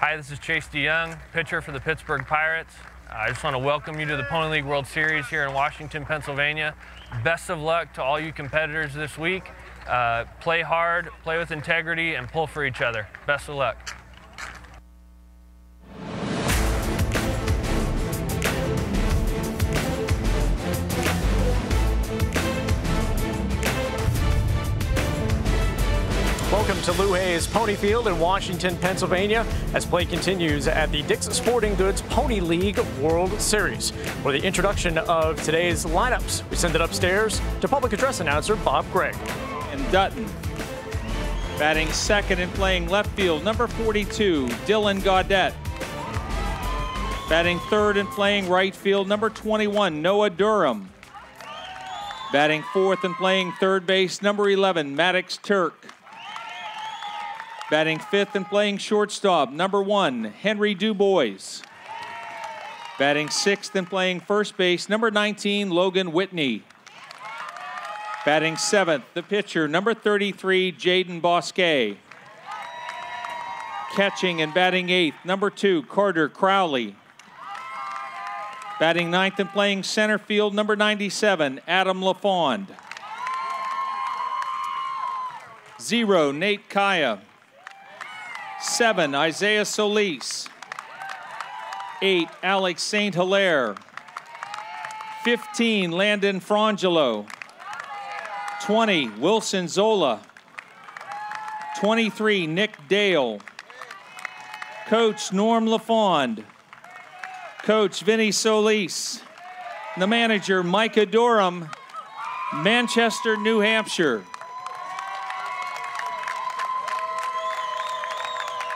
Hi, this is Chase DeYoung, pitcher for the Pittsburgh Pirates. I just want to welcome you to the Pony League World Series here in Washington, Pennsylvania. Best of luck to all you competitors this week. Play hard, play with integrity, and pull for each other. Best of luck. Welcome to Lou Hayes Pony Field in Washington, Pennsylvania, as play continues at the Dick's Sporting Goods Pony League World Series. For the introduction of today's lineups, we send it upstairs to public address announcer Bob Gregg. And Dutton. Batting second and playing left field, number 42, Dylan Gaudette. Batting third and playing right field, number 21, Noah Durham. Batting fourth and playing third base, number 11, Maddox Turk. Batting fifth and playing shortstop, number 1, Henry Dubois. Batting sixth and playing first base, number 19, Logan Whitney. Batting seventh, the pitcher, number 33, Jaden Bosquet. Catching and batting eighth, number 2, Carter Crowley. Batting ninth and playing center field, number 97, Adam LaFond. 0, Nate Kaya. 7, Isaiah Solis. 8, Alex St. Hilaire. 15, Landon Frangelo. 20, Wilson Zola. 23, Nick Dale. Coach Norm LaFond. Coach Vinny Solis. The manager, Micah Durham, Manchester, New Hampshire.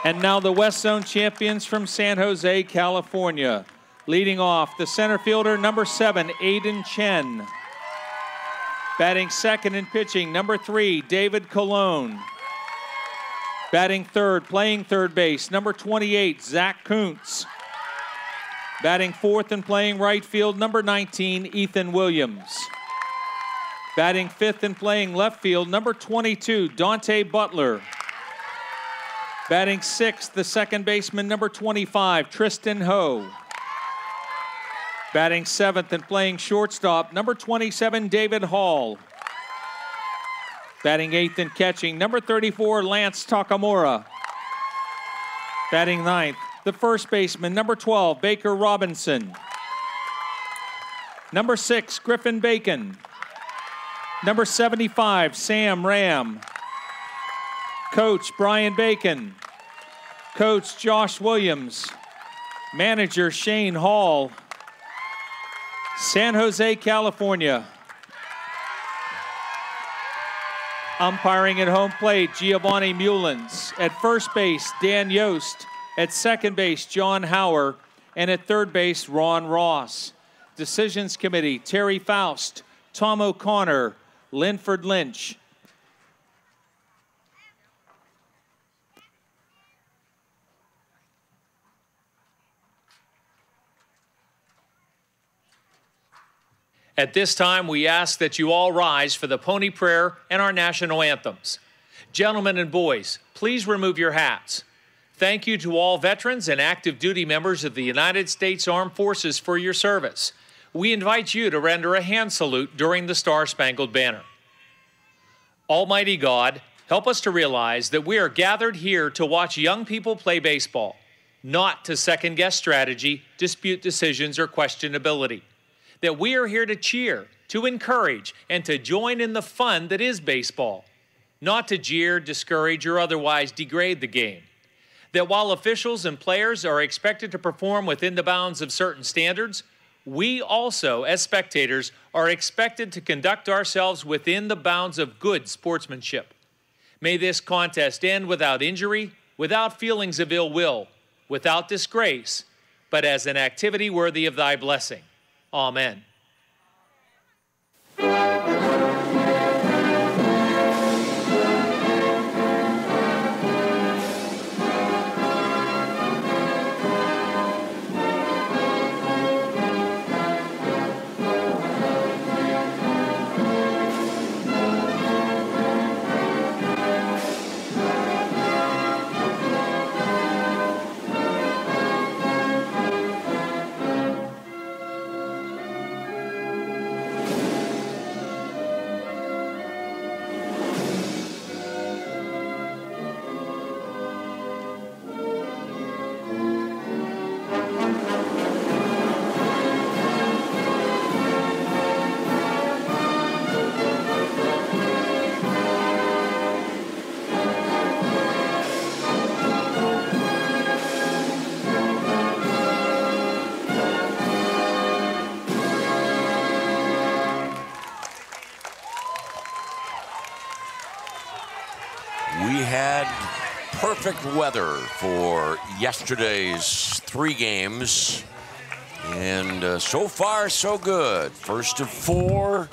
And now the West Zone champions from San Jose, California. Leading off, the center fielder, number 7, Aiden Chen. Batting second and pitching, number 3, David Colon. Batting third, playing third base, number 28, Zach Koonce. Batting fourth and playing right field, number 19, Ethan Williams. Batting fifth and playing left field, number 22, Dante Butler. Batting sixth, the second baseman, number 25, Tristan Ho. Batting seventh and playing shortstop, number 27, David Hall. Batting eighth and catching, number 34, Lance Takamura. Batting ninth, the first baseman, number 12, Baker Robinson. Number 6, Griffin Bacon. Number 75, Sam Ram. Coach Brian Bacon. Coach Josh Williams. Manager Shane Hall. San Jose, California. Umpiring at home plate, Giovanni Mullins. At first base, Dan Yost. At second base, John Hauer. And at third base, Ron Ross. Decisions Committee, Terry Faust, Tom O'Connor, Linford Lynch. At this time, we ask that you all rise for the Pony Prayer and our national anthems. Gentlemen and boys, please remove your hats. Thank you to all veterans and active duty members of the United States Armed Forces for your service. We invite you to render a hand salute during the Star-Spangled Banner. Almighty God, help us to realize that we are gathered here to watch young people play baseball, not to second-guess strategy, dispute decisions, or questionability. That we are here to cheer, to encourage, and to join in the fun that is baseball, not to jeer, discourage, or otherwise degrade the game. That while officials and players are expected to perform within the bounds of certain standards, we also, as spectators, are expected to conduct ourselves within the bounds of good sportsmanship. May this contest end without injury, without feelings of ill will, without disgrace, but as an activity worthy of thy blessing. Amen. perfect weather for yesterday's 3 games. And so far, so good. First of 4.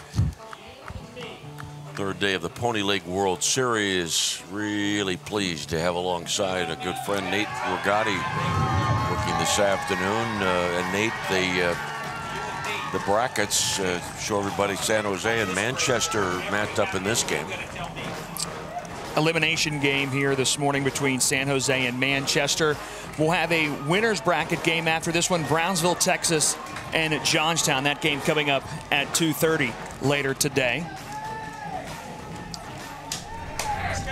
Third day of the Pony League World Series. Really pleased to have alongside a good friend, Nate Rigotti, working this afternoon. And Nate, the brackets show everybody San Jose and Manchester matched up in this game. Elimination game here this morning between San Jose and Manchester. We'll have a winner's bracket game after this one, Brownsville, Texas, and Johnstown. That game coming up at 2:30 later today.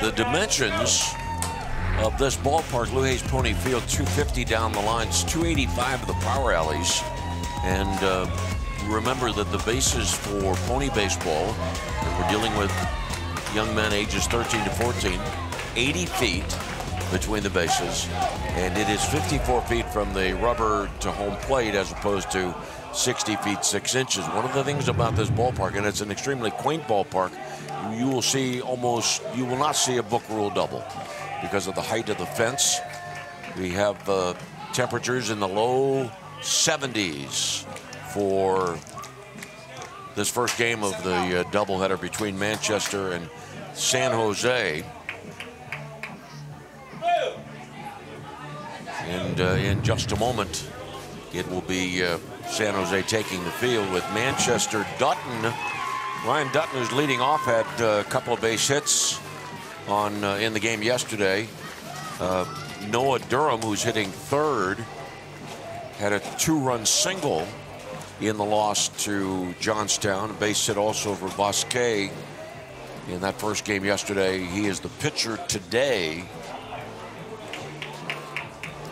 The dimensions of this ballpark, Lou Hayes Pony Field, 250 down the lines, 285 of the power alleys. And remember that the bases for pony baseball, we're dealing with young men ages 13 to 14, 80 feet between the bases, and it is 54 feet from the rubber to home plate as opposed to 60 feet 6 inches. One of the things about this ballpark, and it's an extremely quaint ballpark, you will not see a book rule double because of the height of the fence. We have temperatures in the low 70s for this first game of the doubleheader between Manchester and San Jose. And in just a moment, it will be San Jose taking the field with Manchester. Dutton, Ryan Dutton, who's leading off, had a couple of base hits in the game yesterday. Noah Durham, who's hitting third, had a 2-run single in the loss to Johnstown. A base hit also for Bosquet in that first game yesterday. He is the pitcher today.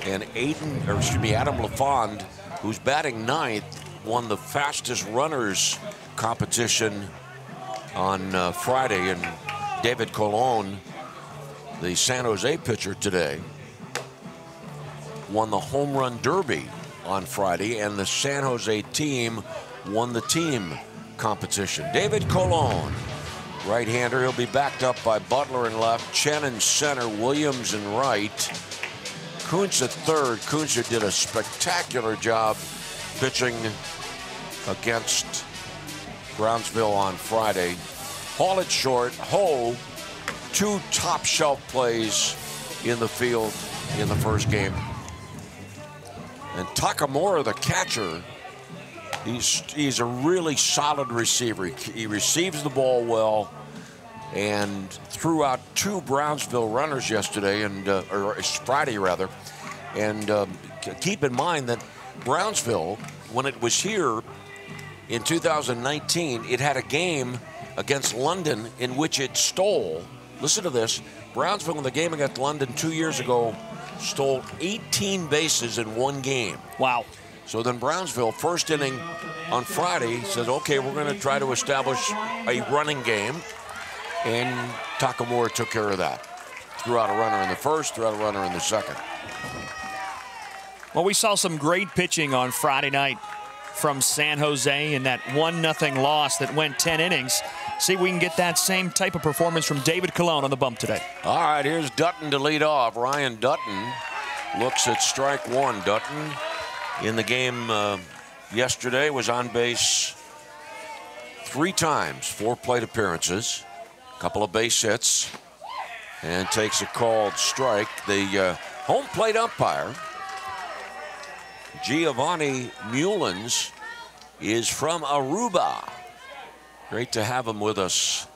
And Adam LaFond, who's batting 9th, won the fastest runners competition on Friday. And David Colon, the San Jose pitcher today, won the home run derby on Friday, and the San Jose team won the team competition. David Colon, right-hander. He'll be backed up by Butler in left, Chen in center, Williams in right. Koonce at third. Koonce did a spectacular job pitching against Brownsville on Friday. Hall at short. Ho, 2 top shelf plays in the field in the first game. And Takamura, the catcher, he's a really solid receiver. He receives the ball well and threw out 2 Brownsville runners yesterday, or Friday rather. And keep in mind that Brownsville, when it was here in 2019, it had a game against London in which it stole. Listen to this. Brownsville in the game against London 2 years ago stole 18 bases in 1 game. Wow. So then Brownsville, first inning on Friday, says, okay, we're going to try to establish a running game. And Takamura took care of that. Threw out a runner in the first, threw out a runner in the second. Well, we saw some great pitching on Friday night from San Jose in that 1-0 loss that went 10 innings. See if we can get that same type of performance from David Colon on the bump today. All right, here's Dutton to lead off. Ryan Dutton looks at strike 1. Dutton in the game yesterday was on base 3 times, 4 plate appearances, a couple of base hits, and takes a called strike. The home plate umpire, Giovanni Mullins, is from Aruba. Great to have him with us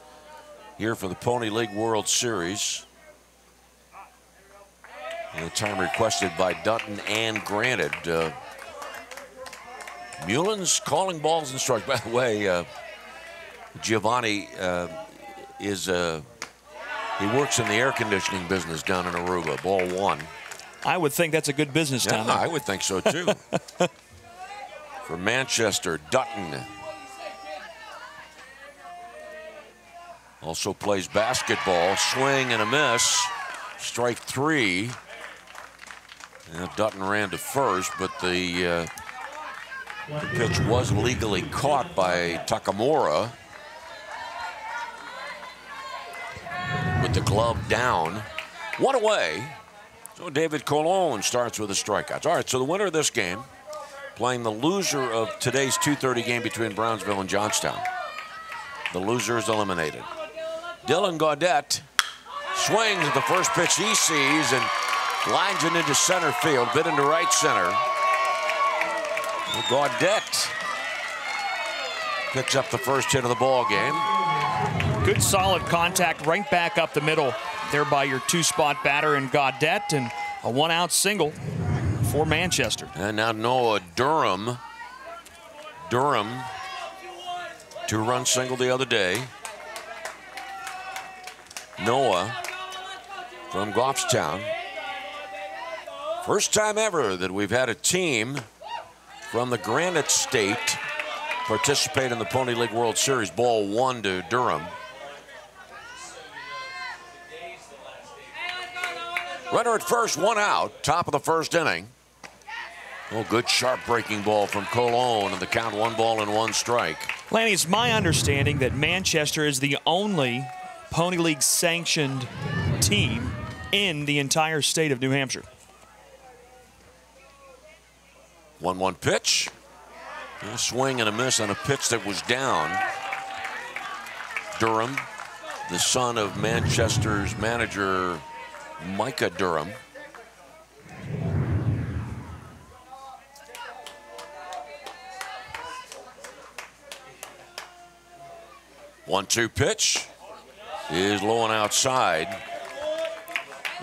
here for the Pony League World Series. And the time requested by Dutton and granted. Mullins calling balls and strikes. By the way, Giovanni he works in the air conditioning business down in Aruba. Ball 1. I would think that's a good business down there. I would think so too. For Manchester, Dutton also plays basketball. Swing and a miss. Strike 3. And Dutton ran to first, but the pitch was legally caught by Takamura with the glove down. 1 away. So David Colon starts with the strikeouts. All right, so the winner of this game playing the loser of today's 2:30 game between Brownsville and Johnstown. The loser is eliminated. Dylan Gaudette swings at the first pitch he sees and lines it into center field, bit into right center. Gaudette picks up the first hit of the ball game. Good solid contact right back up the middle there by your two-spot batter in Gaudette, and a one-out single for Manchester. And now Noah Durham. Two-run single the other day. Noah from Goffstown. First time ever that we've had a team from the Granite State participate in the Pony League World Series. Ball 1 to Durham. Runner at first, 1 out, top of the first inning. Oh, good sharp breaking ball from Colon, and the count 1 ball and 1 strike. Lanny, it's my understanding that Manchester is the only Pony League sanctioned team in the entire state of New Hampshire. 1-1 pitch. A swing and a miss on a pitch that was down. Durham, the son of Manchester's manager Micah Durham. One-two pitch is low and outside.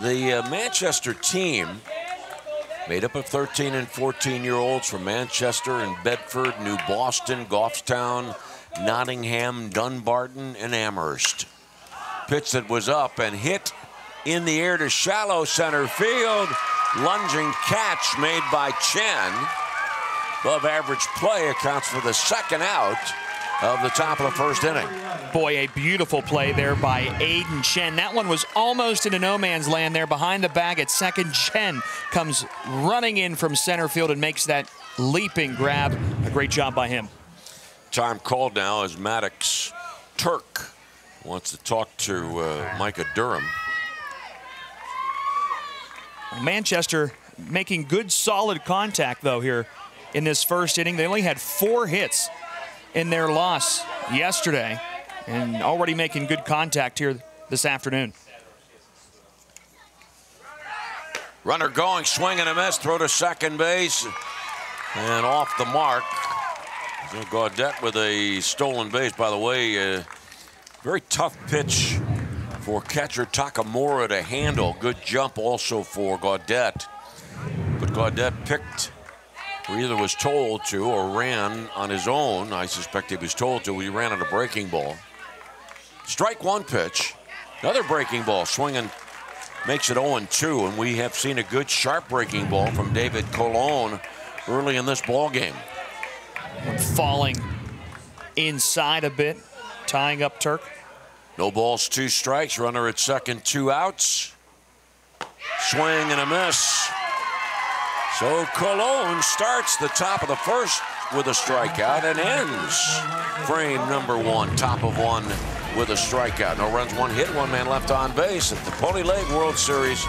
The Manchester team, made up of 13 and 14-year-olds from Manchester and Bedford, New Boston, Goffstown, Nottingham, Dunbarton, and Amherst. Pitch that was up and hit in the air to shallow center field. Lunging catch made by Chen. Above average play accounts for the second out of the top of the first inning. Boy, a beautiful play there by Aiden Chen. That one was almost into no man's land there behind the bag at second. Chen comes running in from center field and makes that leaping grab. A great job by him. Time called now as Maddox Turk wants to talk to Micah Durham. Manchester making good solid contact though here in this first inning. They only had 4 hits in their loss yesterday and already making good contact here this afternoon. Runner going, swing and a miss, throw to second base and off the mark. Gaudette with a stolen base. By the way, very tough pitch for catcher Takamura to handle. Good jump also for Gaudette. But Gaudette picked, or either was told to or ran on his own. I suspect he was told to. He ran on a breaking ball. Strike 1 pitch. Another breaking ball. Swinging makes it 0-2. And we have seen a good sharp breaking ball from David Colon early in this ball game. Falling inside a bit, tying up Turk. No balls, 2 strikes. Runner at second, 2 outs. Swing and a miss. So Colon starts the top of the first with a strikeout and ends frame number 1, top of 1 with a strikeout. No runs, 1 hit, 1 man left on base at the Pony League World Series.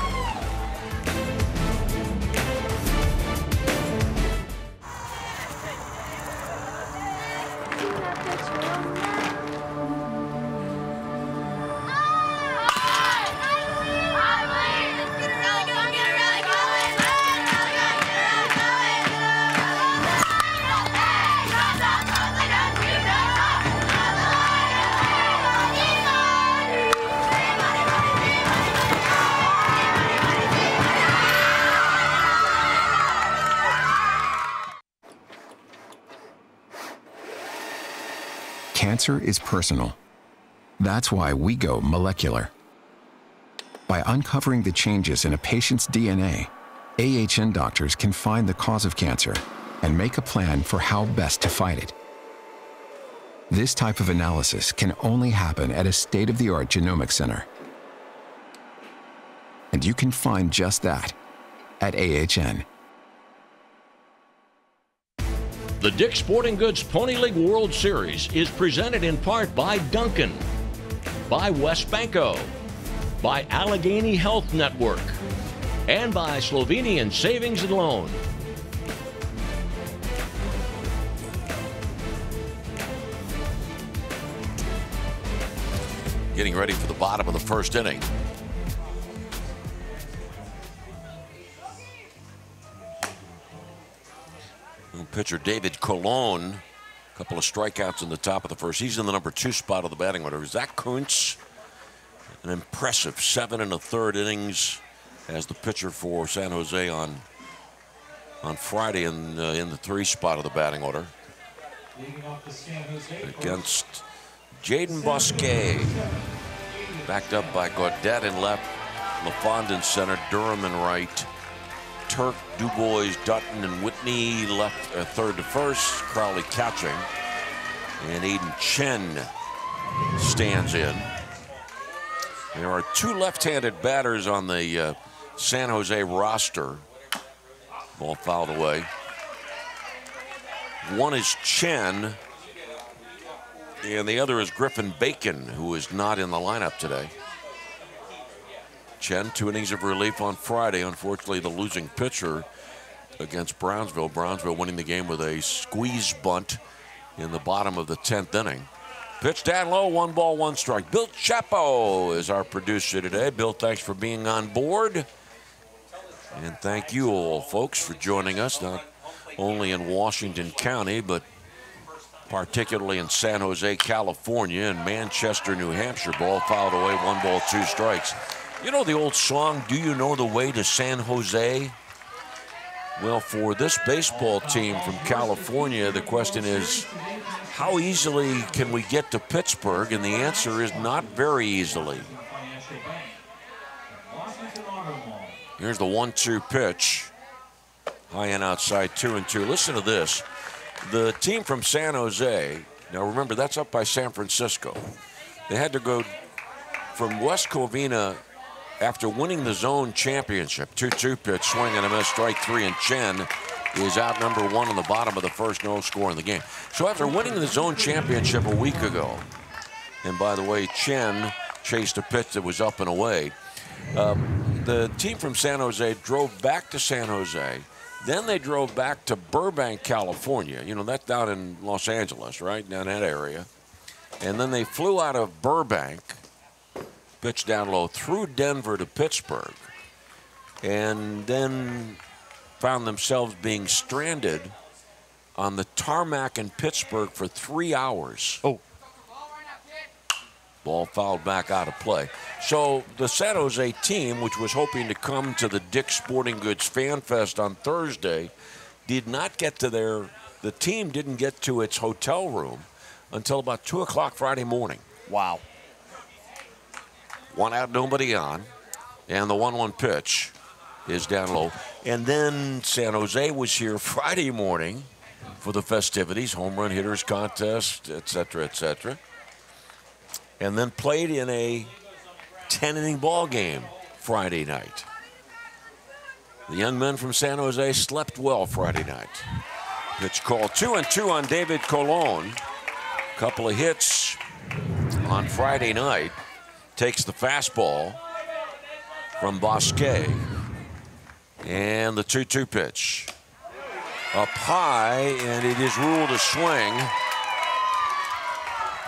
Cancer is personal. That's why we go molecular. By uncovering the changes in a patient's DNA, AHN doctors can find the cause of cancer and make a plan for how best to fight it. This type of analysis can only happen at a state-of-the-art genomics center. And you can find just that at AHN. The Dick's Sporting Goods Pony League World Series is presented in part by Duncan, by West Banco, by Allegheny Health Network, and by Slovenian Savings and Loan. Getting ready for the bottom of the first inning. Pitcher David Colon, a couple of strikeouts in the top of the first. He's in the number 2 spot of the batting order. Zach Koonce, an impressive 7 1/3 innings as the pitcher for San Jose on Friday in the 3 spot of the batting order. Against Jaden Bosquet, backed up by Gaudet in left, LaFond in center, Durham in right, Turk, Dubois, Dutton, and Whitney left third to first, Crowley catching, and Aiden Chen stands in. There are 2 left-handed batters on the San Jose roster. Ball fouled away. One is Chen, and the other is Griffin Bacon, who is not in the lineup today. Chen, 2 innings of relief on Friday. Unfortunately, the losing pitcher against Brownsville. Brownsville winning the game with a squeeze bunt in the bottom of the 10th inning. Pitch down low, 1 ball, 1 strike. Bill Chapo is our producer today. Bill, thanks for being on board. And thank you all, folks, for joining us, not only in Washington County, but particularly in San Jose, California, and Manchester, New Hampshire. Ball fouled away, 1 ball, 2 strikes. You know the old song, Do You Know the Way to San Jose? Well, for this baseball team from California, the question is, how easily can we get to Pittsburgh? And the answer is not very easily. Here's the 1-2 pitch. High and outside, 2-2. Listen to this. The team from San Jose, now remember, that's up by San Francisco. They had to go from West Covina after winning the zone championship. 2-2 pitch, swing and a miss, strike 3, and Chen is out number 1 in the bottom of the first, no score in the game. So after winning the zone championship a week ago, and by the way, Chen chased a pitch that was up and away, the team from San Jose drove back to San Jose. Then they drove back to Burbank, California. You know, that's down in Los Angeles, right? Down that area. And then they flew out of Burbank, pitched down low, through Denver to Pittsburgh, and then found themselves being stranded on the tarmac in Pittsburgh for 3 hours. Oh. Ball fouled back out of play. So the San Jose team, which was hoping to come to the Dick's Sporting Goods Fan Fest on Thursday, did not get to the team didn't get to its hotel room until about 2 o'clock Friday morning. Wow. 1 out, nobody on, and the 1-1 pitch is down low. And then San Jose was here Friday morning for the festivities, home run hitters contest, et cetera, and then played in a 10-inning ball game Friday night. The young men from San Jose slept well Friday night. Pitch call, 2-2 on David Colon. Couple of hits on Friday night. Takes the fastball from Bosquet. And the 2-2 pitch. Up high, and it is ruled a swing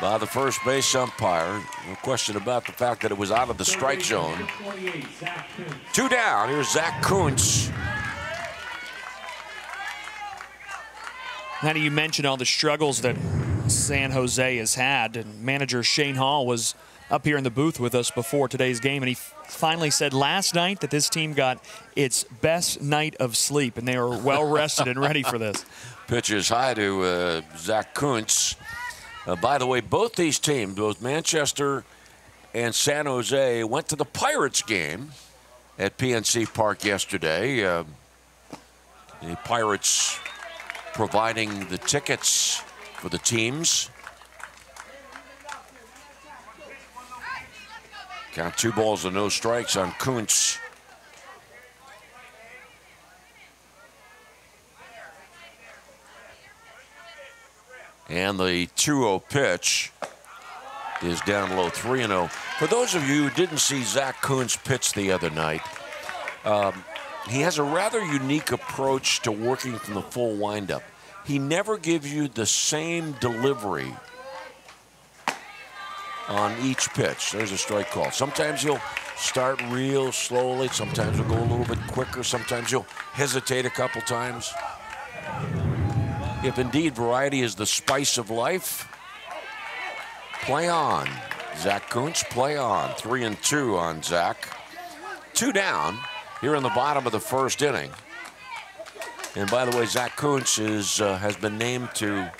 by the first base umpire. No question about the fact that it was out of the strike zone. 2 down. Here's Zach Koonce. Now, you mentioned all the struggles that San Jose has had, and manager Shane Hall was up here in the booth with us before today's game, and he finally said last night that this team got its best night of sleep, and they are well rested and ready for this. Pitches high to Zach Koonce. By the way, both these teams, both Manchester and San Jose, went to the Pirates game at PNC Park yesterday. The Pirates providing the tickets for the teams. Count 2 balls and no strikes on Koonce. And the 2-0 pitch is down low, 3-0. For those of you who didn't see Zach Koonce pitch the other night, he has a rather unique approach to working from the full windup. He never gives you the same delivery on each pitch. There's a strike call. Sometimes he'll start real slowly. Sometimes he'll go a little bit quicker. Sometimes he'll hesitate a couple times. If indeed variety is the spice of life, play on. Zach Koonce, play on. 3-2 on Zach. 2 down here in the bottom of the first inning. And by the way, Zach Koonce has been named to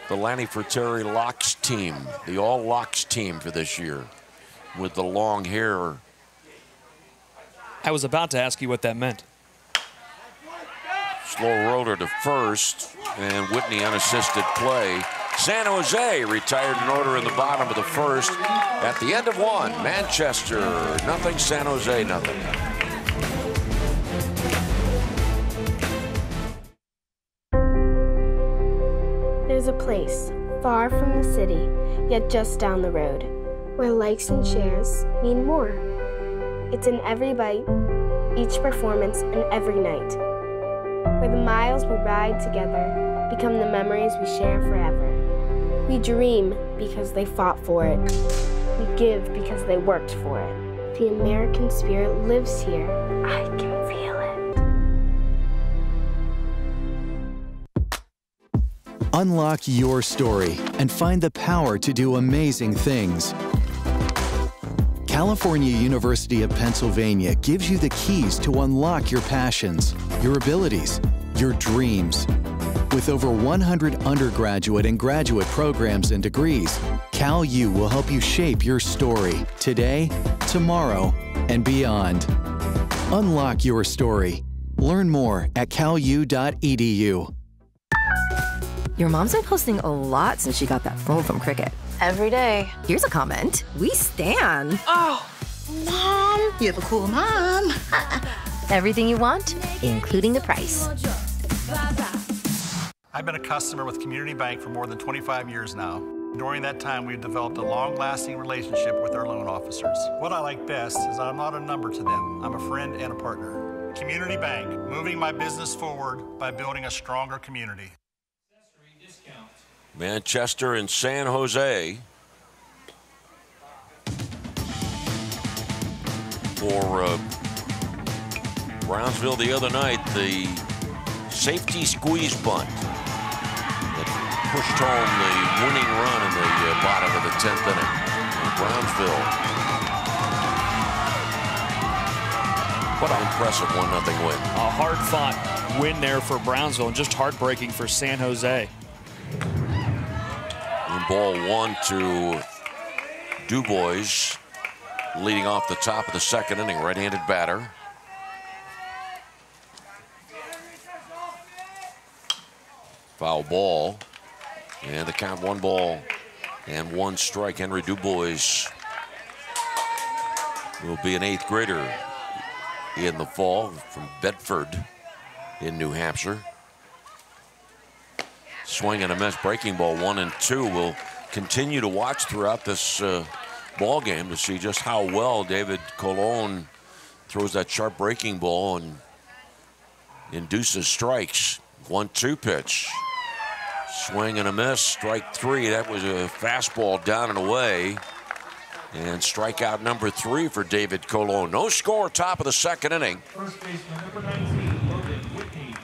the Lanny Fratteri Locks team, the all Locks team for this year, with the long hair. I was about to ask you what that meant. Slow roller to first, and Whitney unassisted play. San Jose retired in order in the bottom of the first. At the end of 1, Manchester nothing, San Jose nothing. There's a place far from the city, yet just down the road, where likes and shares mean more. It's in every bite, each performance, and every night, where the miles we ride together become the memories we share forever. We dream because they fought for it. We give because they worked for it. The American spirit lives here. I can feel it. Unlock your story and find the power to do amazing things. California University of Pennsylvania gives you the keys to unlock your passions, your abilities, your dreams. With over 100 undergraduate and graduate programs and degrees, Cal U will help you shape your story today, tomorrow, and beyond. Unlock your story. Learn more at calu.edu. Your mom's been posting a lot since she got that phone from Cricket. Every day. Here's a comment. We stan. Oh, Mom, you have a cool mom. Everything you want, including the price. I've been a customer with Community Bank for more than 25 years now. During that time, we've developed a long-lasting relationship with our loan officers. What I like best is I'm not a number to them. I'm a friend and a partner. Community Bank, moving my business forward by building a stronger community. Manchester and San Jose. For Brownsville the other night, the safety squeeze bunt that pushed home the winning run in the bottom of the 10th inning. Brownsville. What an impressive 1-0 win. A hard-fought win there for Brownsville, and just heartbreaking for San Jose. And ball 1 to Dubois, leading off the top of the second inning, right-handed batter. Foul ball, and the count 1 ball and 1 strike. Henry Dubois will be an 8th grader in the fall from Bedford in New Hampshire. Swing and a miss, breaking ball 1 and 2. We'll continue to watch throughout this ball game to see just how well David Colon throws that sharp breaking ball and induces strikes. 1-2 pitch. Swing and a miss, strike 3. That was a fastball down and away. And strikeout number 3 for David Colon. No score, top of the second inning. First baseman, number 19, Logan Whitney.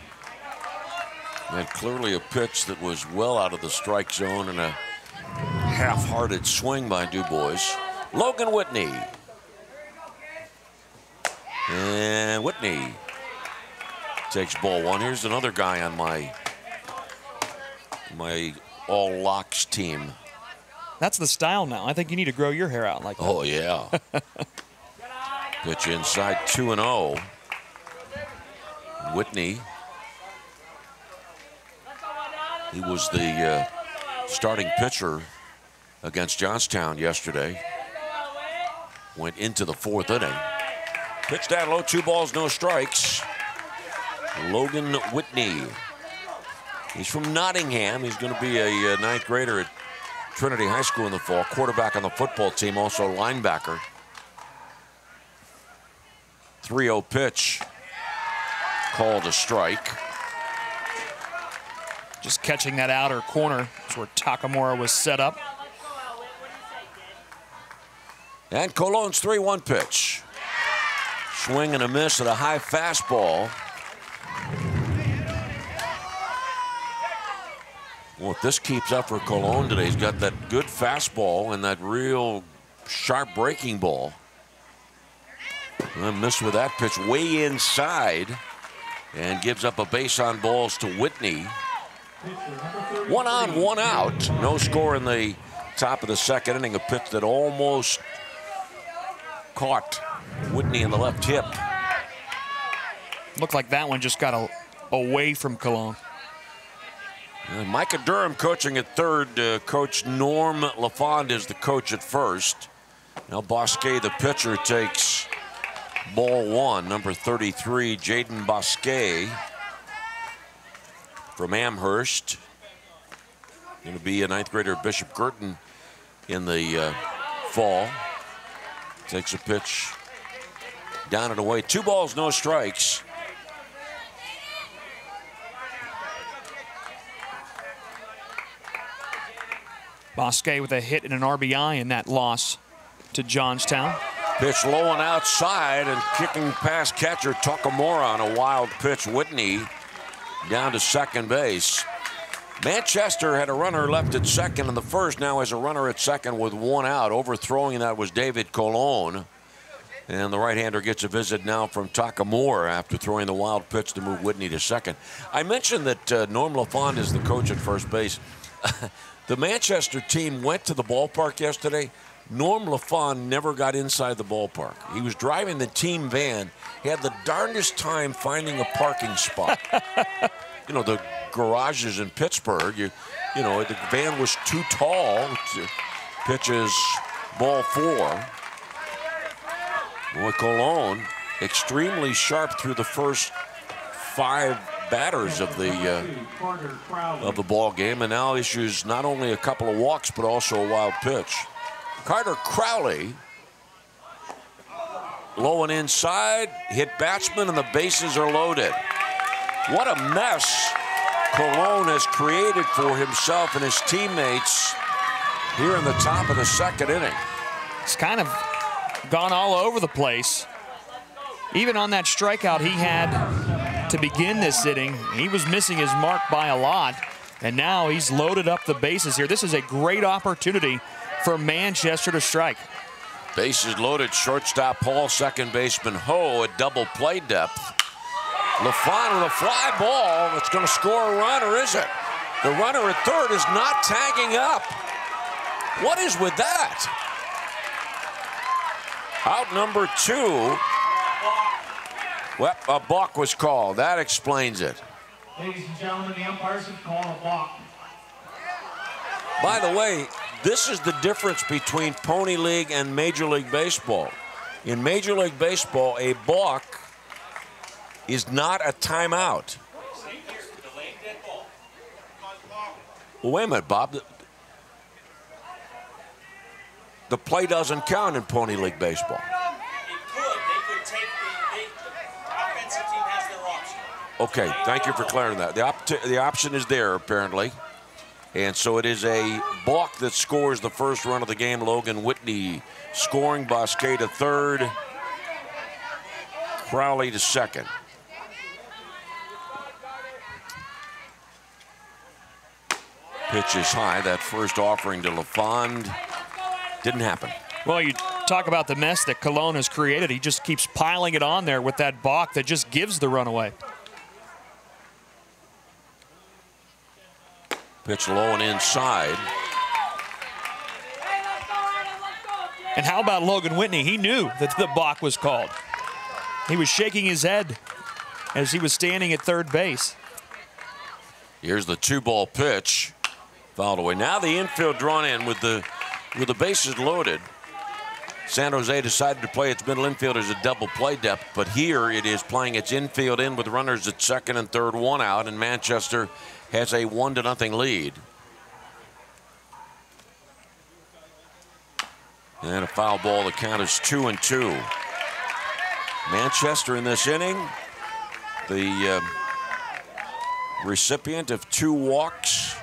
And clearly a pitch that was well out of the strike zone, and a half-hearted swing by Dubois. Logan Whitney. And Whitney takes ball 1. Here's another guy on my all Locks team. That's the style now. I think you need to grow your hair out like that. Oh, yeah. Pitch inside, 2-0. Whitney. He was the starting pitcher against Johnstown yesterday. Went into the 4th inning. Pitch down low, 2 balls, no strikes. Logan Whitney. He's from Nottingham. He's going to be a 9th grader at Trinity High School in the fall. Quarterback on the football team, also linebacker. 3-0 pitch. called a strike. Just catching that outer corner. That's where Takamura was set up. And Cologne's 3-1 pitch. Swing and a miss at a high fastball. Well, if this keeps up for Koonce today, he's got that good fastball and that real sharp breaking ball. And missed with that pitch way inside and gives up a base on balls to Whitney. 1 on, 1 out. No score in the top of the second inning. A pitch that almost caught Whitney in the left hip. Looked like that one just got away from Koonce. Micah Durham coaching at third. Coach Norm LaFond is the coach at first. Now Bosquet, the pitcher, takes ball 1. Number 33, Jaden Bosquet from Amherst. Going to be a 9th grader at Bishop Girton in the fall. Takes a pitch down and away. 2 balls, no strikes. Bosquet with a hit and an RBI in that loss to Johnstown. Pitch low and outside, and kicking past catcher Takamura on a wild pitch. Whitney down to second base. Manchester had a runner left at second in the first, now has a runner at second with 1 out. Overthrowing that was David Cologne. And the right-hander gets a visit now from Takamura after throwing the wild pitch to move Whitney to second. I mentioned that Norm LaFond is the coach at first base. The Manchester team went to the ballpark yesterday. Norm LaFond never got inside the ballpark. He was driving the team van. He had the darndest time finding a parking spot. You know, the garages in Pittsburgh, you know, the van was too tall. Pitches ball 4. Boy, Cologne extremely sharp through the first 5 batters of the ball game, and now issues not only a couple of walks but also a wild pitch. Carter Crowley, low and inside, hit batsman, and the bases are loaded. What a mess Cologne has created for himself and his teammates here in the top of the second inning. It's kind of gone all over the place. Even on that strikeout he had to begin this inning, he was missing his mark by a lot, and now he's loaded up the bases here. This is a great opportunity for Manchester to strike. Bases loaded, shortstop Hall, second baseman Ho at double play depth. LaFond with a fly ball that's going to score a run, or is it? The runner at third is not tagging up. What is with that? Out number 2. Well, a balk was called. That explains it. Ladies and gentlemen, the umpires have called a balk. By the way, this is the difference between Pony League and Major League Baseball. In Major League Baseball, a balk is not a timeout. Well, wait a minute, Bob. The play doesn't count in Pony League Baseball. Okay, thank you for clearing that. The option is there, apparently. And so it is a balk that scores the first run of the game. Logan Whitney scoring, Bosquet to third, Crowley to second. Pitch is high. That first offering to LaFond didn't happen. Well, you talk about the mess that Cologne has created. He just keeps piling it on there with that balk that just gives the run away. Pitch low and inside. And how about Logan Whitney? He knew that the balk was called. He was shaking his head as he was standing at third base. Here's the 2-ball pitch. Fouled away. Now the infield drawn in with the bases loaded. San Jose decided to play its middle infield as a double play depth, but here it is playing its infield in with runners at second and third, 1 out, and Manchester has a 1-0 lead. And a foul ball. The count is 2-2. Manchester in this inning the recipient of 2 walks,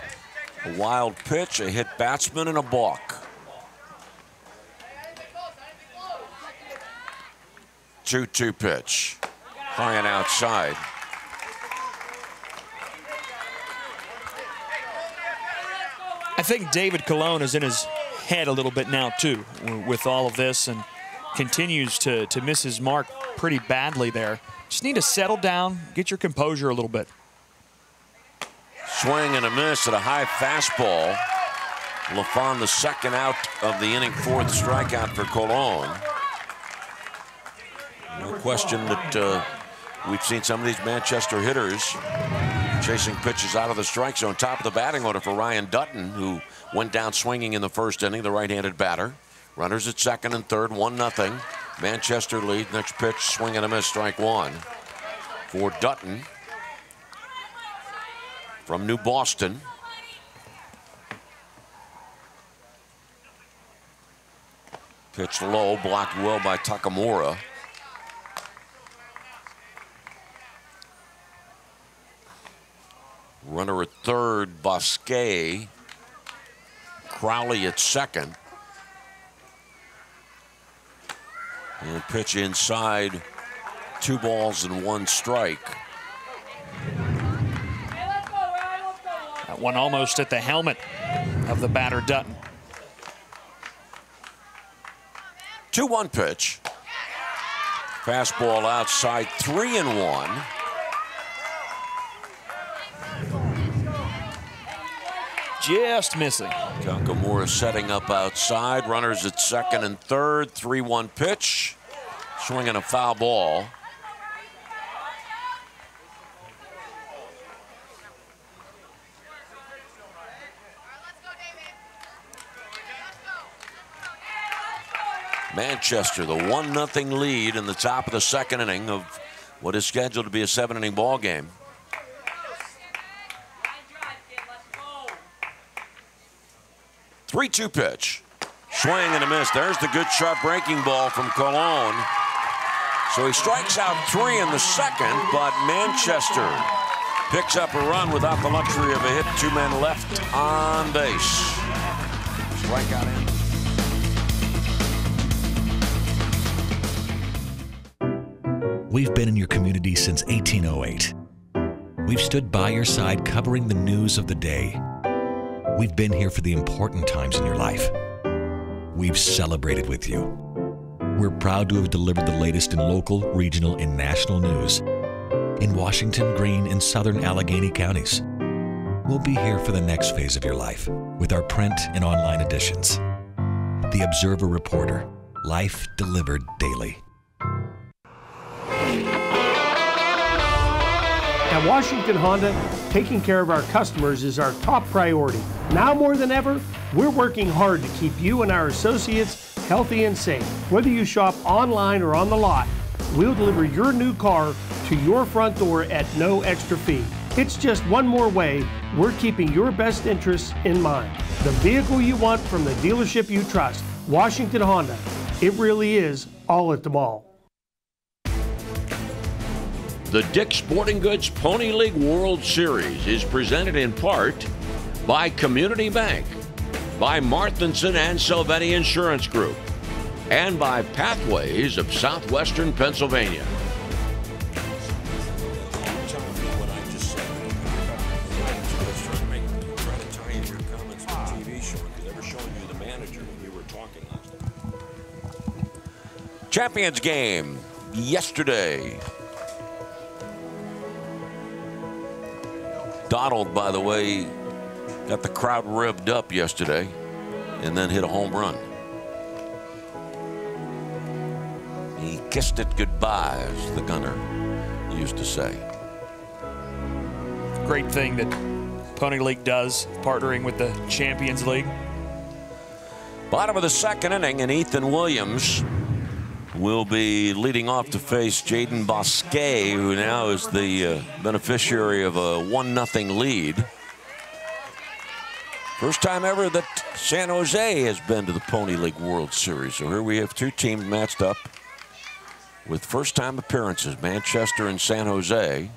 a wild pitch, a hit batsman, and a balk. 2-2 pitch, high and outside. I think David Colon is in his head a little bit now, too, with all of this, and continues to miss his mark pretty badly there. Just need to settle down, get your composure a little bit. Swing and a miss at a high fastball. LaFon, the second out of the inning, 4th strikeout for Colon. No question that we've seen some of these Manchester hitters chasing pitches out of the strike zone. Top of the batting order for Ryan Dutton, who went down swinging in the first inning, the right-handed batter. Runners at second and third, 1-0. Manchester lead. Next pitch, swing and a miss, strike 1 for Dutton from New Boston. Pitched low, blocked well by Takamura. Runner at third, Bosque. Crowley at second. And pitch inside, 2 balls and 1 strike. That one almost at the helmet of the batter, Dutton. 2-1 pitch. Fastball outside, 3-1. Just missing. Takamura setting up outside. Runners at second and third. 3-1 pitch. Swinging a foul ball. Manchester, the 1-0 lead in the top of the second inning of what is scheduled to be a 7-inning ball game. Three-two pitch. Swing and a miss. There's the good sharp breaking ball from Colon. So he strikes out 3 in the second, but Manchester picks up a run without the luxury of a hit. 2 men left on base. Strikeout in. We've been in your community since 1808. We've stood by your side covering the news of the day. We've been here for the important times in your life. We've celebrated with you. We're proud to have delivered the latest in local, regional, and national news in Washington, Greene, and southern Allegheny counties. We'll be here for the next phase of your life with our print and online editions. The Observer Reporter, life delivered daily. At Washington Honda, taking care of our customers is our top priority. Now more than ever, we're working hard to keep you and our associates healthy and safe. Whether you shop online or on the lot, we'll deliver your new car to your front door at no extra fee. It's just one more way we're keeping your best interests in mind. The vehicle you want from the dealership you trust, Washington Honda. It really is all at the mall. The Dick's Sporting Goods Pony League World Series is presented in part by Community Bank, by Marthinson and Silvetti Insurance Group, and by Pathways of Southwestern Pennsylvania. Champions game yesterday. Donald, by the way, got the crowd revved up yesterday and then hit a home run. He kissed it goodbye, as the gunner used to say. Great thing that Pony League does, partnering with the Champions League. Bottom of the second inning, and Ethan Williams will be leading off to face Jaden Bosque, who now is the beneficiary of a 1-0 lead. First time ever that San Jose has been to the Pony League World Series. So here we have 2 teams matched up. with first-time appearances, Manchester and San Jose.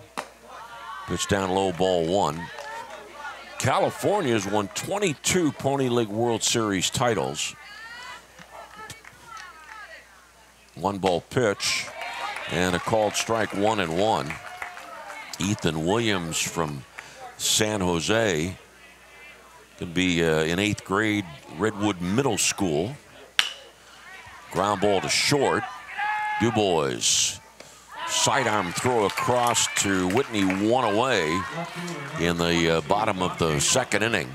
Pitch down low, ball one. California has won 22 Pony League World Series titles. 1-ball pitch and a called strike, 1-1. Ethan Williams from San Jose could be in 8th grade, Redwood Middle School. Ground ball to short. DuBois, sidearm throw across to Whitney, 1 away in the bottom of the 2nd inning.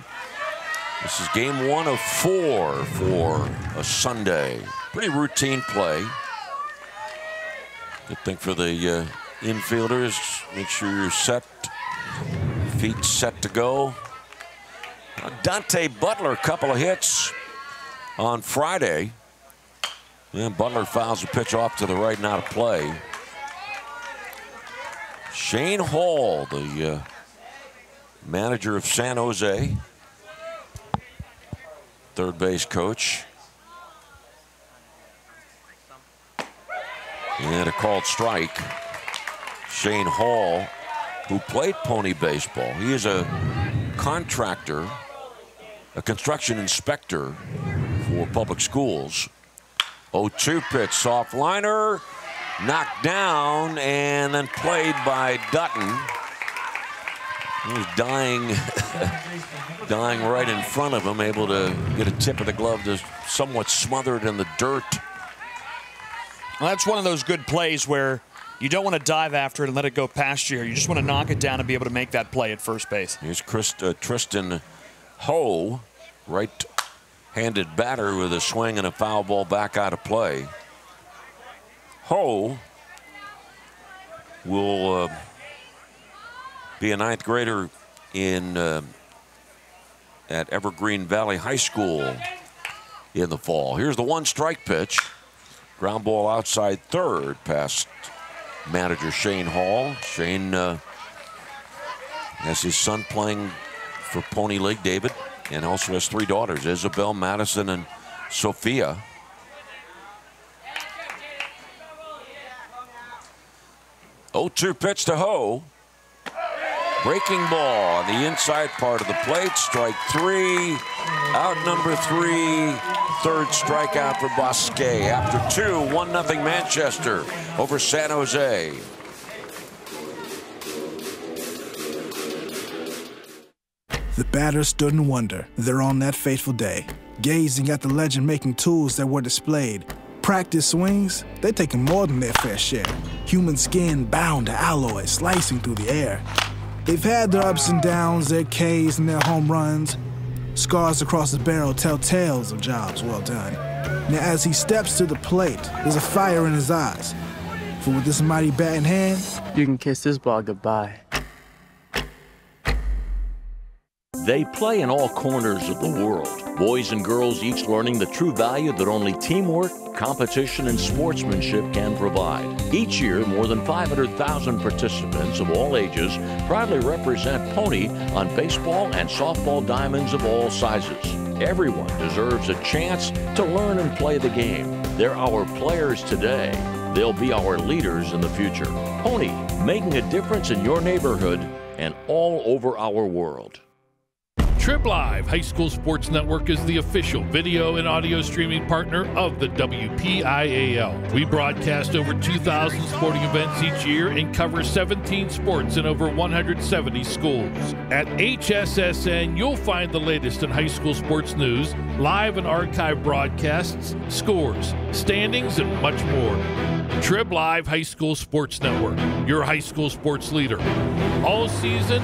This is game 1 of 4 for a Sunday. Pretty routine play. Good thing for the infielders. Make sure you're set, feet set to go. Dante Butler, a couple of hits on Friday. And Butler fouls the pitch off to the right and out of play. Shane Hall, the manager of San Jose, third base coach. And a called strike. Shane Hall, who played pony baseball. He is a contractor, a construction inspector for public schools. 0-2 pitch, soft liner, knocked down and then played by Dutton. He was dying, dying right in front of him, able to get a tip of the glove to somewhat smothered in the dirt. Well, that's one of those good plays where you don't want to dive after it and let it go past you. You just want to knock it down and be able to make that play at first base. Here's Tristan Ho, right-handed batter with a swing and a foul ball back out of play. Ho will be a 9th grader in at Evergreen Valley High School in the fall. Here's the 1-strike pitch. Ground ball outside third past manager Shane Hall. Shane has his son playing for Pony League, David, and also has 3 daughters, Isabel, Madison, and Sophia. Oh, 0-2 pitch to Ho. Breaking ball on the inside part of the plate. Strike 3. Out number 3. Third strikeout for Bosque. After 2, 1-0 Manchester over San Jose. The batters stood in wonder there on that fateful day, gazing at the legend-making tools that were displayed. Practice swings, they're taking more than their fair share. Human skin bound to alloy, slicing through the air. They've had their ups and downs, their Ks and their home runs. Scars across the barrel tell tales of jobs well done. Now as he steps to the plate, there's a fire in his eyes. For with this mighty bat in hand, you can kiss this ball goodbye. They play in all corners of the world. Boys and girls each learning the true value that only teamwork, competition, and sportsmanship can provide. Each year, more than 500,000 participants of all ages proudly represent Pony on baseball and softball diamonds of all sizes. Everyone deserves a chance to learn and play the game. They're our players today. They'll be our leaders in the future. Pony, making a difference in your neighborhood and all over our world. Trib Live High School Sports Network is the official video and audio streaming partner of the WPIAL. We broadcast over 2,000 sporting events each year and cover 17 sports in over 170 schools. At HSSN, you'll find the latest in high school sports news, live and archive broadcasts, scores, standings, and much more. Trib Live High School Sports Network, your high school sports leader. All season,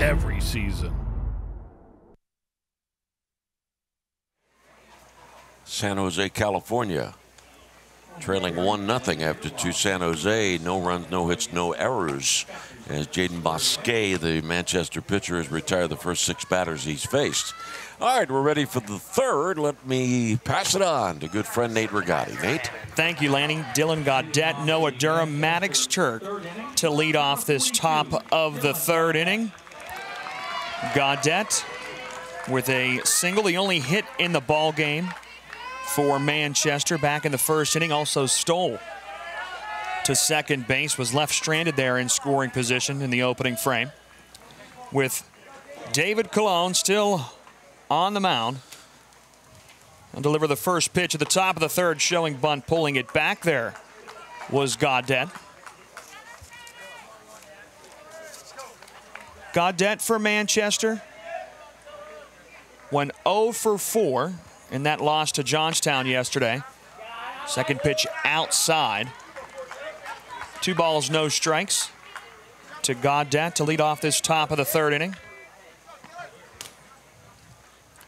every season. San Jose, California, trailing 1-0 after 2. San Jose, no runs, no hits, no errors, as Jaden Bosque, the Manchester pitcher, has retired the first 6 batters he's faced. All right, we're ready for the third. Let me pass it on to good friend Nate Rigotti. Nate? Thank you, Lanny. Dylan Gaudette, Noah Durham, Maddox Turk to lead off this top of the 3rd inning. Gaudette with a single, the only hit in the ball game for Manchester back in the 1st inning, also stole to second base, was left stranded there in scoring position in the opening frame. With David Colon still on the mound. And deliver the first pitch at the top of the third, showing bunt, pulling it back there was Gaudet. Gaudet for Manchester went 0 for 4 in that loss to Johnstown yesterday. Second pitch outside. 2 balls, no strikes to Gaudet to lead off this top of the third inning.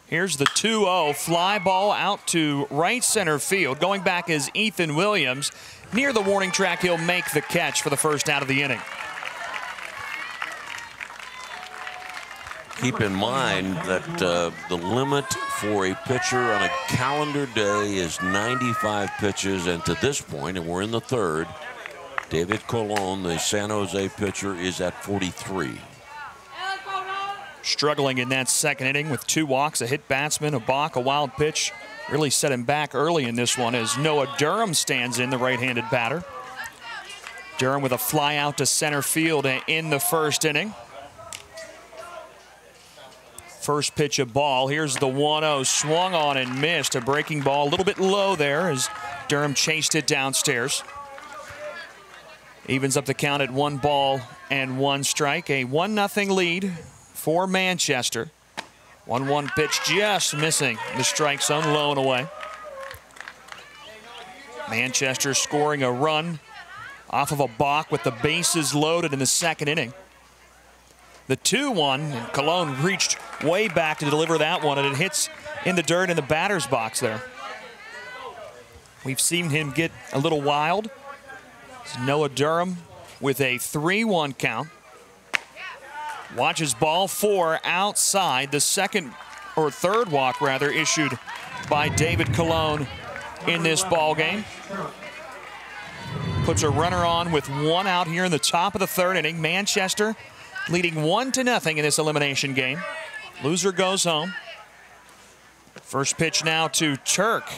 Here's the 2-0 fly ball out to right center field. Going back is Ethan Williams. Near the warning track, he'll make the catch for the first out of the inning. Keep in mind that the limit for a pitcher on a calendar day is 95 pitches, and to this point, and we're in the third, David Colon, the San Jose pitcher, is at 43. Struggling in that second inning with 2 walks, a hit batsman, a balk, a wild pitch. Really set him back early in this one as Noah Durham stands in, the right-handed batter. Durham with a fly out to center field in the first inning. First pitch of ball. Here's the 1-0, swung on and missed. A breaking ball, a little bit low there as Durham chased it downstairs. Evens up the count at 1 ball and 1 strike. A 1-0 lead for Manchester. 1-1 pitch just missing the strike zone, low and away. Manchester scoring a run off of a balk with the bases loaded in the second inning. The 2-1, and Colon reached way back to deliver that one, and it hits in the dirt in the batter's box there. We've seen him get a little wild. It's Noah Durham with a 3-1 count. Watches ball 4 outside. The second or third walk, rather, issued by David Colon in this ball game. Puts a runner on with 1 out here in the top of the third inning. Manchester leading 1-0 in this elimination game. Loser goes home. First pitch now to Turk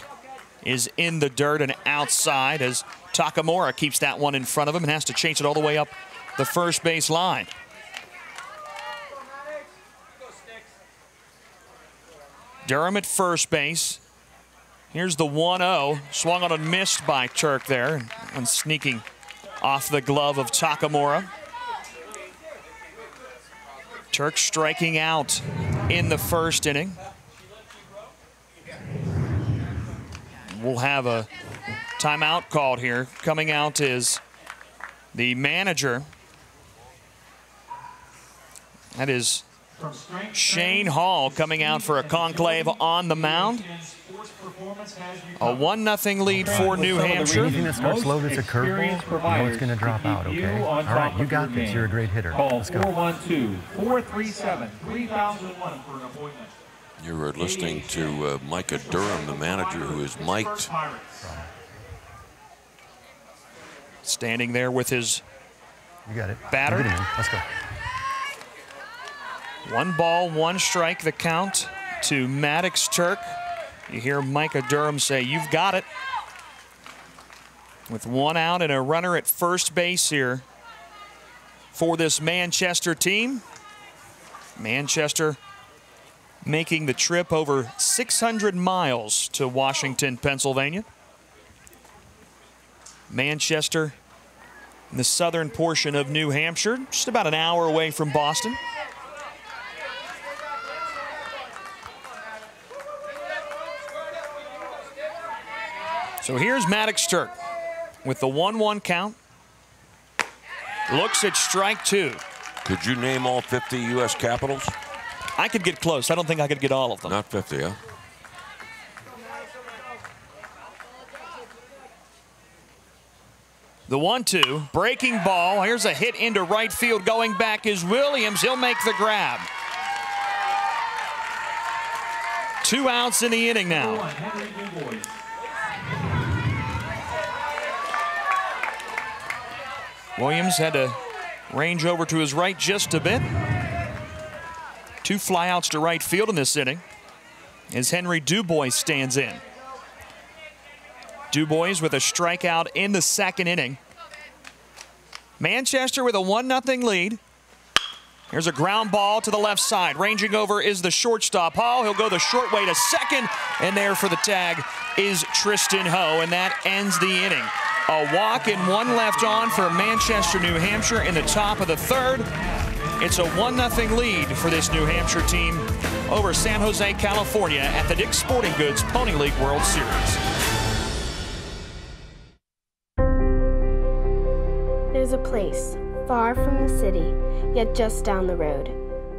is in the dirt and outside as Takamura keeps that one in front of him and has to chase it all the way up the first base line. Durham at first base. Here's the 1-0. Swung on and missed by Turk there. And sneaking off the glove of Takamura. Turk striking out in the first inning. We'll have a timeout called here. Coming out is the manager. That is Shane Hall coming out for a conclave on the mound. A 1-0 lead for New Hampshire. Anything that starts low that's a curveball, you know it's going to drop out, okay? All right, you got this. You're a great hitter. Let's go. 412-437-3001 for an appointment. You were listening to Micah Durham, the manager, who is mic'd. Standing there with his batter. Let's go. 1 ball, 1 strike, the count to Maddox Turk. You hear Micah Durham say, "You've got it." With 1 out and a runner at first base here for this Manchester team. Manchester making the trip over 600 miles to Washington, Pennsylvania. Manchester in the southern portion of New Hampshire, just about an hour away from Boston. So here's Maddox Turk with the 1-1 count. Looks at strike 2. Could you name all 50 U.S. Capitals? I could get close. I don't think I could get all of them. Not 50, huh? The 1-2, breaking ball. Here's a hit into right field. Going back is Williams. He'll make the grab. 2 outs in the inning now. Williams had to range over to his right just a bit. 2 flyouts to right field in this inning as Henry Dubois stands in. Dubois with a strikeout in the second inning. Manchester with a 1-0 lead. Here's a ground ball to the left side. Ranging over is the shortstop, Hall. He'll go the short way to second, and there for the tag is Tristan Ho, and that ends the inning. A walk and 1 left on for Manchester, New Hampshire in the top of the 3rd. It's a 1-0 lead for this New Hampshire team over San Jose, California at the Dick's Sporting Goods Pony League World Series. There's a place far from the city, yet just down the road,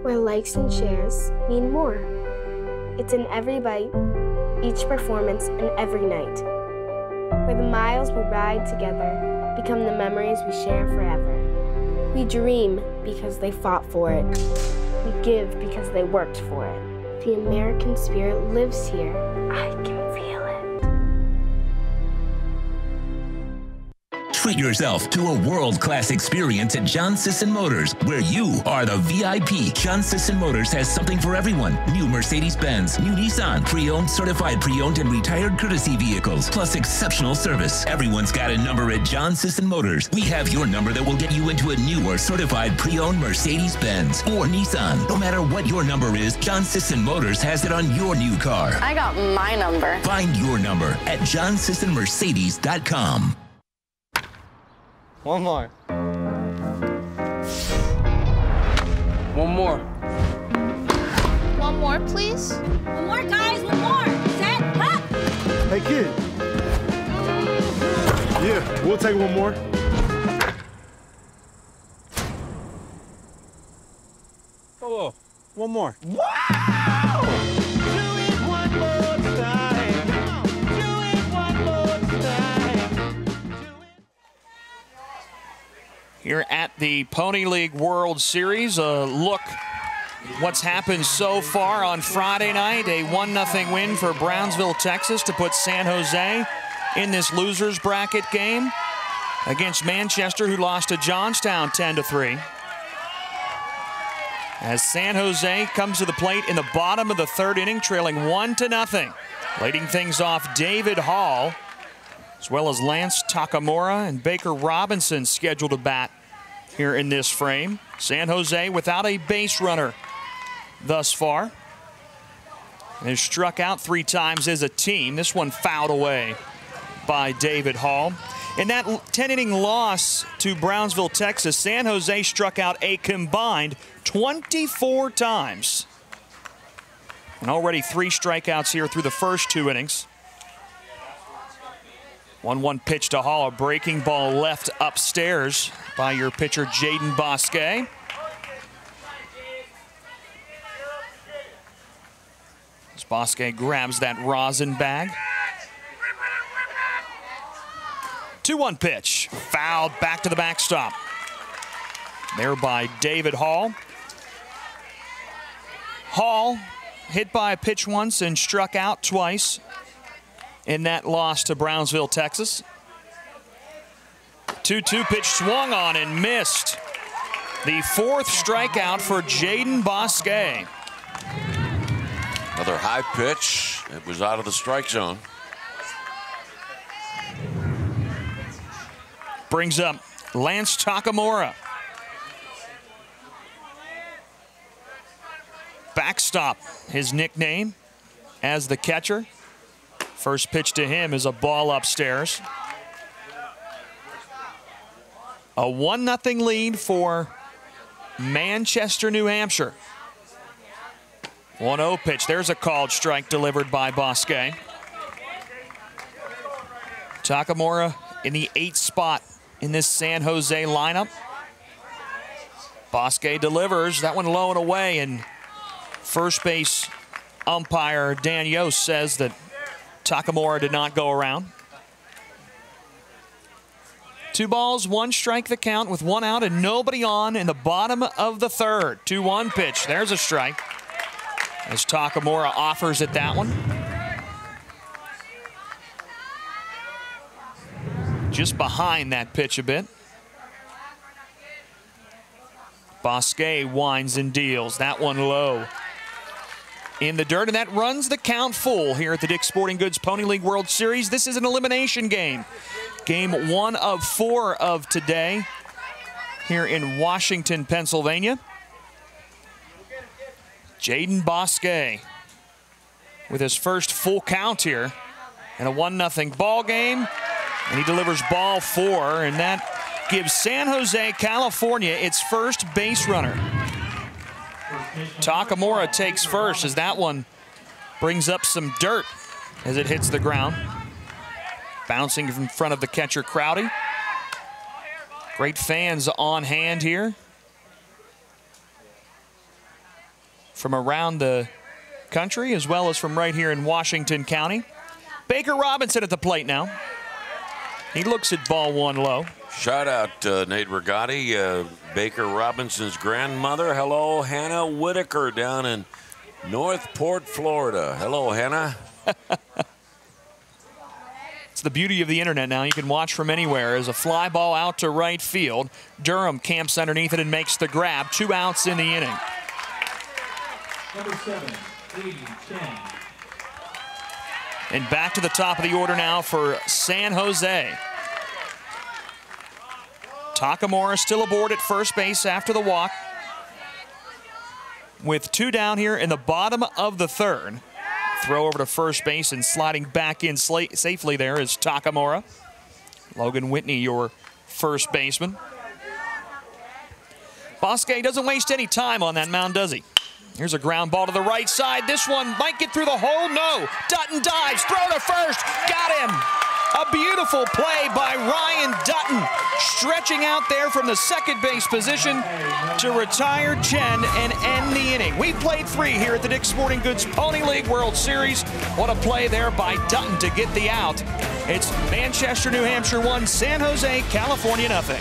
where likes and shares mean more. It's in every bite, each performance, and every night, where the miles we ride together become the memories we share forever. We dream because they fought for it. We give because they worked for it. The American spirit lives here. I can feel it. Treat yourself to a world-class experience at John Sisson Motors, where you are the VIP. John Sisson Motors has something for everyone. New Mercedes-Benz, new Nissan, pre-owned, certified pre-owned, and retired courtesy vehicles, plus exceptional service. Everyone's got a number at John Sisson Motors. We have your number that will get you into a new or certified pre-owned Mercedes-Benz or Nissan. No matter what your number is, John Sisson Motors has it on your new car. I got my number. Find your number at johnsissonmercedes.com. One more. One more. One more, please. One more, guys. One more. Set, up. Hey, kid. Yeah, we'll take one more. Oh, one more. Wow! Here at the Pony League World Series, a look what's happened so far on Friday night. A 1-0 win for Brownsville, Texas to put San Jose in this loser's bracket game against Manchester, who lost to Johnstown 10-3. As San Jose comes to the plate in the bottom of the 3rd inning, trailing 1-0. Leading things off, David Hall, as well as Lance Takamura and Baker Robinson scheduled to bat here in this frame. San Jose without a base runner thus far. They've struck out 3 times as a team. This one fouled away by David Hall. In that 10-inning loss to Brownsville, Texas, San Jose struck out a combined 24 times. And already 3 strikeouts here through the first 2 innings. 1-1 pitch to Hall, a breaking ball left upstairs by your pitcher, Jaden Bosquet. As Bosquet grabs that rosin bag. 2-1 pitch, fouled back to the backstop. There by David Hall. Hall hit by a pitch once and struck out twice in that loss to Brownsville, Texas. 2-2 pitch swung on and missed. The 4th strikeout for Jaden Bosquet. Another high pitch. It was out of the strike zone. Brings up Lance Takamura. Backstop, his nickname as the catcher. First pitch to him is a ball upstairs. A 1-0 lead for Manchester, New Hampshire. 1-0 pitch. There's a called strike delivered by Bosquet. Takamura in the 8th spot in this San Jose lineup. Bosquet delivers. That one low and away, and first base umpire Dan Yost says that Takamura did not go around. 2 balls, 1 strike the count with 1 out and nobody on in the bottom of the 3rd. 2-1 pitch. There's a strike as Takamura offers at that one. Just behind that pitch a bit. Bosquet winds and deals. That one low in the dirt, and that runs the count full here at the Dick's Sporting Goods Pony League World Series. This is an elimination game. Game 1 of 4 of today. here in Washington, Pennsylvania. Jaden Bosque with his first full count here in a 1-0 ball game. And he delivers ball 4, and that gives San Jose, California, its first base runner. Takamura takes first as that one brings up some dirt as it hits the ground. Bouncing in front of the catcher, Crowdy. Great fans on hand here from around the country as well as from right here in Washington County. Baker Robinson at the plate now. He looks at ball 1 low. Shout out Nate Rigotti, Baker Robinson's grandmother. Hello, Hannah Whitaker down in Northport, Florida. Hello, Hannah. It's the beauty of the internet now. You can watch from anywhere as a fly ball out to right field. Durham camps underneath it and makes the grab. 2 outs in the inning. Number 7, 80, 10. And back to the top of the order now for San Jose. Takamura still aboard at first base after the walk. With 2 down here in the bottom of the 3rd. Throw over to first base and sliding back in safely there is Takamura. Logan Whitney, your first baseman. Bosque doesn't waste any time on that mound, does he? Here's a ground ball to the right side. This one might get through the hole. No. Dutton dives. Throw to first. Got him. A beautiful play by Ryan Dutton. Stretching out there from the second base position to retire Chen and end the inning. We played 3 here at the Dick's Sporting Goods Pony League World Series. What a play there by Dutton to get the out. It's Manchester, New Hampshire 1, San Jose, California 0.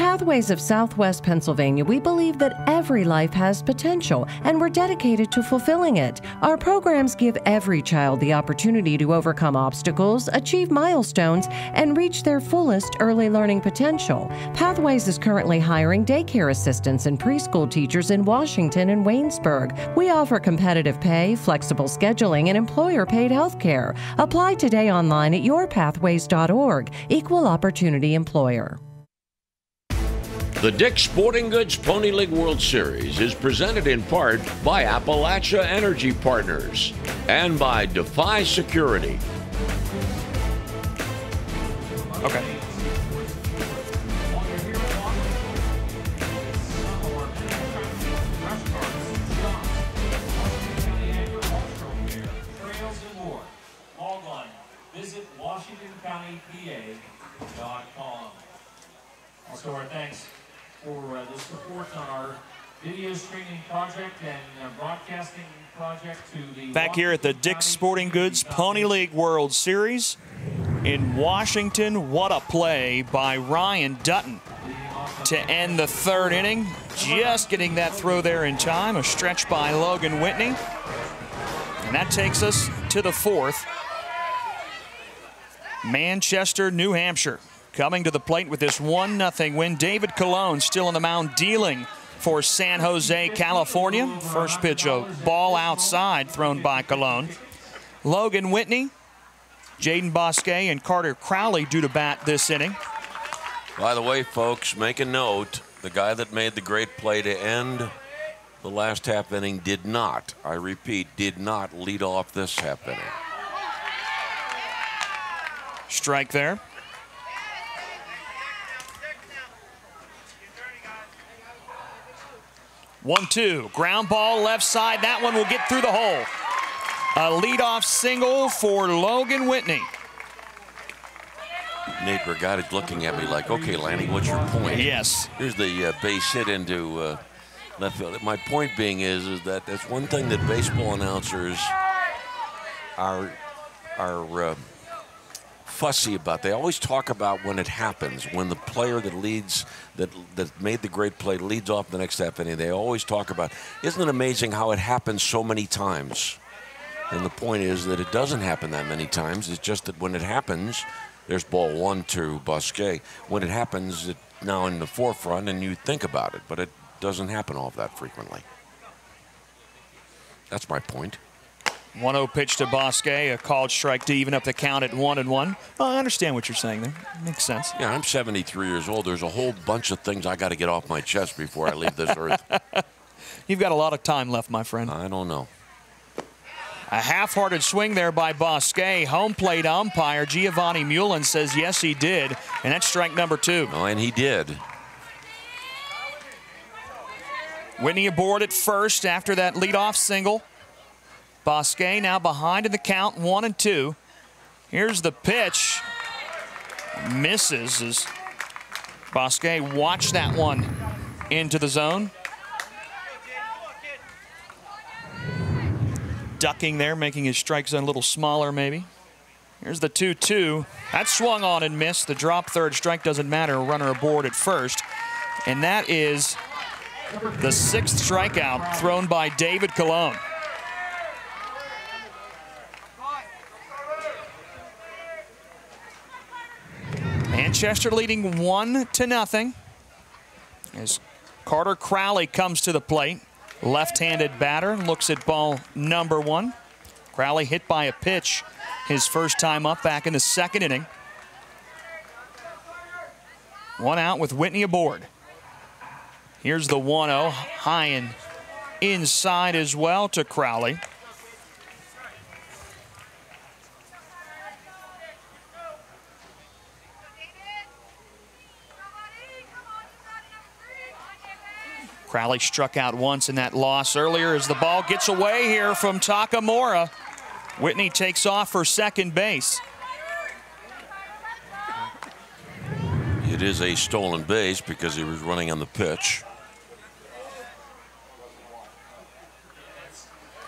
Pathways of Southwest Pennsylvania, we believe that every life has potential, and we're dedicated to fulfilling it. Our programs give every child the opportunity to overcome obstacles, achieve milestones, and reach their fullest early learning potential. Pathways is currently hiring daycare assistants and preschool teachers in Washington and Waynesburg. We offer competitive pay, flexible scheduling, and employer-paid health care. Apply today online at yourpathways.org. Equal opportunity employer. The Dick's Sporting Goods Pony League World Series is presented in part by Appalachia Energy Partners and by Defy Security. Okay. Visit WashingtonCountyPA.com. Also, our thanks for the support on our video streaming project and broadcasting project to the... Back here at the Dick's Sporting Goods Pony League World Series in Washington. What a play by Ryan Dutton to end the 3rd inning. Just getting that throw there in time. A stretch by Logan Whitney. And that takes us to the 4th. Manchester, New Hampshire coming to the plate with this 1-0 win. David Colon still on the mound dealing for San Jose, California. First pitch, a ball outside thrown by Colon. Logan Whitney, Jaden Bosque, and Carter Crowley due to bat this inning. By the way, folks, make a note. The guy that made the great play to end the last half inning did not, I repeat, did not lead off this half inning. Strike there. One-two, ground ball left side. That one will get through the hole. A leadoff single for Logan Whitney. Nate Brigotti's looking at me like, okay, Lanny, what's your point? Yes. Here's the base hit into left field. My point being is that that's one thing that baseball announcers are fussy about. They always talk about when it happens, when the player that leads, that made the great play leads off the next half inning. They always talk about, isn't it amazing how it happens so many times? And the point is that it doesn't happen that many times. It's just that when it happens, there's ball 1 to Bosquet. When it happens, it's now in the forefront and you think about it, but it doesn't happen all that frequently. That's my point. 1-0 pitch to Bosquet, a called strike to even up the count at 1-1. Well, I understand what you're saying there. Makes sense. Yeah, I'm 73 years old. There's a whole bunch of things I got to get off my chest before I leave this earth. You've got a lot of time left, my friend. I don't know. A half-hearted swing there by Bosquet. Home plate umpire Giovanni Mullen says yes, he did, and that's strike number 2. Oh, and he did. Whitney aboard at first after that leadoff single. Bosquet now behind in the count, 1-2. Here's the pitch. Misses as Bosquet watched that one into the zone. Ducking there, making his strike zone a little smaller maybe. Here's the 2-2. That swung on and missed. The drop third strike doesn't matter. A runner aboard at first. And that is the 6th strikeout thrown by David Colon. Manchester leading 1-0 as Carter Crowley comes to the plate. Left-handed batter, looks at ball number 1. Crowley hit by a pitch his first time up back in the 2nd inning. 1 out with Whitney aboard. Here's the 1-0, high and inside as well to Crowley. Crowley struck out once in that loss earlier as the ball gets away here from Takamura. Whitney takes off for second base. It is a stolen base because he was running on the pitch.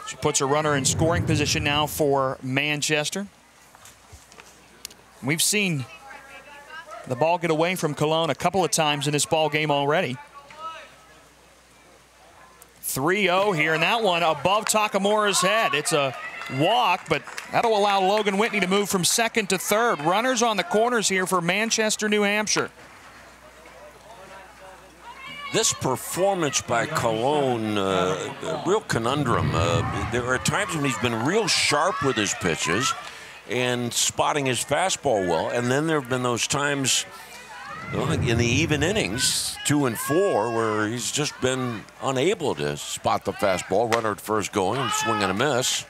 She puts a runner in scoring position now for Manchester. We've seen the ball get away from Cologne a couple of times in this ball game already. 3-0 here, and that one above Takamura's head. It's a walk, but that'll allow Logan Whitney to move from second to third. Runners on the corners here for Manchester, New Hampshire. This performance by Colon, a real conundrum. There are times when he's been real sharp with his pitches and spotting his fastball well, and then there have been those times in the even innings, 2 and 4, where he's just been unable to spot the fastball. Runner at first going, swing and a miss,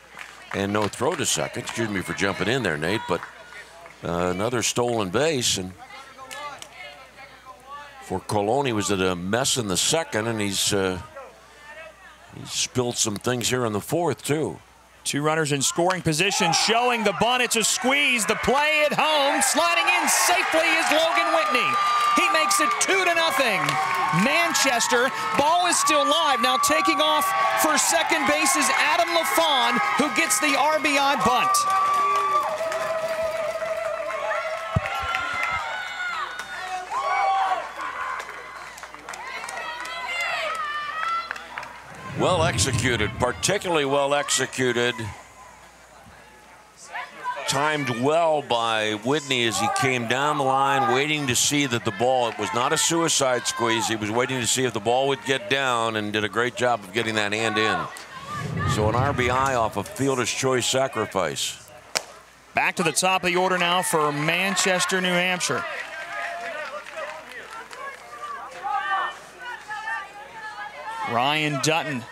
and no throw to second. Excuse me for jumping in there, Nate, but another stolen base. And for Colon, he was at a mess in the 2nd, and he's spilled some things here in the 4th, too. 2 runners in scoring position, showing the bunt. It's a squeeze. The play at home. Sliding in safely is Logan Whitney. He makes it 2-0. Manchester, ball is still live. Now taking off for second base is Adam LaFawn, who gets the RBI bunt. Well executed, particularly well executed. Timed well by Whitney as he came down the line, waiting to see that the ball, it was not a suicide squeeze. He was waiting to see if the ball would get down, and did a great job of getting that hand in. So an RBI off a fielder's choice sacrifice. Back to the top of the order now for Manchester, New Hampshire. Ryan Dutton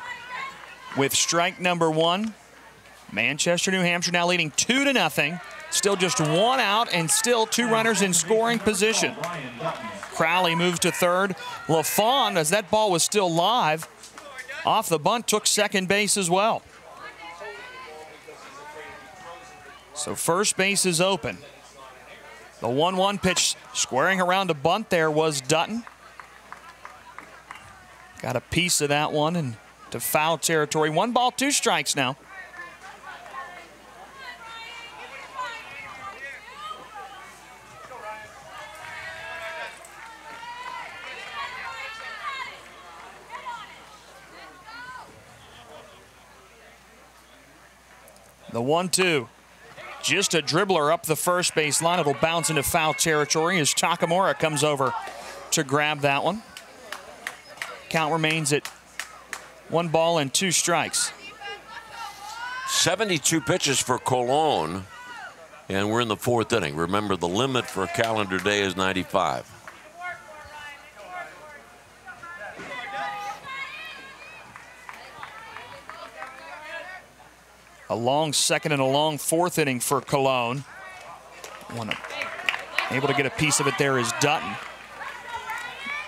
with strike number 1. Manchester, New Hampshire now leading 2-0. Still just 1 out and still 2 runners in scoring position. Crowley moves to third. LaFawn, as that ball was still live, off the bunt, took second base as well. So first base is open. The 1-1 pitch squaring around a bunt there was Dutton. Got a piece of that one and to foul territory. 1 ball, 2 strikes now. The 1-2. Just a dribbler up the first baseline. It'll bounce into foul territory as Takamura comes over to grab that one. Count remains at 1 ball and 2 strikes. 72 pitches for Cologne, and we're in the 4th inning. Remember, the limit for a calendar day is 95. A long 2nd and a long 4th inning for Cologne. Able to get a piece of it there is Dutton.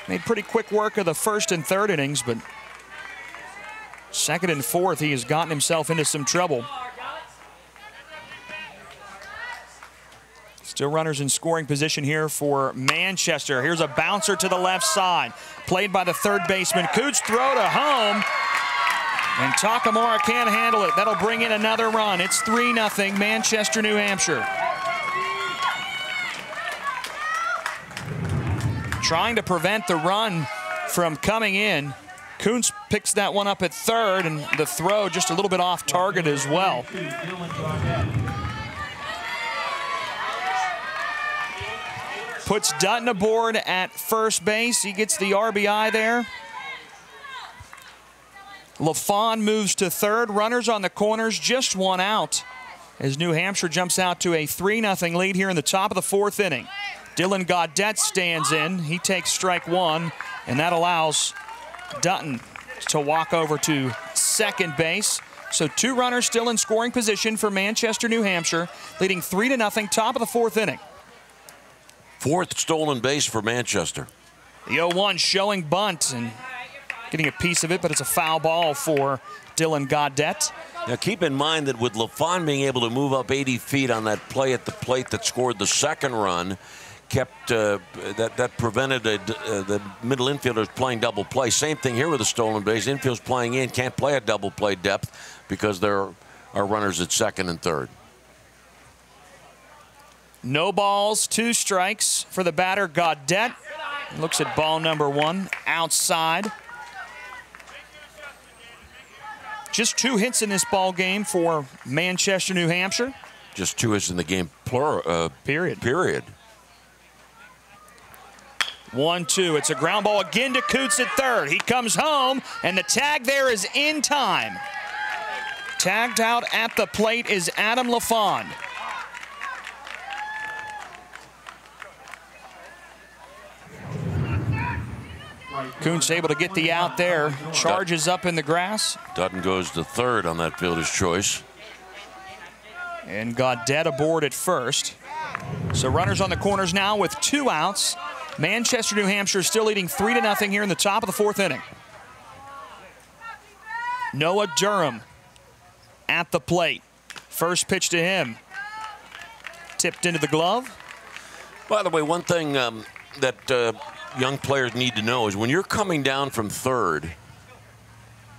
Made pretty quick work of the 1st and 3rd innings, but 2nd and 4th, he has gotten himself into some trouble. Still runners in scoring position here for Manchester. Here's a bouncer to the left side. Played by the 3rd baseman. Koonce throw to home. And Takamura can't handle it. That'll bring in another run. It's 3-0 Manchester, New Hampshire. Trying to prevent the run from coming in. Koonce picks that one up at 3rd, and the throw just a little bit off target as well. Puts Dutton aboard at first base. He gets the RBI there. LaFawn moves to 3rd. Runners on the corners, just 1 out as New Hampshire jumps out to a 3-0 lead here in the top of the 4th inning. Dylan Gaudette stands in. He takes strike 1, and that allows Dutton to walk over to 2nd base. So 2 runners still in scoring position for Manchester, New Hampshire, leading 3-0, top of the 4th inning. 4th stolen base for Manchester. The 0-1 showing bunt and getting a piece of it, but it's a foul ball for Dylan Gaudette. Now keep in mind that with LaFawn being able to move up 80 feet on that play at the plate that scored the 2nd run, kept that prevented the middle infielders playing double play. Same thing here with the stolen base. Infield's playing in, can't play at double play depth because there are runners at 2nd and 3rd. No balls, 2 strikes for the batter Gaudette. Looks at ball number 1 outside. Just 2 hits in this ball game for Manchester, New Hampshire. Just 2 hits in the game, period. 1-2. It's a ground ball again to Koonce at 3rd. He comes home, and the tag there is in time. Tagged out at the plate is Adam LaFawn. Koonce able to get the out there. Charges up in the grass. Dutton goes to 3rd on that fielder's choice. And Gaudette aboard at 1st. So runners on the corners now with 2 outs. Manchester, New Hampshire still leading 3-0 here in the top of the 4th inning. Noah Durham at the plate. First pitch to him. Tipped into the glove. By the way, one thing that young players need to know is when you're coming down from 3rd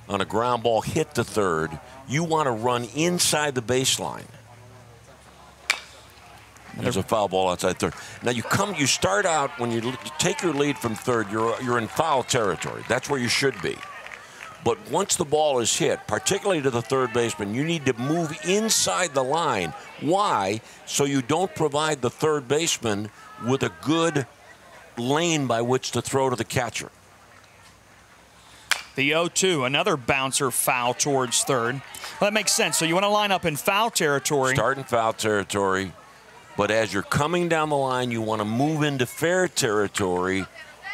on a ground ball hit to 3rd, you want to run inside the baseline. There's a foul ball outside 3rd. Now you start out when you take your lead from 3rd, you're in foul territory. That's where you should be. But once the ball is hit, particularly to the 3rd baseman, you need to move inside the line. Why? So you don't provide the 3rd baseman with a good lane by which to throw to the catcher. The 0-2, another bouncer foul towards 3rd. Well, that makes sense. So you want to line up in foul territory. Start in foul territory, but as you're coming down the line, you want to move into fair territory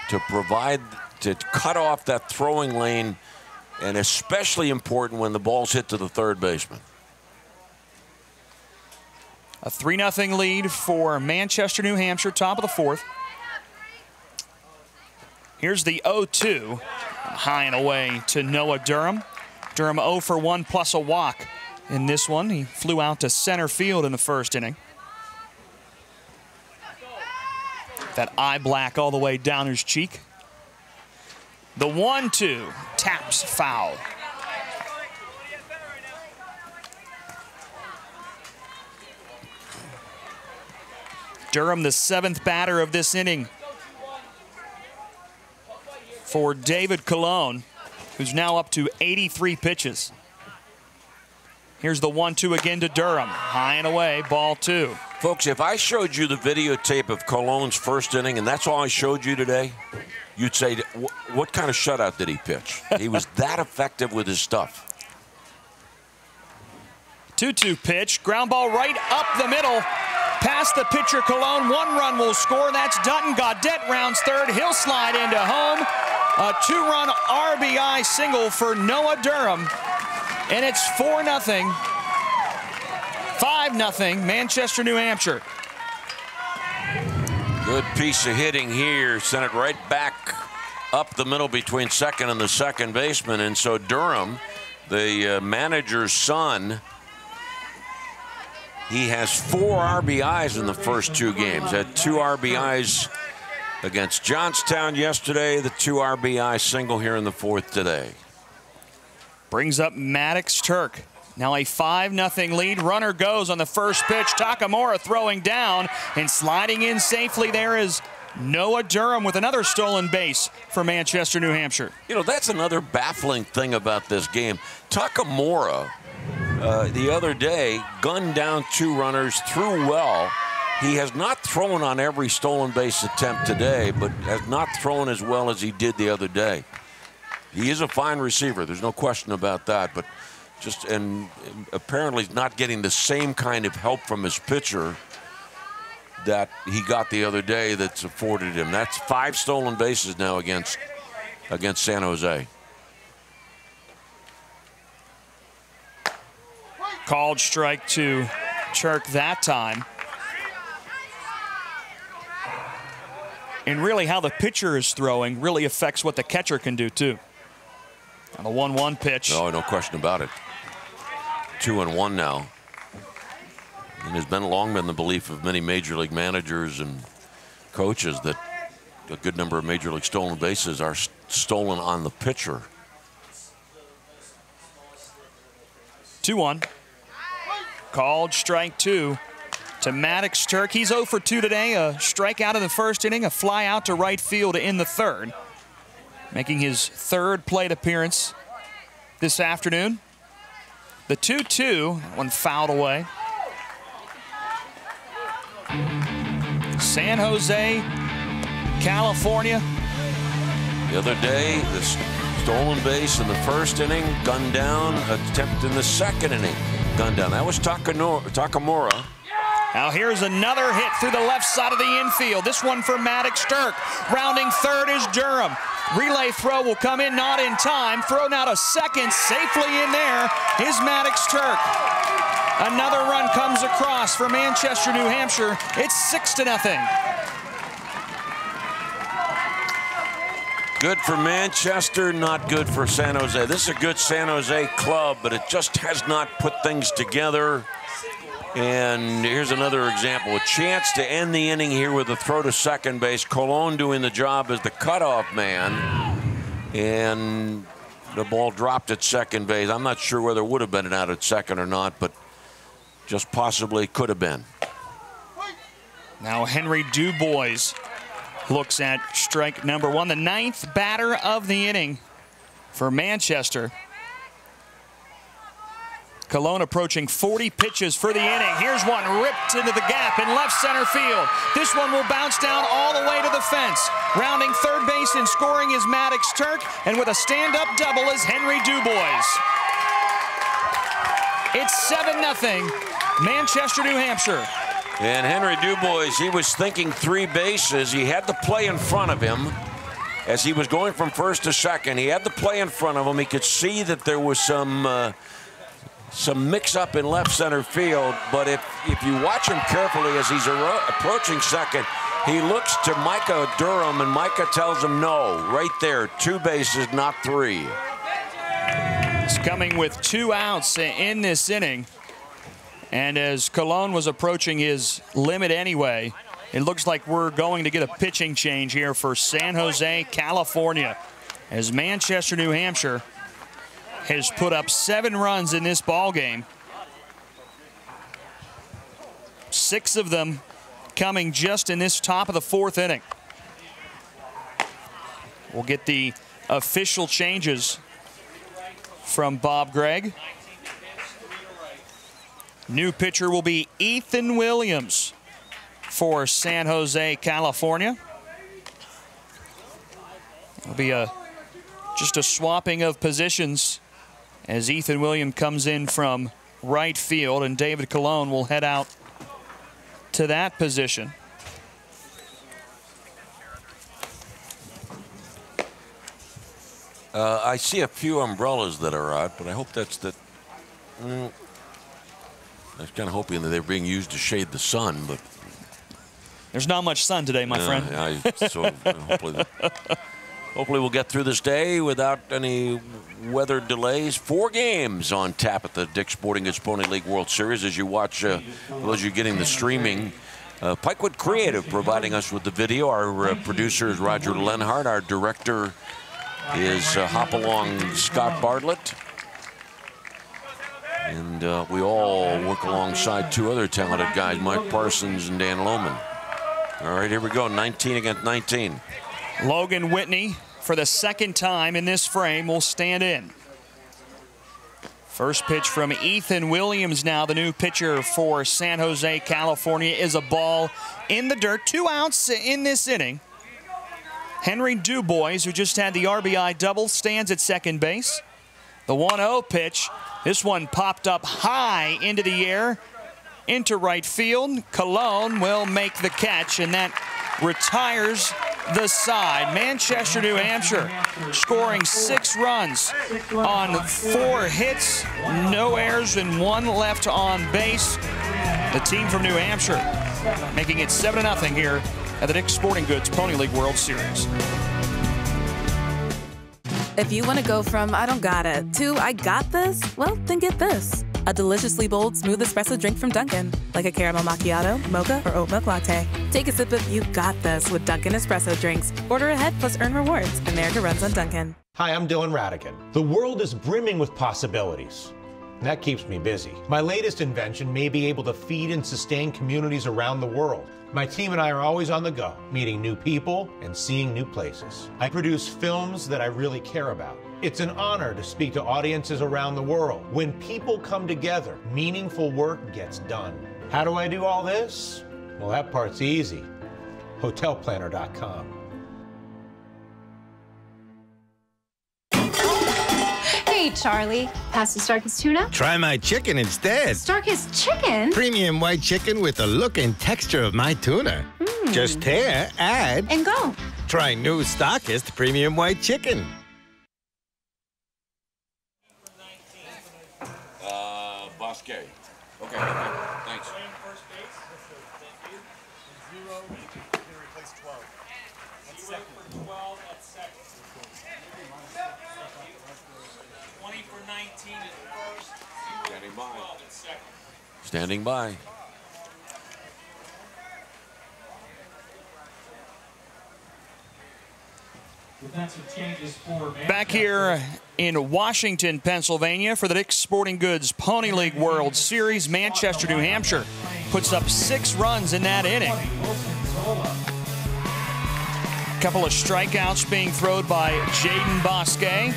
to cut off that throwing lane, and especially important when the ball's hit to the 3rd baseman. A 3-0 lead for Manchester, New Hampshire, top of the 4th. Here's the 0-2, high and away to Noah Durham. Durham 0 for 1 plus a walk in this one. He flew out to center field in the 1st inning. That eye black all the way down his cheek. The 1-2, taps foul. Durham, the 7th batter of this inning for David Cologne, who's now up to 83 pitches. Here's the 1-2 again to Durham. High and away, ball 2. Folks, if I showed you the videotape of Cologne's first inning and that's all I showed you today, you'd say, what kind of shutout did he pitch? He was that effective with his stuff. 2-2 pitch, ground ball right up the middle. Past the pitcher, Koonce. 1 run will score. That's Dutton. Gaudette rounds third. He'll slide into home. A 2-run RBI single for Noah Durham. And it's 4-0. 5-0, Manchester, New Hampshire. Good piece of hitting here. Sent it right back up the middle between second and the second baseman. And so Durham, the manager's son, he has 4 RBIs in the first 2 games. Had 2 RBIs against Johnstown yesterday, the 2 RBI single here in the 4th today. Brings up Maddox Turk. Now a 5-0 lead. Runner goes on the first pitch. Takamura throwing down and sliding in safely. There is Noah Durham with another stolen base for Manchester, New Hampshire. You know, that's another baffling thing about this game. Takamura, the other day, gunned down 2 runners, threw well. He has not thrown on every stolen base attempt today, but has not thrown as well as he did the other day. He is a fine receiver. There's no question about that. But and apparently he's not getting the same kind of help from his pitcher that he got the other day that's afforded him. That's 5 stolen bases now against San Jose. Called strike to Turk that time. And really how the pitcher is throwing really affects what the catcher can do too. On the 1-1 pitch. No question about it. 2-1 now. And has long been the belief of many major league managers and coaches that a good number of major league stolen bases are stolen on the pitcher. 2-1. Called strike 2 to Maddox Turk. He's 0 for 2 today. A strikeout in the first inning, a fly out to right field in the 3rd. Making his 3rd plate appearance this afternoon. The 2-2, that one fouled away. San Jose, California. The other day, the stolen base in the first inning, gunned down, attempt in the second inning, gunned down. That was Takamura. Now here's another hit through the left side of the infield. This one for Maddox Turk. Rounding 3rd is Durham. Relay throw will come in, not in time. Thrown out a second, safely in there is Maddox Turk. Another run comes across for Manchester, New Hampshire. It's 6-0. Good for Manchester, not good for San Jose. This is a good San Jose club, but it just has not put things together. And here's another example. A chance to end the inning here with a throw to second base. Koonce doing the job as the cutoff man. And the ball dropped at second base. I'm not sure whether it would have been an out at second or not, but just possibly could have been. Now Henry Dubois looks at strike number 1, the 9th batter of the inning for Manchester. Koonce approaching 40 pitches for the inning. Here's one ripped into the gap in left center field. This one will bounce down all the way to the fence. Rounding 3rd base and scoring is Maddox Turk, and with a stand-up double is Henry Dubois. It's 7-0, Manchester, New Hampshire. And Henry Dubois, he was thinking 3 bases. He had the play in front of him. As he was going from first to second, he had the play in front of him. He could see that there was some mix-up in left center field, but if you watch him carefully as he's approaching second, he looks to Micah Durham, and Micah tells him no, right there, 2 bases, not 3. He's coming with 2 outs in this inning, and as Koonce was approaching his limit anyway, it looks like we're going to get a pitching change here for San Jose, California, as Manchester, New Hampshire has put up 7 runs in this ball game. 6 of them coming just in this top of the 4th inning. We'll get the official changes from Bob Gregg. New pitcher will be Ethan Williams for San Jose, California. It'll be just a swapping of positions as Ethan Williams comes in from right field, and David Colon will head out to that position. I see a few umbrellas that are out, but I hope that's the. I was kind of hoping that they're being used to shade the sun, but there's not much sun today, my friend. Hopefully we'll get through this day without any weather delays. 4 games on tap at the Dick's Sporting Goods Pony League World Series as you watch, as you're getting the streaming. Pikewood Creative providing us with the video. Our producer is Roger Lenhart. Our director is Hopalong Scott Bartlett. And we all work alongside 2 other talented guys, Mike Parsons and Dan Lohman. All right, here we go, 19 against 19. Logan Whitney, for the 2nd time in this frame, will stand in. First pitch from Ethan Williams now, the new pitcher for San Jose, California, is a ball in the dirt. 2 outs in this inning. Henry Dubois, who just had the RBI double, stands at second base. The 1-0 pitch. This one popped up high into the air, into right field. Colon will make the catch, and that retires the side. Manchester, New Hampshire, scoring 6 runs on 4 hits, no errors, and 1 left on base. The team from New Hampshire making it 7-0 here at the Dick's Sporting Goods Pony League World Series. If you want to go from I don't got it to I got this, well, then get this. A deliciously bold, smooth espresso drink from Dunkin'. Like a caramel macchiato, mocha, or oat milk latte. Take a sip of You Got This with Dunkin' espresso drinks. Order ahead plus earn rewards. America runs on Dunkin'. Hi, I'm Dylan Radican. The world is brimming with possibilities. And that keeps me busy. My latest invention may be able to feed and sustain communities around the world. My team and I are always on the go, meeting new people and seeing new places. I produce films that I really care about. It's an honor to speak to audiences around the world. When people come together, meaningful work gets done. How do I do all this? Well, that part's easy. Hotelplanner.com. Hey, Charlie. Pass the Starkist tuna? Try my chicken instead. Starkist chicken? Premium white chicken with the look and texture of my tuna. Just tear, add, and go. Try new Starkist Premium White Chicken. Bosque. Okay, thanks. First base. Thank you. 0. Replace 12. 0 for 12 at second. 20 for 19 at first. 0 for 12 at second. Standing by. Back here in Washington, Pennsylvania for the Dick's Sporting Goods Pony League World Series, Manchester, New Hampshire puts up 6 runs in that inning. A couple of strikeouts being thrown by Jaden Bosque.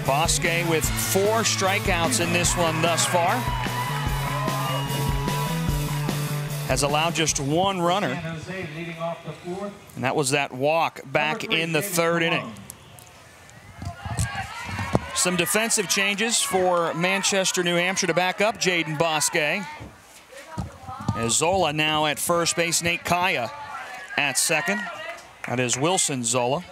Bosque with 4 strikeouts in this one thus far. Has allowed just 1 runner. And that was that walk back in the 3rd inning. Some defensive changes for Manchester, New Hampshire to back up Jaden Bosque. As Zola now at first base, Nate Kaya at second. That is Wilson Zola.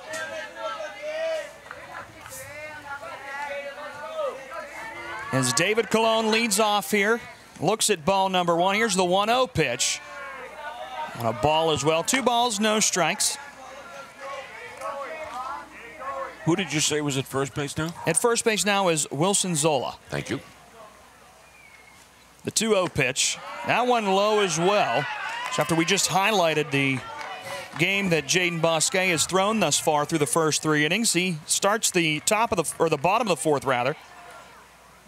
As David Colon leads off here, looks at ball number 1. Here's the 1-0 pitch. And a ball as well. 2 balls, no strikes. Who did you say was at first base now? At first base now is Wilson Zola. Thank you. The 2-0 pitch. That one low as well. So after we just highlighted the game that Jaden Bosque has thrown thus far through the first 3 innings, he starts the top of the bottom of the 4th rather,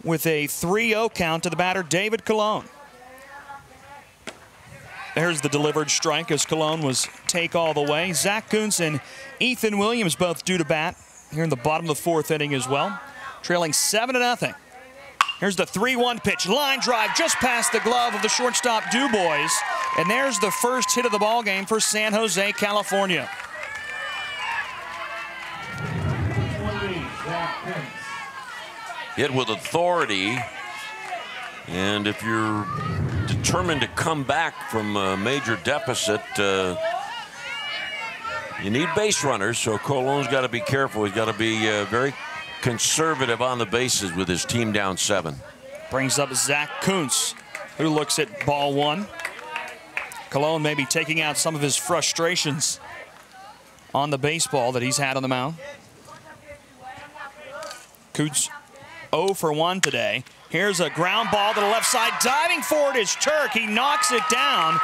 with a 3-0 count to the batter, David Colon. There's the delivered strike as Colon was take all the way. Zach Koonce and Ethan Williams both due to bat here in the bottom of the 4th inning as well. Trailing 7-0. Here's the 3-1 pitch. Line drive just past the glove of the shortstop Dubois. And there's the first hit of the ball game for San Jose, California. Hit with authority. And if you're determined to come back from a major deficit, you need base runners, so Colon's got to be careful. He's got to be very conservative on the bases with his team down 7. Brings up Zach Koonce, who looks at ball 1. Colon may be taking out some of his frustrations on the baseball that he's had on the mound. Koonce 0 for 1 today. Here's a ground ball to the left side. Diving for it is Turk. He knocks it down.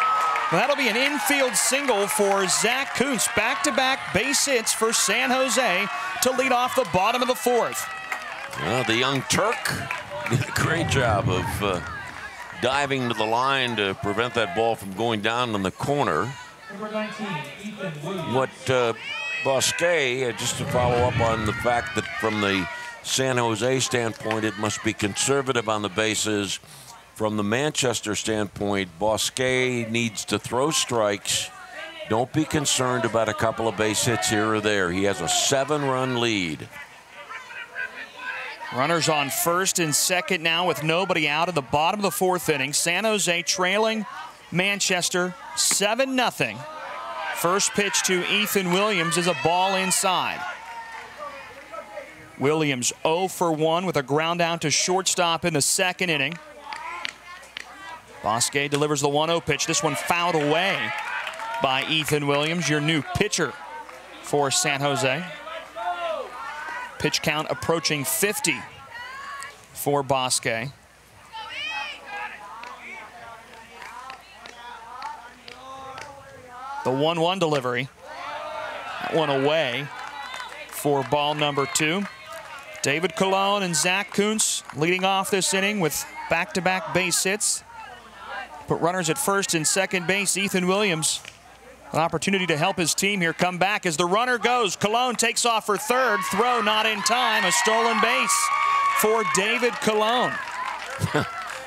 That'll be an infield single for Zach Koonce. Back-to-back base hits for San Jose to lead off the bottom of the 4th. Well, the young Turk did a great job of diving to the line to prevent that ball from going down in the corner. What Bosquet, just to follow up on the fact that from the San Jose standpoint, it must be conservative on the bases. From the Manchester standpoint, Bosquet needs to throw strikes. Don't be concerned about a couple of base hits here or there. He has a 7-run lead. Runners on first and second now with nobody out at the bottom of the 4th inning. San Jose trailing Manchester 7-0. First pitch to Ethan Williams is a ball inside. Williams 0 for 1 with a ground out to shortstop in the 2nd inning. Bosquet delivers the 1-0 pitch. This one fouled away by Ethan Williams, your new pitcher for San Jose. Pitch count approaching 50 for Bosquet. The 1-1 delivery. That one away for ball number 2. David Colon and Zach Koonce leading off this inning with back-to-back base hits. Put runners at first and second base. Ethan Williams, an opportunity to help his team here come back as the runner goes. Colon takes off for third. Throw not in time. A stolen base for David Colon.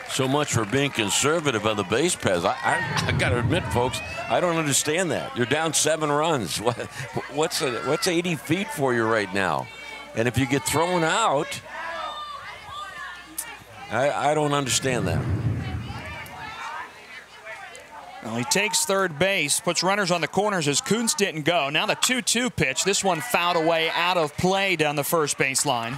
So much for being conservative on the base paths. I got to admit, folks, I don't understand that. You're down 7 runs. What's 80 feet for you right now? And if you get thrown out, I don't understand that. Well, he takes third base, puts runners on the corners as Koonce didn't go. Now the 2-2 pitch. This one fouled away out of play down the first base line.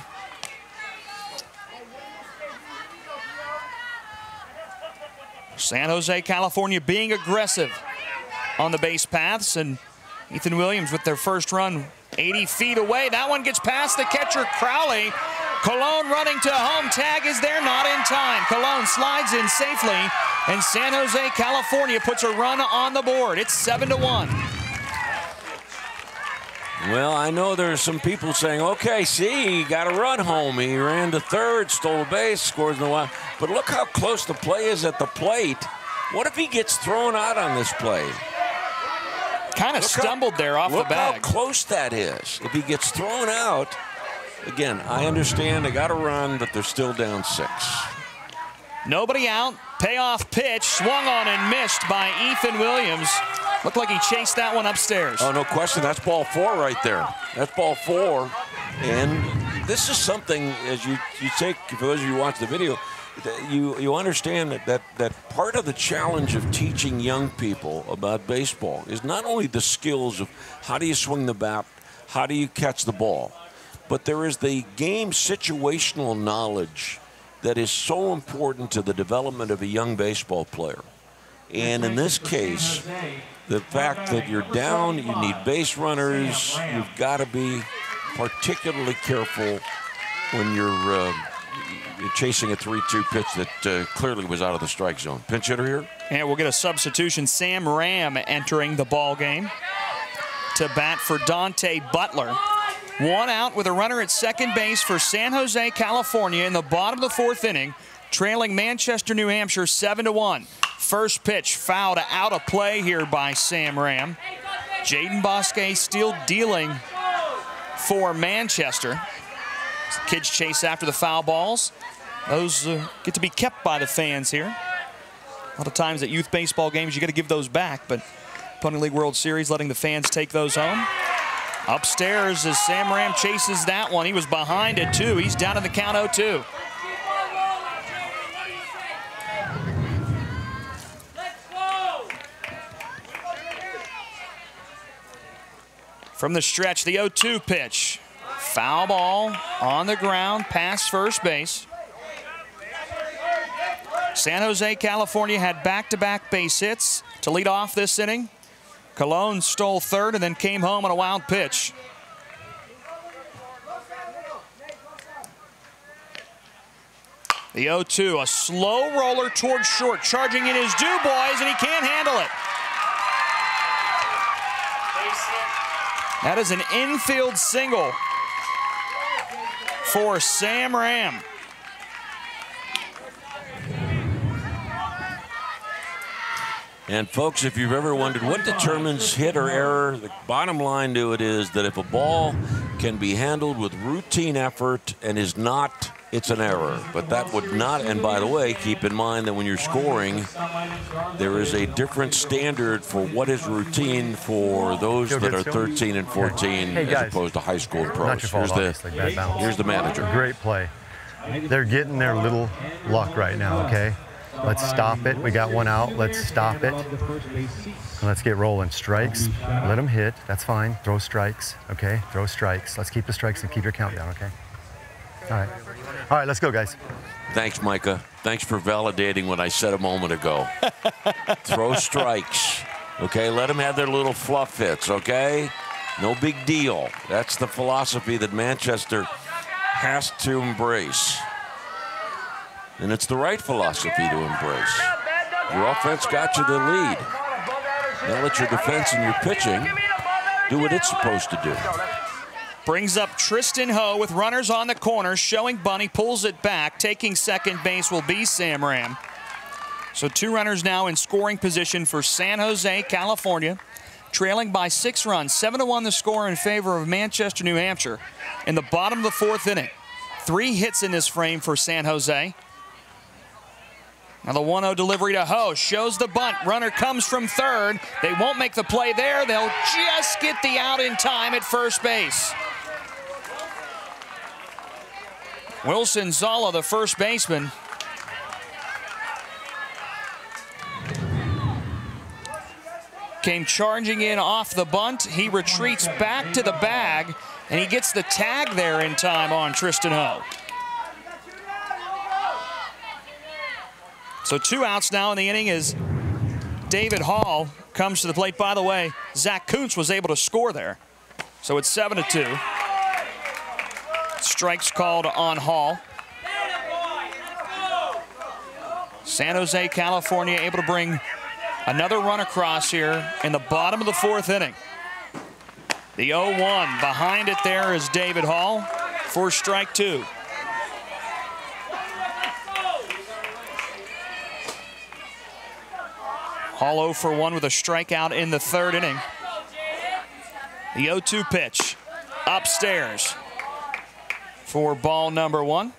San Jose, California being aggressive on the base paths, and Ethan Williams with their first run 80 feet away. That one gets past the catcher Crowley. Colon running to home. Tag is there, not in time. Colon slides in safely, and San Jose, California puts a run on the board. It's 7-1. Well, I know there's some people saying, okay, see, he got a run home. He ran to third, stole a base, scores in the wild. But look how close the play is at the plate. What if he gets thrown out on this play? Kind of stumbled there off the bag. Look how close that is. If he gets thrown out, again, I understand they got to run, but they're still down 6. Nobody out. Payoff pitch, swung on and missed by Ethan Williams. Looked like he chased that one upstairs. Oh, no question. That's ball 4 right there. That's ball 4. And this is something, as you take, for those of you who watch the video, you understand that part of the challenge of teaching young people about baseball is not only the skills of how do you swing the bat, how do you catch the ball, but there is the game situational knowledge that is so important to the development of a young baseball player. And in this case, the fact that you're down, you need base runners, you've got to be particularly careful when you're chasing a 3-2 pitch that clearly was out of the strike zone. Pinch hitter here. And we'll get a substitution. Sam Ram entering the ball game to bat for Dante Butler. 1 out with a runner at second base for San Jose, California in the bottom of the 4th inning, trailing Manchester, New Hampshire 7-1. First pitch fouled out of play here by Sam Ram. Jaden Bosquet still dealing for Manchester. Kids chase after the foul balls. Those get to be kept by the fans here. A lot of times at youth baseball games, you got to give those back, but Pony League World Series letting the fans take those home. Upstairs as Sam Ram chases that one. He was behind it too. He's down in the count 0-2. From the stretch, the 0-2 pitch. Foul ball on the ground past first base. San Jose, California had back-to-back base hits to lead off this inning. Colon stole third and then came home on a wild pitch. The 0-2, a slow roller towards short, charging in his due, boys, and he can't handle it. That is an infield single for Sam Ram. And folks, if you've ever wondered what determines hit or error, the bottom line to it is that if a ball can be handled with routine effort and is not, it's an error. But that would not, and by the way, keep in mind that when you're scoring, there is a different standard for what is routine for those that are 13 and 14 as opposed to high school and pros. Here's the manager. Great play. They're getting their little luck right now, okay? Let's stop it. We got one out. Let's stop it. Let's get rolling. Strikes. Let them hit. That's fine. Throw strikes. Okay? Throw strikes. Let's keep the strikes and keep your count down, okay? All right. All right, let's go, guys. Thanks, Micah. Thanks for validating what I said a moment ago. Throw strikes. Okay? Let them have their little fluff hits, okay? No big deal. That's the philosophy that Manchester has to embrace. And it's the right philosophy to embrace. Your offense got you the lead. Now let your defense and your pitching do what it's supposed to do. Brings up Tristan Ho with runners on the corner, showing bunny, pulls it back. Taking second base will be Sam Ram. So 2 runners now in scoring position for San Jose, California. Trailing by 6 runs, 7-1 the score in favor of Manchester, New Hampshire. In the bottom of the 4th inning. 3 hits in this frame for San Jose. Now the 1-0 delivery to Ho shows the bunt. Runner comes from third. They won't make the play there. They'll just get the out in time at first base. Wilson Zala, the first baseman. Came charging in off the bunt. He retreats back to the bag, and he gets the tag there in time on Tristan Ho. So 2 outs now in the inning as David Hall comes to the plate. By the way, Zach Koonce was able to score there. So it's 7-2. Strikes called on Hall. San Jose, California able to bring another run across here in the bottom of the 4th inning. The 0-1 behind it there is David Hall for strike 2. Hall 0 for 1 with a strikeout in the 3rd inning. The 0-2 pitch upstairs for ball number 1.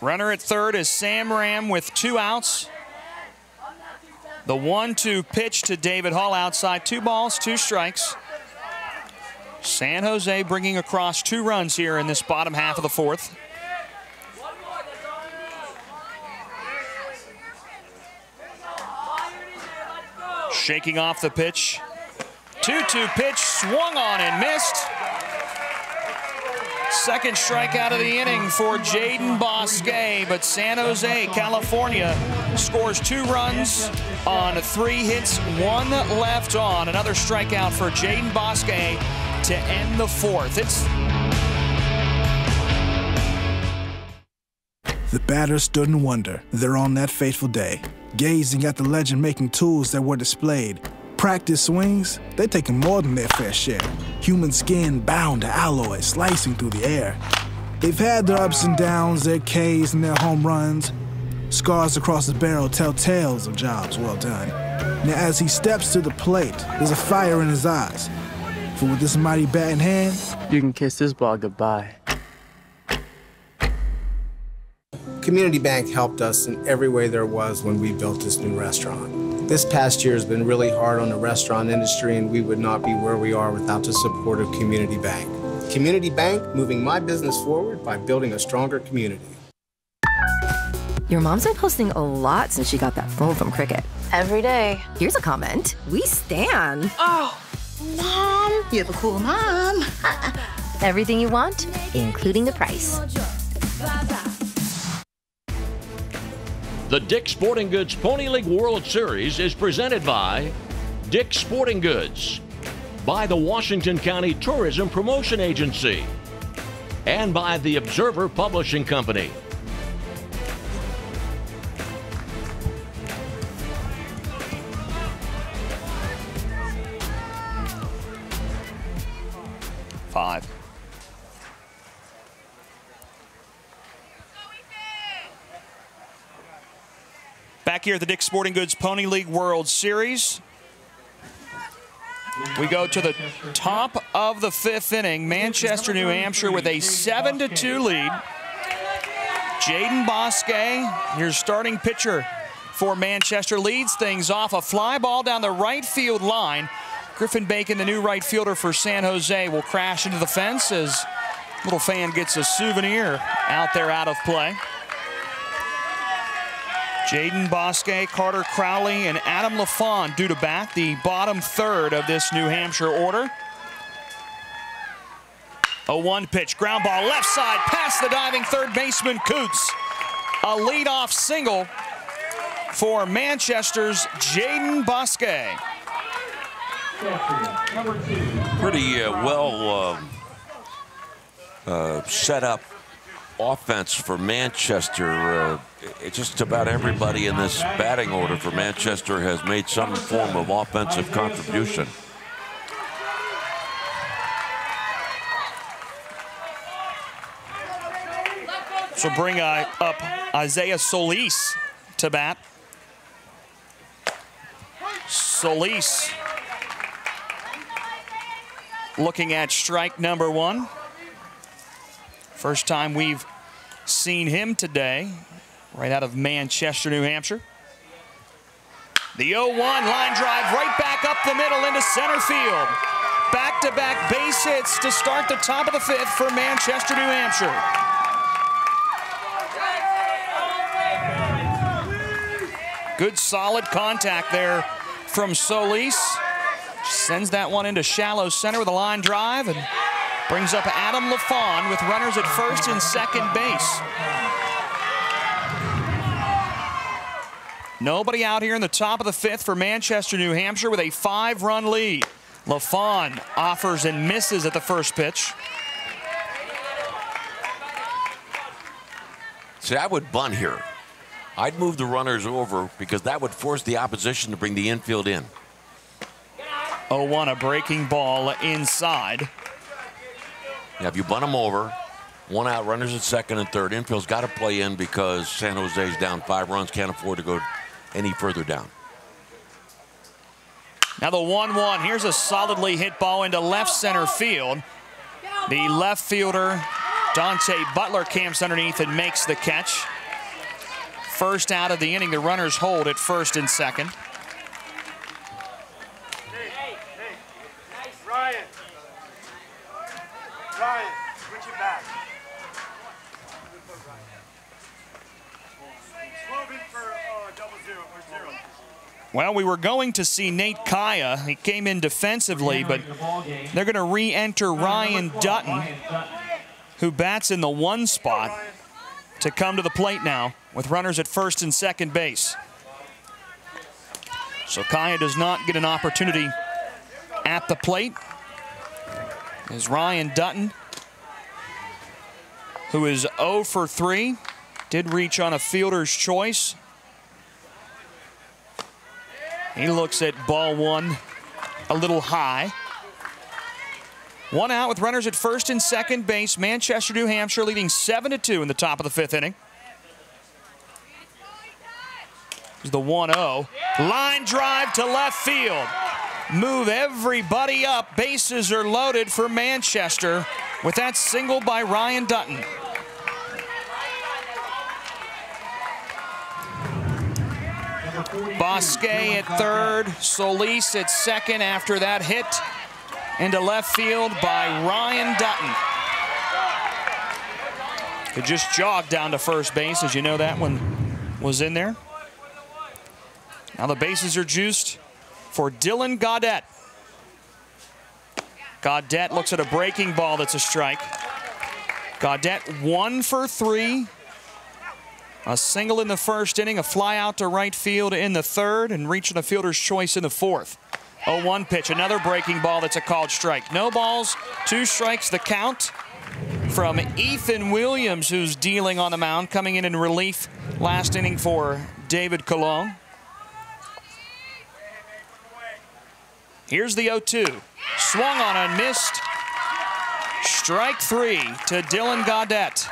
Runner at third is Sam Ram with 2 outs. The 1-2 pitch to David Hall outside. 2 balls, 2 strikes. San Jose bringing across 2 runs here in this bottom half of the 4th. Shaking off the pitch. 2-2 pitch, swung on and missed. Second strikeout of the inning for Jaden Bosque, but San Jose, California scores 2 runs on 3 hits, 1 left on. Another strikeout for Jaden Bosque to end the 4th. The batters stood in wonder there on that fateful day, gazing at the legend-making tools that were displayed. Practice swings, they're taking more than their fair share. Human skin bound to alloy, slicing through the air. They've had their ups and downs, their Ks and their home runs. Scars across the barrel tell tales of jobs well done. Now as he steps to the plate, there's a fire in his eyes. But with this mighty bat in hand, You can kiss this ball goodbye. Community Bank helped us in every way there was when we built this new restaurant. This past year has been really hard on the restaurant industry, and we would not be where we are without the support of Community Bank. Community Bank, moving my business forward by building a stronger community. Your mom's been posting a lot since she got that phone from Cricket. Every day. Here's a comment. We stan. Oh, Mom, you have a cool mom. Everything you want, including the price. The Dick's Sporting Goods Pony League World Series is presented by Dick's Sporting Goods, by the Washington County Tourism Promotion Agency, and by the Observer Publishing Company. Five. Back here at the Dick's Sporting Goods Pony League World Series. We go to the top of the fifth inning. Manchester, New Hampshire with a 7-2 lead. Jaden Bosque, your starting pitcher for Manchester, leads things off. A fly ball down the right field line. Griffin Bacon, the new right fielder for San Jose, will crash into the fence as little fan gets a souvenir out there out of play. Jaden Bosque, Carter Crowley, and Adam LaFawn due to bat, the bottom third of this New Hampshire order. 0-1 pitch, ground ball left side, past the diving third baseman Koonce. A leadoff single for Manchester's Jaden Bosque. Pretty well set up offense for Manchester. Just about everybody in this batting order for Manchester has made some form of offensive contribution. So bring up Isaiah Solis to bat. Solis looking at strike number one. First time we've seen him today, right out of Manchester, New Hampshire. The 0-1 line drive right back up the middle into center field. Back-to-back base hits to start the top of the fifth for Manchester, New Hampshire. Good solid contact there from Solis. Sends that one into shallow center with a line drive and brings up Adam LaFawn with runners at first and second base. Nobody out here in the top of the fifth for Manchester, New Hampshire with a 5-run lead. LaFawn offers and misses at the first pitch. See, I would bunt here. I'd move the runners over because that would force the opposition to bring the infield in. 0-1, a breaking ball inside. Yeah, if you bunt them over, one out, runners at second and third. Infield's got to play in because San Jose's down 5 runs, can't afford to go any further down. Now the 1-1. Here's a solidly hit ball into left center field. The left fielder, Dante Butler, camps underneath and makes the catch. First out of the inning, the runners hold at first and second. Ryan, switch it back. Swerve it for double zero or zero. Well, we were going to see Nate Kaya. He came in defensively, but they're going to re-enter Ryan Dutton, who bats in the 1 spot, to come to the plate now with runners at first and second base. So Kaya does not get an opportunity at the plate. Is Ryan Dutton, who is 0 for 3, did reach on a fielder's choice. He looks at ball one a little high. 1 out with runners at first and second base. Manchester, New Hampshire leading 7-2 in the top of the 5th inning. Here's the 1-0. Line drive to left field. move everybody up. Bases are loaded for Manchester with that single by Ryan Dutton. Bosque at third, Solis at second after that hit into left field by Ryan Dutton. Could just jog down to first base, as you know that one was in there. Now the bases are juiced for Dylan Gaudette. Gaudette looks at a breaking ball that's a strike. Gaudette 1 for 3. A single in the first inning, a fly out to right field in the third, and reaching a fielder's choice in the fourth. 0-1 pitch, another breaking ball that's a called strike. No balls, 2 strikes the count from Ethan Williams, who's dealing on the mound, coming in relief last inning for David Colon. Here's the 0-2. Swung on and missed. Strike 3 to Dylan Gaudette.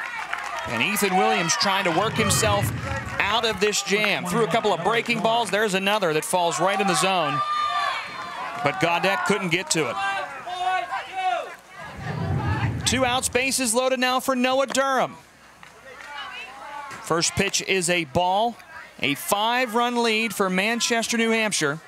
And Ethan Williams trying to work himself out of this jam. Threw a couple of breaking balls. There's another that falls right in the zone. But Gaudette couldn't get to it. 2 outs, bases loaded now for Noah Durham. First pitch is a ball. A 5-run lead for Manchester, New Hampshire.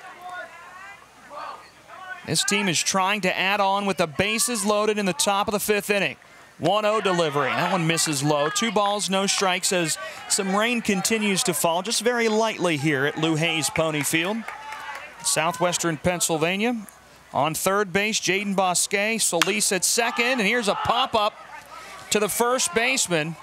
This team is trying to add on with the bases loaded in the top of the 5th inning. 1-0 delivery. That one misses low. 2 balls, no strikes as some rain continues to fall just very lightly here at Lou Hayes Pony Field. Southwestern Pennsylvania. On third base, Jaden Bosque. Solis at second. And here's a pop-up to the first baseman,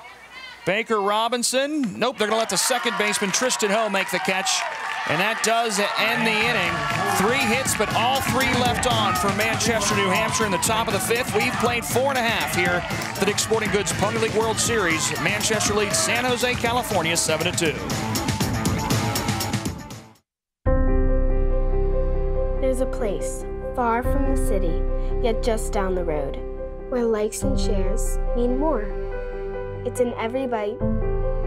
Baker Robinson. Nope, they're going to let the second baseman, Tristan Ho, make the catch. And that does end the inning. 3 hits, but all 3 left on for Manchester, New Hampshire in the top of the 5th. We've played 4.5 here at the Dick's Sporting Goods Pony League World Series. Manchester leads San Jose, California, 7-2. There's a place far from the city, yet just down the road, where likes and shares mean more. It's in every bite,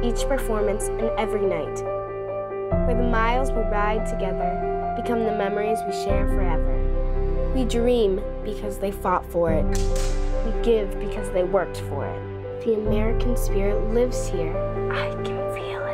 each performance, and every night. Where the miles we ride together become the memories we share forever. We dream because they fought for it. We give because they worked for it. The American spirit lives here. I can feel it.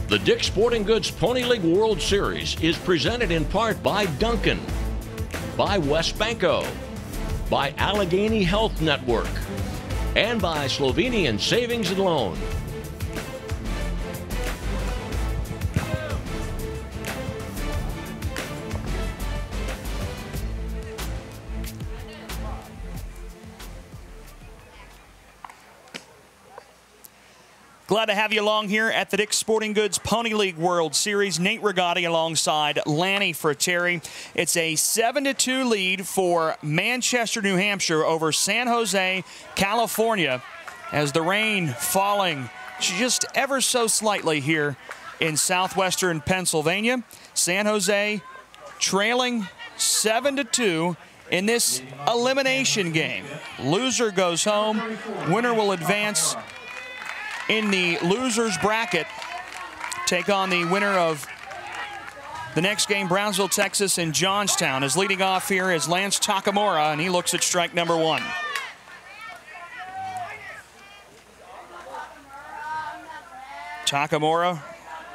The Dick's Sporting Goods Pony League World Series is presented in part by Duncan, by Westbanco, by Allegheny Health Network, and by Slovenian Savings and Loan. Glad to have you along here at the Dick's Sporting Goods Pony League World Series. Nate Rigotti alongside Lanny Fratteri. It's a 7-2 lead for Manchester, New Hampshire over San Jose, California, as the rain falling just ever so slightly here in southwestern Pennsylvania. San Jose trailing 7-2 in this elimination game. Loser goes home. Winner will advance in the loser's bracket, take on the winner of the next game, Brownsville, Texas, and Johnstown. As leading off here is Lance Takamura, and he looks at strike number 1. Takamura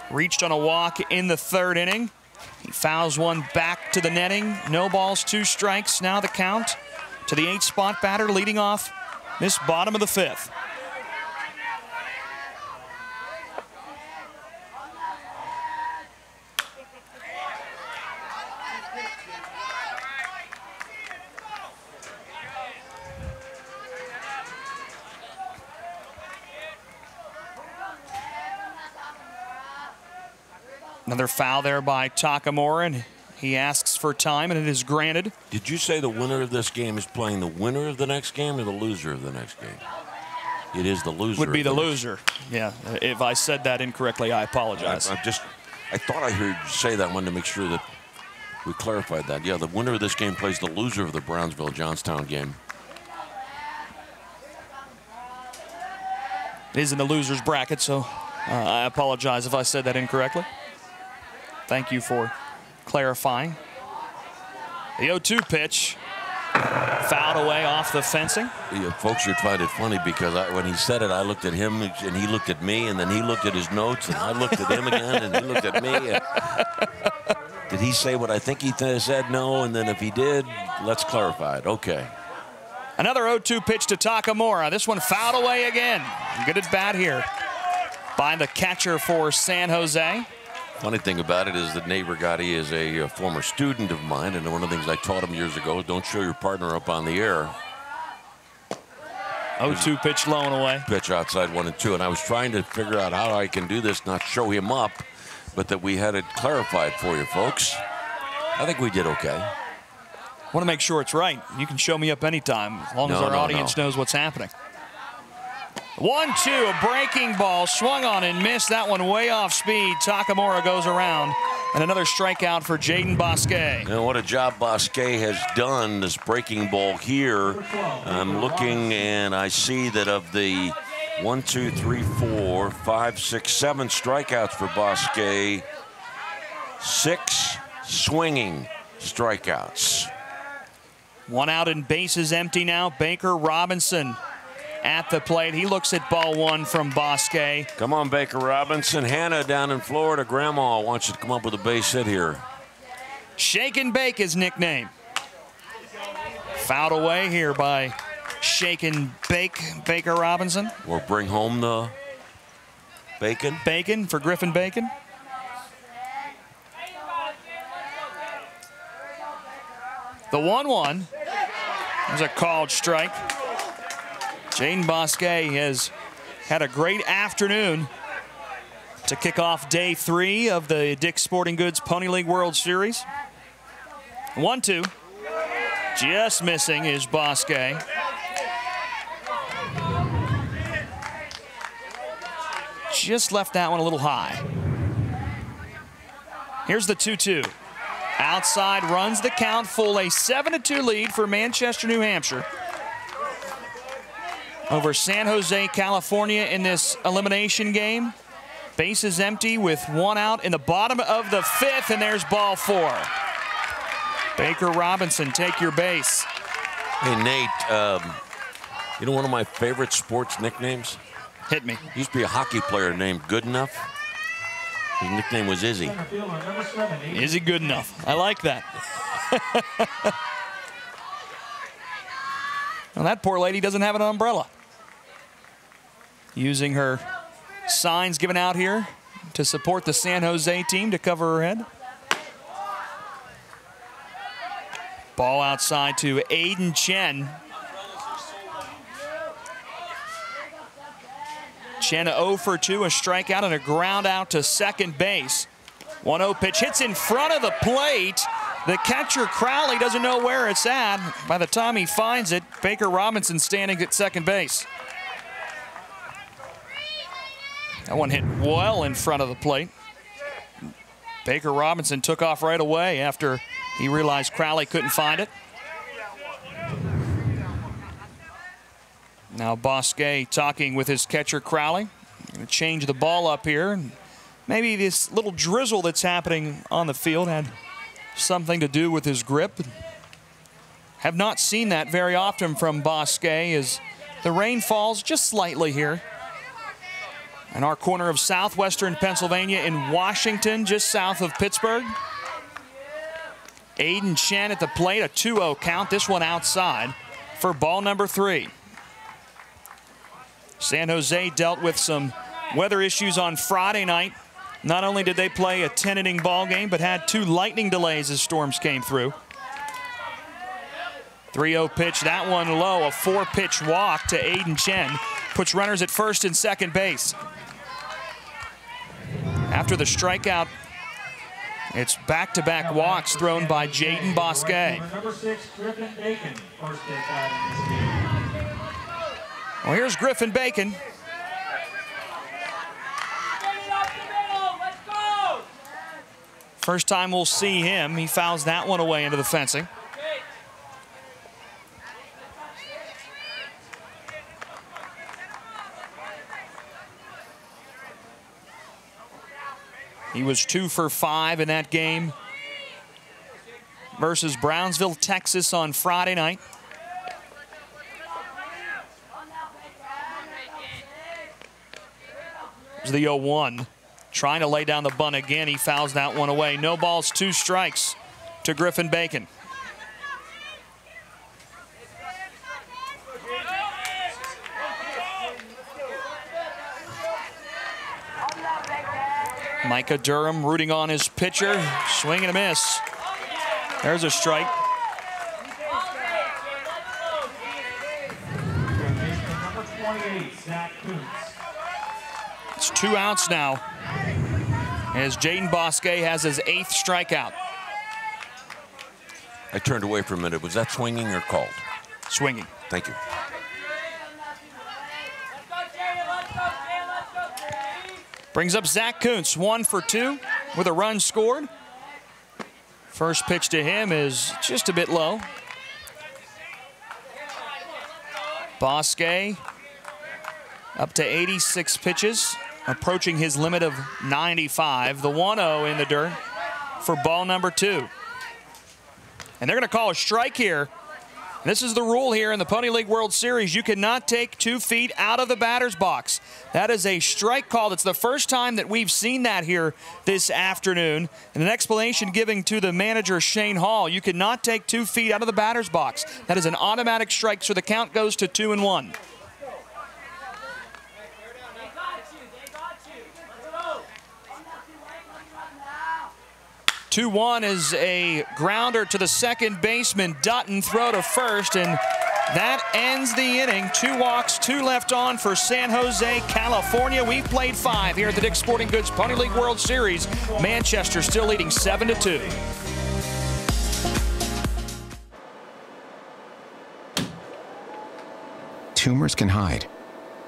reached on a walk in the 3rd inning. He fouls one back to the netting. No balls, 2 strikes. Now the count to the 8th-spot batter leading off this bottom of the 5th. Another foul there by Takamura, and he asks for time, and it is granted. Did you say the winner of this game is playing the winner of the next game or the loser of the next game? It is the loser. Would be the loser. Yeah. If I said that incorrectly, I apologize. I thought I heard you say that one to make sure that we clarified that. Yeah, the winner of this game plays the loser of the Brownsville-Johnstown game. It is in the loser's bracket, so I apologize if I said that incorrectly. Thank you for clarifying. The 0-2 pitch. Fouled away off the fencing. Yeah, folks, you'd find it funny because when he said it, I looked at him and he looked at me, and then he looked at his notes, and I looked at him again, and he looked at me. Did he say what I think he said? No, and then if he did, let's clarify it. Okay. Another 0-2 pitch to Takamura. This one fouled away again. Good at bat here by the catcher for San Jose. Funny thing about it is that Nate Rigotti is a former student of mine, and one of the things I taught him years ago, don't show your partner up on the air. 0-2 pitch low and away. Pitch outside 1-2, and I was trying to figure out how I can do this, not show him up, but that we had it clarified for you folks. I think we did okay. I want to make sure it's right. You can show me up anytime, as long as our audience knows what's happening. 1-2, a breaking ball, swung on and missed. That one way off speed. Takamura goes around, and another strikeout for Jaden Bosquet. And what a job Bosquet has done, this breaking ball here. I'm looking, and I see that of the 1, 2, 3, 4, 5, 6, 7 strikeouts for Bosquet, 6 swinging strikeouts. One out and bases empty now. Baker Robinson at the plate. He looks at ball one from Bosquet. Come on, Baker Robinson. Hannah down in Florida, Grandma wants you to come up with a base hit here. Shake and Bake, his nickname. Fouled away here by Shake and Bake, Baker Robinson. Or bring home the bacon. Bacon for Griffin Bacon. The 1-1 was a called strike. Jaden Bosquet has had a great afternoon to kick off day 3 of the Dick's Sporting Goods Pony League World Series. 1-2. Just missing is Bosquet. Just left that one a little high. Here's the 2-2. Outside runs the count, full a 7-2 lead for Manchester, New Hampshire over San Jose, California in this elimination game. Bases empty with 1 out in the bottom of the 5th, and there's ball 4. Baker Robinson, take your base. Hey, Nate, you know one of my favorite sports nicknames? Hit me. Used to be a hockey player named Goodenough. His nickname was Izzy. Izzy Goodenough. I like that. Well, that poor lady doesn't have an umbrella. Using her signs given out here to support the San Jose team to cover her head. Ball outside to Aiden Chen. Chen 0 for 2, a strikeout and a ground out to second base. 1-0 pitch hits in front of the plate. The catcher Crowley doesn't know where it's at. By the time he finds it, Baker Robinson standing at second base. That one hit well in front of the plate. Baker Robinson took off right away after he realized Crowley couldn't find it. Now Bosquet talking with his catcher Crowley. Going to change the ball up here. Maybe this little drizzle that's happening on the field had something to do with his grip. Have not seen that very often from Bosquet as the rain falls just slightly here. In our corner of southwestern Pennsylvania in Washington, just south of Pittsburgh. Aiden Chen at the plate, a 2-0 count. This one outside for ball number 3. San Jose dealt with some weather issues on Friday night. Not only did they play a 10-inning ball game, but had 2 lightning delays as storms came through. 3-0 pitch, that one low, a 4-pitch walk to Aiden Chen. Puts runners at first and second base. After the strikeout It's back-to-back walks thrown by Jaden Bosquet. Number 6, Griffin Bacon, first at bat in this game. Well, here's Griffin Bacon. First time we'll see him. He fouls that one away into the fencing. He was 2 for 5 in that game versus Brownsville, Texas on Friday night. There's the 0-1. Trying to lay down the bunt again. He fouls that one away. No balls, 2 strikes to Griffin Bacon. Micah Durham rooting on his pitcher. Swing and a miss. There's a strike. Number 28, Zach Koonce. It's 2 outs now as Jaden Bosquet has his 8th strikeout. I turned away for a minute. Was that swinging or called? Swinging. Thank you. Brings up Zach Koonce, 1 for 2 with a run scored. First pitch to him is just a bit low. Bosquet up to 86 pitches, approaching his limit of 95. The 1-0 in the dirt for ball number 2. And they're going to call a strike here. This is the rule here in the Pony League World Series. You cannot take 2 feet out of the batter's box. That is a strike call. That's the first time that we've seen that here this afternoon. And an explanation given to the manager, Shane Hall. You cannot take 2 feet out of the batter's box. That is an automatic strike, so the count goes to 2-1. 2-1 is a grounder to the second baseman, Dutton, throw to first, and that ends the inning. 2 walks, 2 left on for San Jose, California. We've played 5 here at the Dick's Sporting Goods Pony League World Series. Manchester still leading 7-2. Tumors can hide,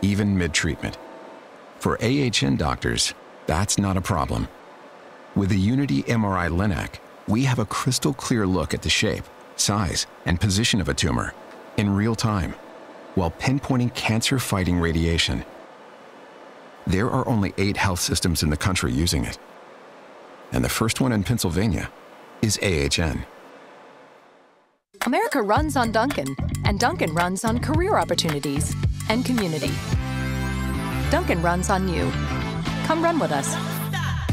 even mid-treatment. For AHN doctors, that's not a problem. With the Unity MRI Linac, we have a crystal clear look at the shape, size, and position of a tumor in real time, while pinpointing cancer-fighting radiation. There are only 8 health systems in the country using it. And the first one in Pennsylvania is AHN. America runs on Dunkin', and Dunkin' runs on career opportunities and community. Dunkin' runs on you. Come run with us.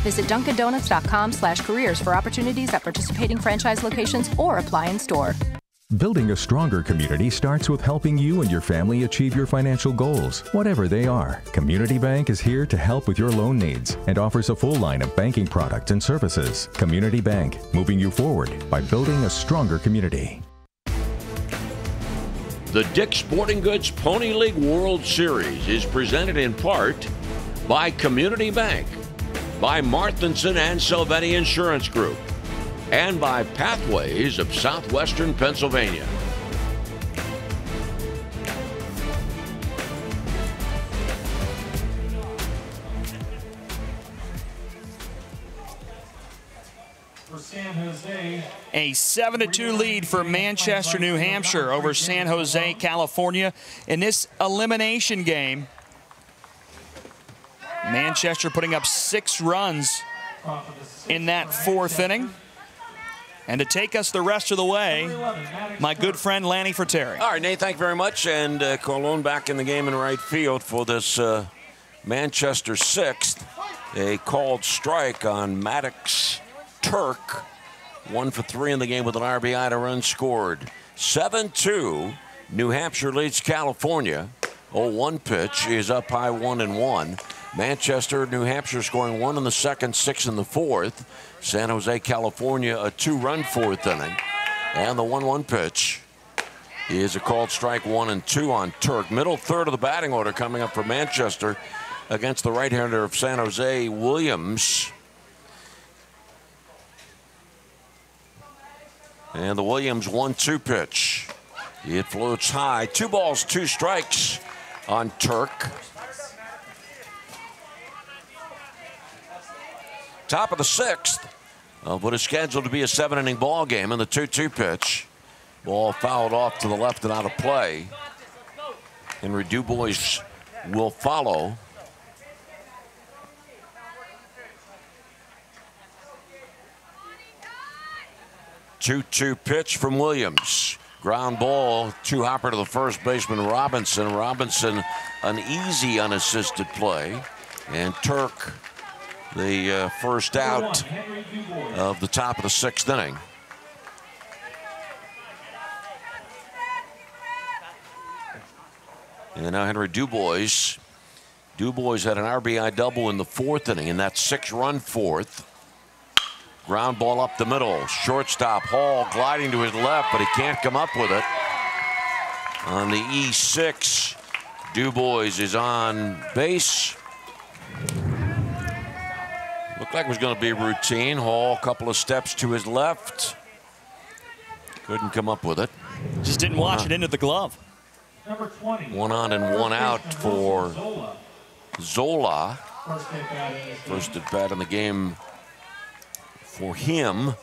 Visit DunkinDonuts.com/careers for opportunities at participating franchise locations or apply in store. Building a stronger community starts with helping you and your family achieve your financial goals, whatever they are. Community Bank is here to help with your loan needs and offers a full line of banking products and services. Community Bank, moving you forward by building a stronger community. The Dick's Sporting Goods Pony League World Series is presented in part by Community Bank, by Marthinson and Salvetti Insurance Group, and by Pathways of Southwestern Pennsylvania. For San Jose, a 7-2 lead for Manchester, New Hampshire over San Jose, California in this elimination game. Manchester putting up 6 runs in that 4th inning. And to take us the rest of the way, my good friend Lanny Fratteri. All right, Nate, thank you very much. And Colon back in the game in right field for this Manchester 6th. A called strike on Maddox Turk. 1 for 3 in the game with an RBI to run scored. 7-2, New Hampshire leads California. 0-1 pitch is up high 1-1. Manchester, New Hampshire scoring 1 in the 2nd, 6 in the 4th. San Jose, California, a 2-run 4th inning. And the 1-1 pitch is a called strike 1-2 on Turk. Middle third of the batting order coming up for Manchester against the right-hander of San Jose, Williams. And the Williams 1-2 pitch. It floats high. 2 balls, 2 strikes on Turk. Top of the 6th of what is scheduled to be a 7-inning ball game, and the 2-2 pitch. Ball fouled off to the left and out of play. Henry Dubois will follow. Two-two pitch from Williams. Ground ball, 2-hopper to the first baseman Robinson. Robinson, an easy unassisted play. And Turk, the first out of the top of the 6th inning. And now Henry Dubois. Dubois had an RBI double in the 4th inning in that 6-run 4th. Ground ball up the middle. Shortstop Hall gliding to his left, but he can't come up with it. On the E6, Dubois is on base. Looked like it was going to be routine. Hall, a couple of steps to his left. Couldn't come up with it. Just didn't watch it into the glove. Number 20. 1 on and 1 out for Zola. First at bat in the game for him.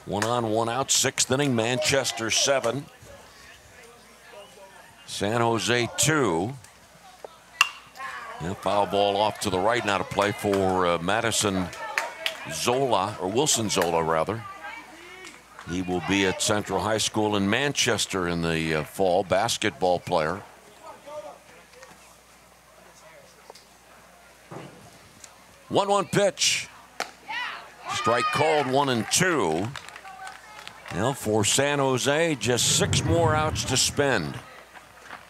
1 on, 1 out, 6th inning. Manchester 7. San Jose 2. And foul ball off to the right, now to play for Madison Zola, or Wilson Zola rather. He will be at Central High School in Manchester in the fall. Basketball player. One pitch. Strike called, 1-2. Now for San Jose, just 6 more outs to spend.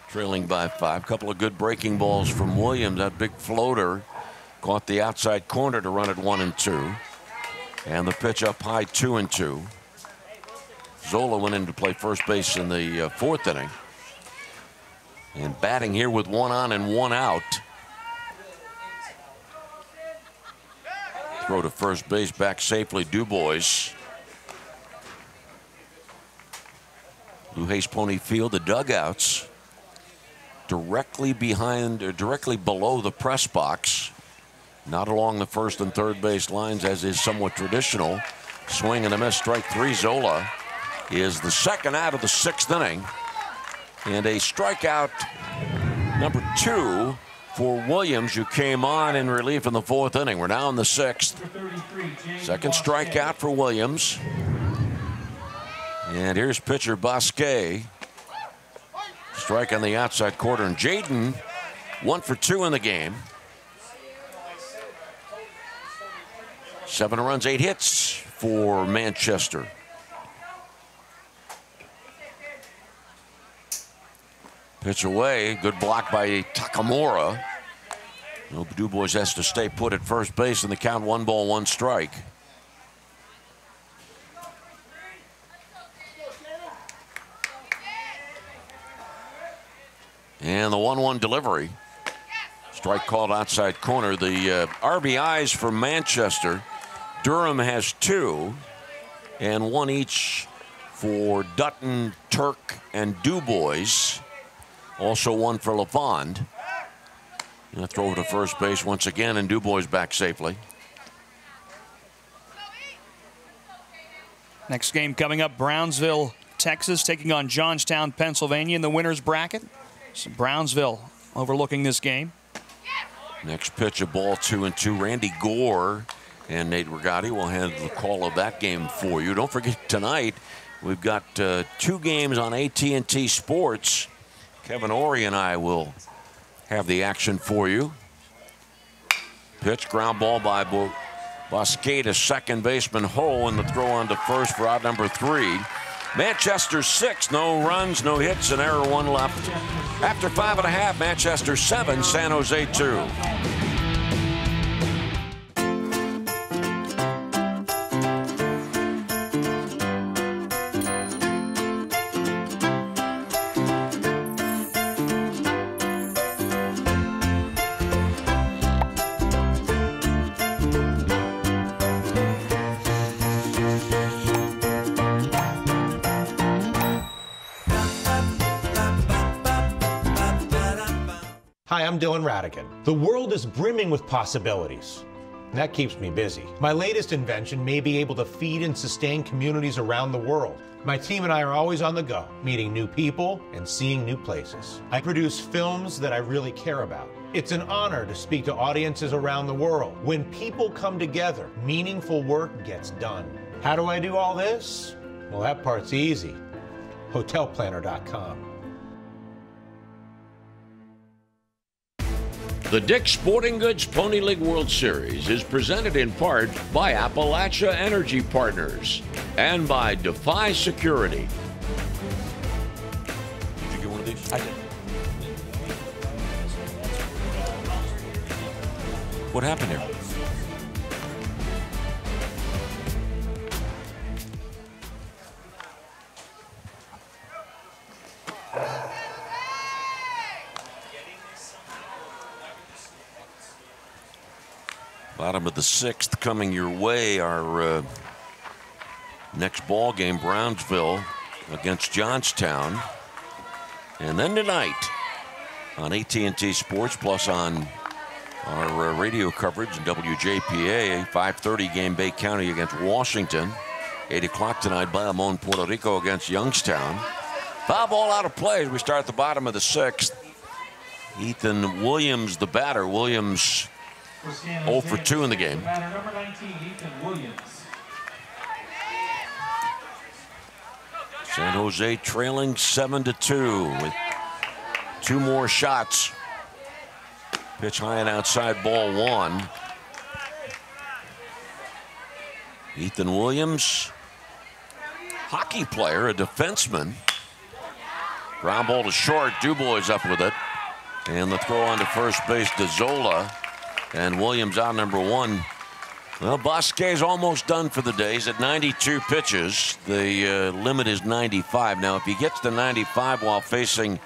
Trailing by 5. Couple of good breaking balls from Williams. That big floater caught the outside corner to run it 1-2. And the pitch up high, 2-2. Zola went in to play first base in the 4th inning. And batting here with 1 on and 1 out. Throw to first base, back safely, Dubois. Blue Hayes Pony Field, the dugouts directly behind, or directly below the press box. Not along the first and third base lines, as is somewhat traditional. Swing and a miss, strike 3. Zola is the 2nd out of the 6th inning. And a strikeout number 2 for Williams, who came on in relief in the 4th inning. We're now in the 6th. 2nd strikeout for Williams. And here's pitcher Bosquet. Strike on the outside corner. And Jaden, 1 for 2 in the game. 7 runs, 8 hits for Manchester. Pitch away. Good block by Takamura. Dubois has to stay put at first base in the count. 1 ball, 1 strike. And the 1-1 delivery. Strike called outside corner. The RBIs for Manchester. Durham has 2, and 1 each for Dutton, Turk, and Dubois. Also 1 for LaFond. And a throw to first base once again, and Dubois back safely. Next game coming up, Brownsville, Texas, taking on Johnstown, Pennsylvania in the winner's bracket. So Brownsville overlooking this game. Next pitch, a ball, 2-2. Randy Gore and Nate Rigotti will handle the call of that game for you. Don't forget, tonight we've got 2 games on AT&T Sports. Kevin Ory and I will have the action for you. Pitch, ground ball by Bosquet to second baseman Ho, and the throw on to first for out number 3. Manchester 6, no runs, no hits, and error 1 left. After 5.5, Manchester 7, San Jose 2. I'm Dylan Radigan. The world is brimming with possibilities. And that keeps me busy. My latest invention may be able to feed and sustain communities around the world. My team and I are always on the go, meeting new people and seeing new places. I produce films that I really care about. It's an honor to speak to audiences around the world. When people come together, meaningful work gets done. How do I do all this? Well, that part's easy. Hotelplanner.com. The Dick's Sporting Goods Pony League World Series is presented in part by Appalachia Energy Partners and by Defy Security. Did you get one of these? I did. What happened here? Bottom of the sixth coming your way. Our next ball game, Brownsville against Johnstown. And then tonight on AT&T Sports Plus on our radio coverage in WJPA, 5:30 game, Bay County against Washington. 8 o'clock tonight, Bayamon, Puerto Rico against Youngstown. Foul ball out of play as we start at the bottom of the sixth. Ethan Williams, the batter. Williams 0 for 2 in the game. Number 19, Ethan Williams. San Jose trailing 7-2 with 2 more shots. Pitch high and outside, ball 1. Ethan Williams, hockey player, a defenseman. Ground ball to short. Dubois up with it. And the throw on to first base to Zola. And Williams out number 1. Well, Bosquet's almost done for the day. He's at 92 pitches. The limit is 95. Now, if he gets to 95 while facing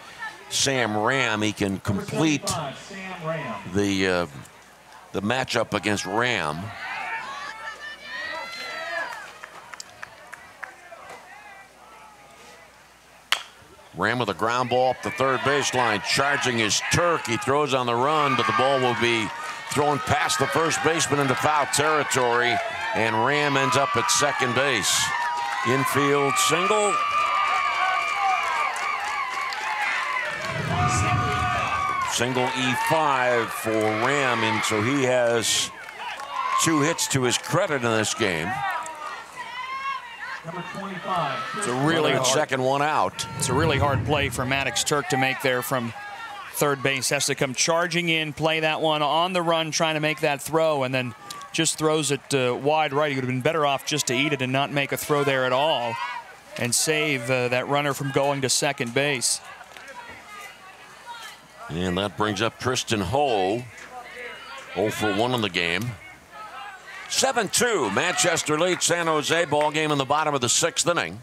Sam Ram, he can complete the matchup against Ram. Ram with a ground ball up the third baseline, charging his Turk. He throws on the run, but the ball will be thrown past the first baseman into foul territory, and Ram ends up at second base. Infield single. Single E5 for Ram, and so he has 2 hits to his credit in this game. Number 25. It's a really hard, second one out. It's a really hard play for Maddox Turk to make there from third base. Has to come charging in, play that one on the run, trying to make that throw, and then just throws it wide right. He would have been better off just to eat it and not make a throw there at all and save that runner from going to second base. And that brings up Tristan Ho, 0 for 1 in the game. 7-2, Manchester leads San Jose. Ball game in the bottom of the 6th inning.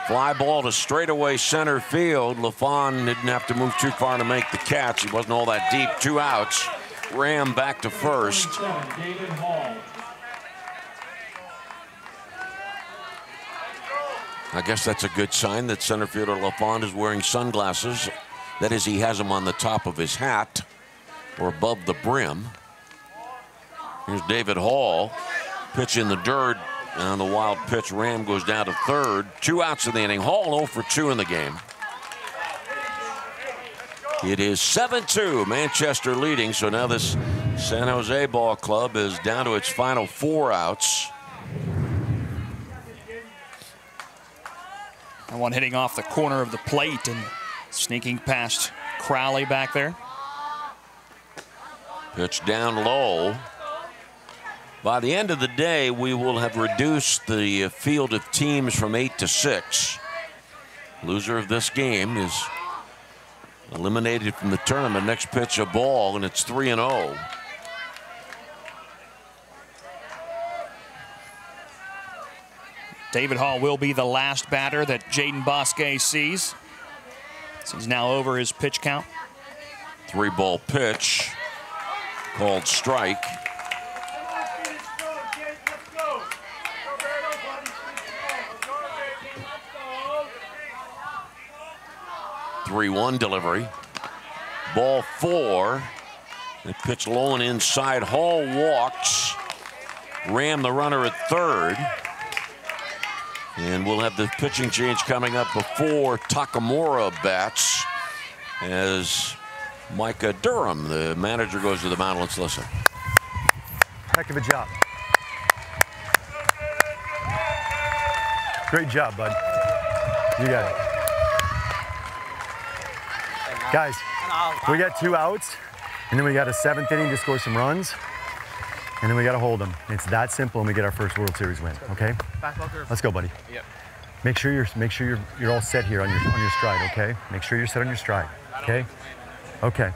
Fly ball to straightaway center field. LaFawn didn't have to move too far to make the catch. He wasn't all that deep. 2 outs. Ram back to first. I guess that's a good sign that center fielder LaFawn is wearing sunglasses. That is, he has them on the top of his hat or above the brim. Here's David Hall, pitch in the dirt, and on the wild pitch, Ram goes down to third. 2 outs in the inning. Hall 0 for 2 in the game. It is 7-2, Manchester leading, so now this San Jose ball club is down to its final 4 outs. And one hitting off the corner of the plate and sneaking past Crowley back there. Pitch down low. By the end of the day, we will have reduced the field of teams from 8 to 6. Loser of this game is eliminated from the tournament. Next pitch a ball, and it's 3-0. David Hall will be the last batter that Jaden Bosquet sees. So he's now over his pitch count. 3-ball pitch called strike. Three-one delivery. Ball 4. The pitch low and inside. Hall walks. Ram the runner at third. And we'll have the pitching change coming up before Takamura bats as Micah Durham, the manager, goes to the mound. Let's listen. Heck of a job. Great job, bud. You got it. Guys, we got 2 outs, and then we got a 7th inning to score some runs, and then we got to hold them. It's that simple, and we get our first World Series win. Okay? Let's go, buddy. Yep. Make sure you're all set here on your stride. Okay? Make sure you're set on your stride. Okay? Okay.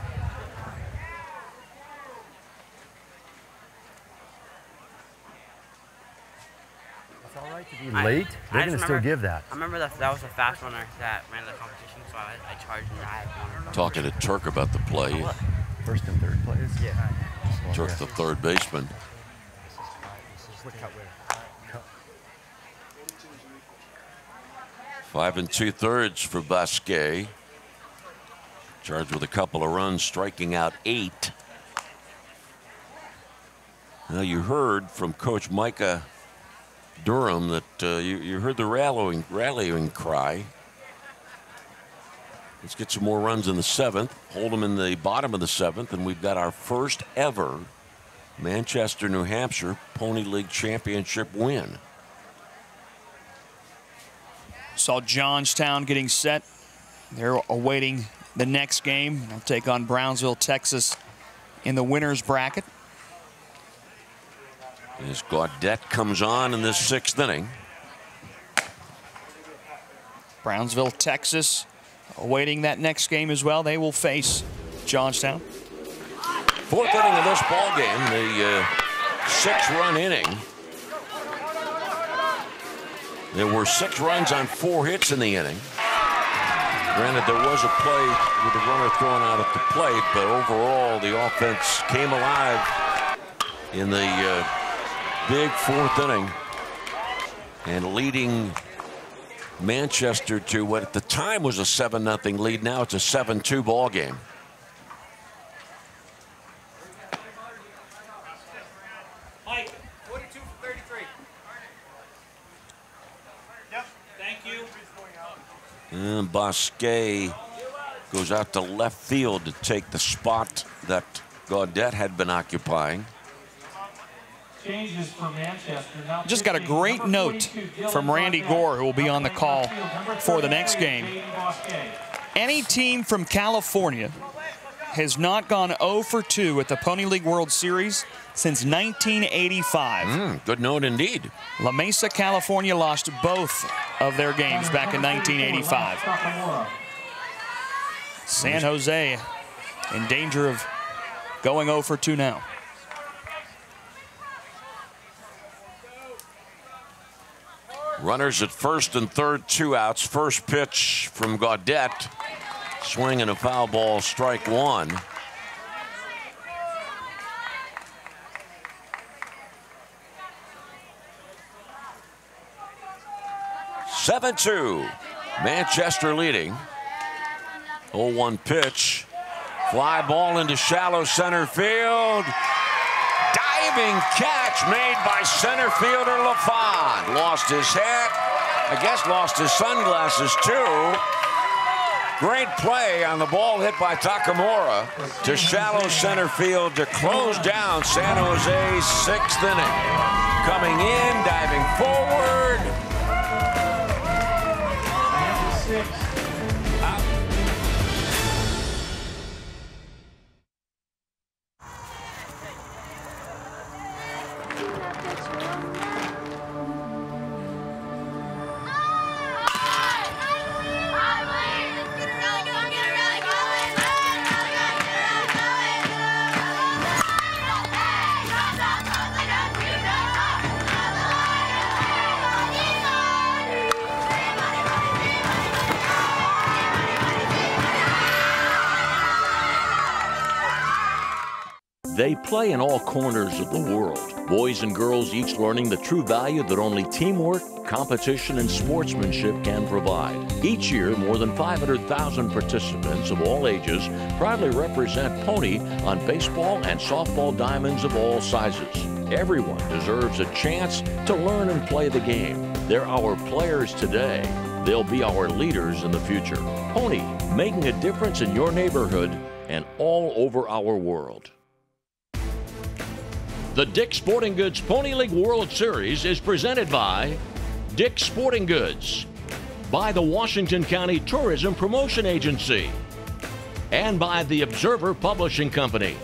It's all right to be late. They're going to still give that. I remember that was a fast runner that ran the competition, so I charged and I had one. Talking to Turk about the play. First and third plays? Yeah. Turk, the third baseman. 5 2/3 for Basquet. Charged with a couple of runs, striking out 8. Now you heard from Coach Micah Durham that you heard the rallying cry. Let's get some more runs in the 7th. Hold them in the bottom of the 7th, and we've got our first ever Manchester, New Hampshire Pony League Championship win. Saw Johnstown getting set. They're awaiting the next game. They'll take on Brownsville, Texas in the winner's bracket. As Gaudette comes on in this 6th inning. Brownsville, Texas awaiting that next game as well. They will face Johnstown. 4th inning of this ball game, the 6-run inning. There were 6 runs on 4 hits in the inning. Granted, there was a play with the runner thrown out at the plate, but overall the offense came alive in the big 4th inning and leading Manchester to what at the time was a 7-0 lead. Now it's a 7-2 ball game. Mike, 42 for 33. Yep, thank you. And Basquet goes out to left field to take the spot that Gaudette had been occupying. Changes for Manchester. Now Just got a great note from Randy Gore, who will be on the call for the next game. Any team from California has not gone 0 for 2 at the Pony League World Series since 1985. Good note indeed. La Mesa, California lost both of their games back in 1985. San Jose in danger of going 0 for 2 now. Runners at first and third, 2 outs. First pitch from Gaudette. Swing and a foul ball, strike 1. (7-2). Manchester leading. 0-1 pitch. Fly ball into shallow center field. Diving catch made by center fielder LaFond. Lost his hat. I guess lost his sunglasses too. Great play on the ball hit by Takamura to shallow center field to close down San Jose's 6th inning. Coming in, diving forward. They play in all corners of the world. Boys and girls each learning the true value that only teamwork, competition, and sportsmanship can provide. Each year, more than 500,000 participants of all ages proudly represent Pony on baseball and softball diamonds of all sizes. Everyone deserves a chance to learn and play the game. They're our players today. They'll be our leaders in the future. Pony, making a difference in your neighborhood and all over our world. The Dick's Sporting Goods Pony League World Series is presented by Dick's Sporting Goods, by the Washington County Tourism Promotion Agency, and by the Observer Publishing Company.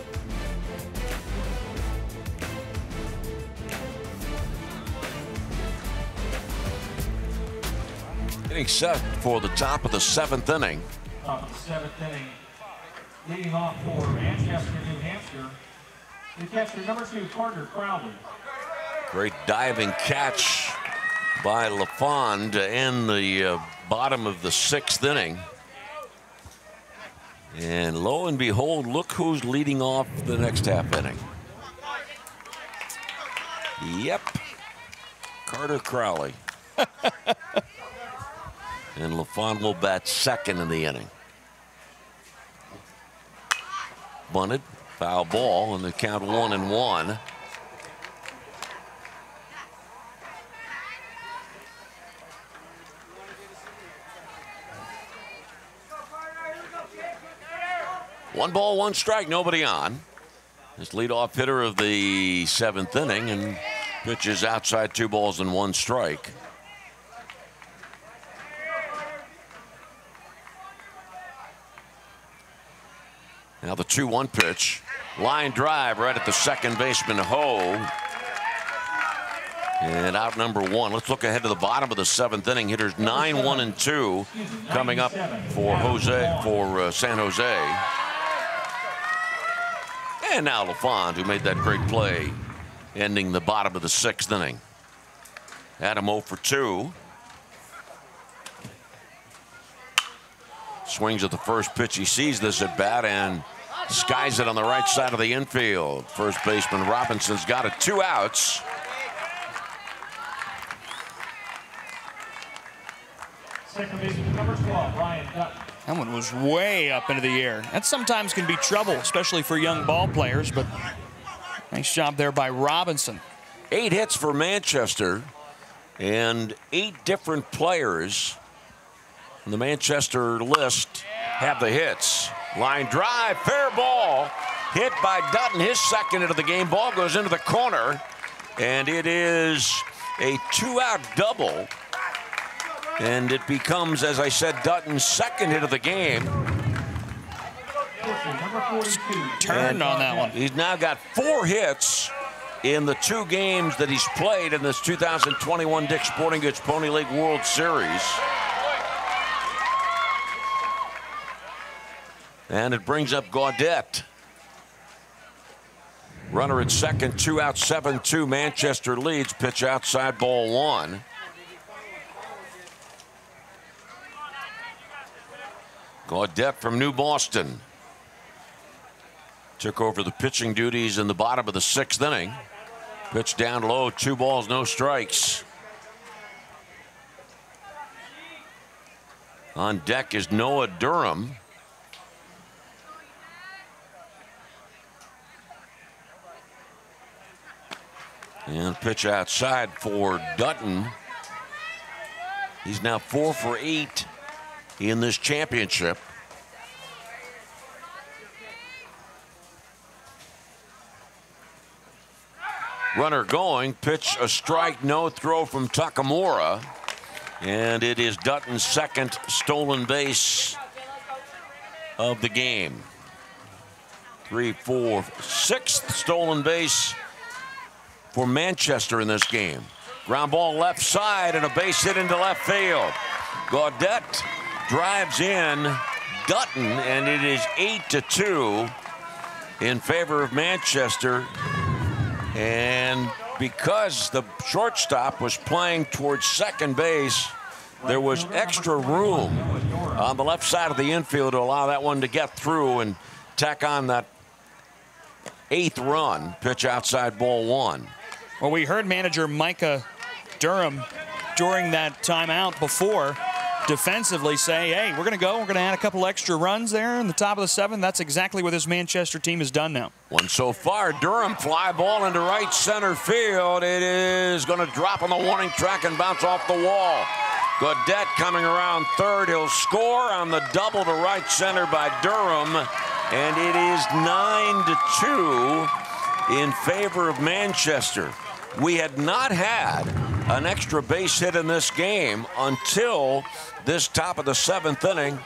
Getting set for the top of the 7th inning. Top of the 7th inning. Leading off for Manchester, New Hampshire. The catcher, number 2, Carter Crowley. Great diving catch by LaFond to end the bottom of the 6th inning. And lo and behold, look who's leading off the next half inning. Yep, Carter Crowley. And LaFond will bat second in the inning. Bunted, foul ball, and the count 1-1. One ball, one strike, nobody on. This leadoff hitter of the 7th inning, and pitches outside 2 balls and 1 strike. Now the 2-1 pitch. Line drive right at the second baseman, Ho. And out number 1. Let's look ahead to the bottom of the 7th inning. Hitters 9, 1, and 2 coming up for San Jose. And now LaFond, who made that great play, ending the bottom of the 6th inning. Adam 0 for 2. Swings at the first pitch. He sees this at bat and skies it on the right side of the infield. First baseman Robinson's got it. 2 outs. Second baseman, number 12, Ryan Dutton. That one was way up into the air. That sometimes can be trouble, especially for young ball players, but nice job there by Robinson. 8 hits for Manchester, and 8 different players on the Manchester list have the hits. Line drive, fair ball, hit by Dutton, his second hit of the game. Ball goes into the corner, and it is a 2-out double. And it becomes, as I said, Dutton's second hit of the game. Turned on that one. He's now got 4 hits in the 2 games that he's played in this 2021 Dick's Sporting Goods Pony League World Series. And it brings up Gaudette. Runner at second, 2 out, 7-2. Manchester leads. Pitch outside, ball 1. Gaudette from New Boston took over the pitching duties in the bottom of the 6th inning. Pitch down low, 2 balls, no strikes. On deck is Noah Durham. And pitch outside for Dutton. He's now 4 for 8 in this championship. Runner going, pitch a strike, no throw from Takamura. And it is Dutton's second stolen base of the game. 3, 4, 6th stolen base for Manchester in this game. Ground ball left side and a base hit into left field. Gaudette drives in Dutton, and it is 8-2 in favor of Manchester. And because the shortstop was playing towards second base, there was extra room on the left side of the infield to allow that one to get through and tack on that 8th run. Pitch outside, ball 1. Well, we heard manager Micah Durham during that timeout before defensively say, hey, we're going to go. We're going to add a couple extra runs there in the top of the 7th. That's exactly what this Manchester team has done now. One so far. Durham fly ball into right center field. It is going to drop on the warning track and bounce off the wall. Gaudette coming around third. He'll score on the double to right center by Durham. And it is 9-2 in favor of Manchester. We had not had an extra base hit in this game until this top of the 7th inning.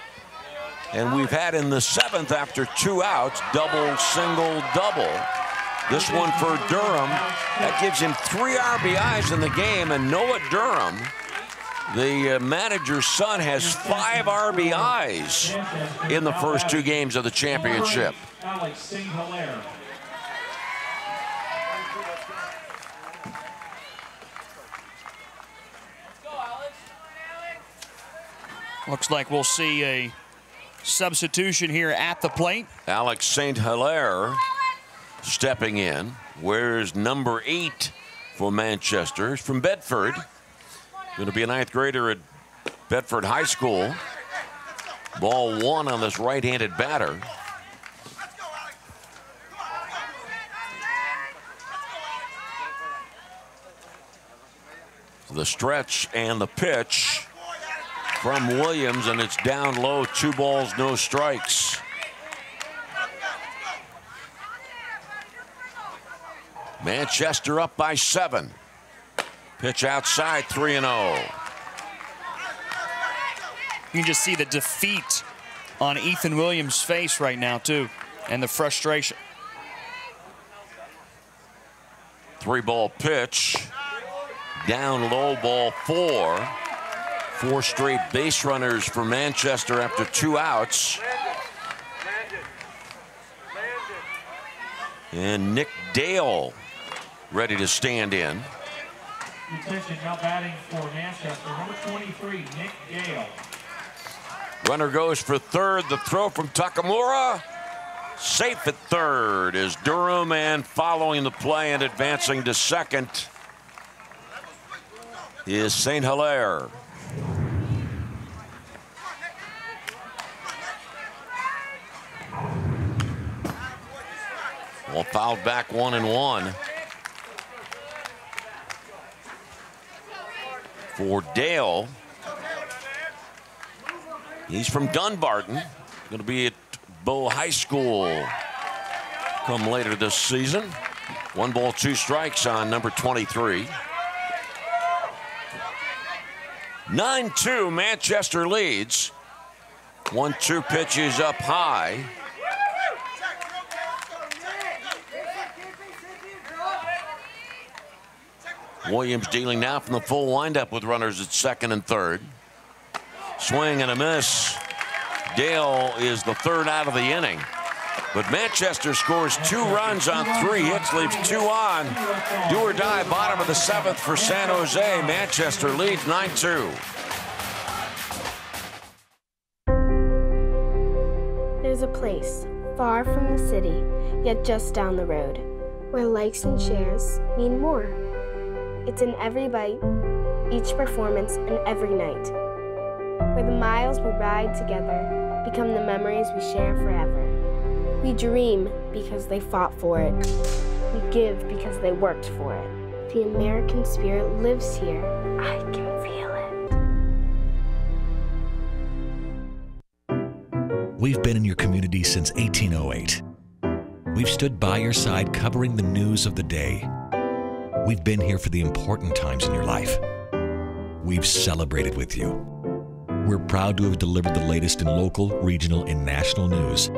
And we've had in the 7th, after 2 outs, double, single, double. This one for Durham. That gives him 3 RBIs in the game. And Noah Durham, the manager's son, has 5 RBIs in the first 2 games of the championship. Looks like we'll see a substitution here at the plate. Alex St. Hilaire stepping in. Where's number 8 for Manchester? He's from Bedford. Going to be a 9th grader at Bedford High School. Ball 1 on this right-handed batter. The stretch and the pitch from Williams, and it's down low. 2 balls, no strikes. Manchester up by 7. Pitch outside, 3-0. You can just see the defeat on Ethan Williams' face right now, too, and the frustration. 3-ball pitch. Down low, ball 4. 4 straight base runners for Manchester after 2 outs. And Nick Dale ready to stand in. Attention, now batting for Manchester, number 23, Nick Dale. Runner goes for third. The throw from Takamura. Safe at third is Durham, and following the play and advancing to second is St. Hilaire. Well, fouled back 1-1 for Dale. He's from Dunbarton. Going to be at Bow High School come later this season. 1 ball, 2 strikes on number 23. 9-2, Manchester leads. 1-2 pitches up high. Williams dealing now from the full windup with runners at second and third. Swing and a miss. Dale is the 3rd out of the inning. But Manchester scores 2 runs on 3 hits, leaves 2 on. Do or die, bottom of the 7th for San Jose. Manchester leads 9-2. There's a place far from the city, yet just down the road, where likes and shares mean more. It's in every bite, each performance, and every night, where the miles we ride together become the memories we share forever. We dream because they fought for it. We give because they worked for it. The American spirit lives here. I can feel it. We've been in your community since 1808. We've stood by your side covering the news of the day. We've been here for the important times in your life. We've celebrated with you. We're proud to have delivered the latest in local, regional, and national news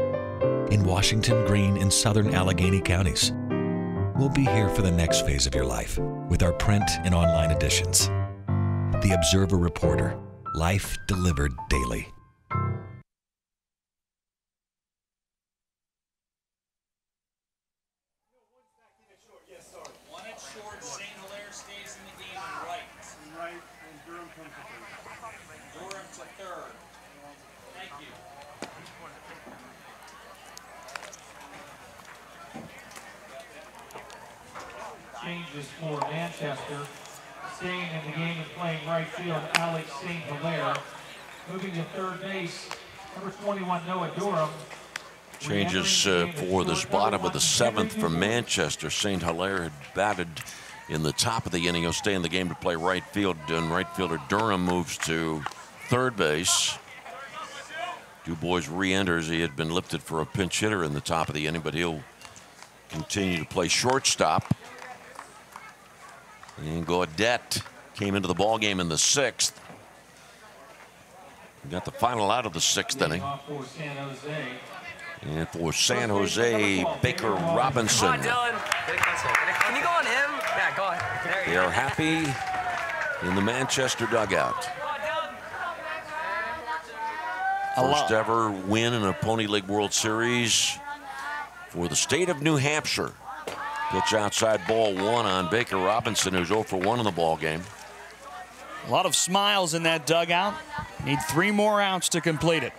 in Washington, Greene, and southern Allegheny counties. We'll be here for the next phase of your life with our print and online editions. The Observer Reporter, life delivered daily. changes for Manchester. Staying in the game and playing right field, Alex St. Hilaire. Moving to third base, number 21, Noah Durham. Changes for the bottom of the 7th for Manchester. St. Hilaire had batted in the top of the inning. He'll stay in the game to play right field, and right fielder Durham moves to third base. Du Bois re-enters. He had been lifted for a pinch hitter in the top of the inning, but he'll continue to play shortstop. And Gaudette came into the ball game in the 6th. We got the final out of the 6th inning. And for San Jose, Baker Robinson. Come on, Dylan. Can you go on him? Yeah, go on. There you They are happy in the Manchester dugout. First ever win in a Pony League World Series for the state of New Hampshire. Pitch outside, ball 1 on Baker Robinson, who's 0 for 1 in the ball game. A lot of smiles in that dugout. Need 3 more outs to complete it.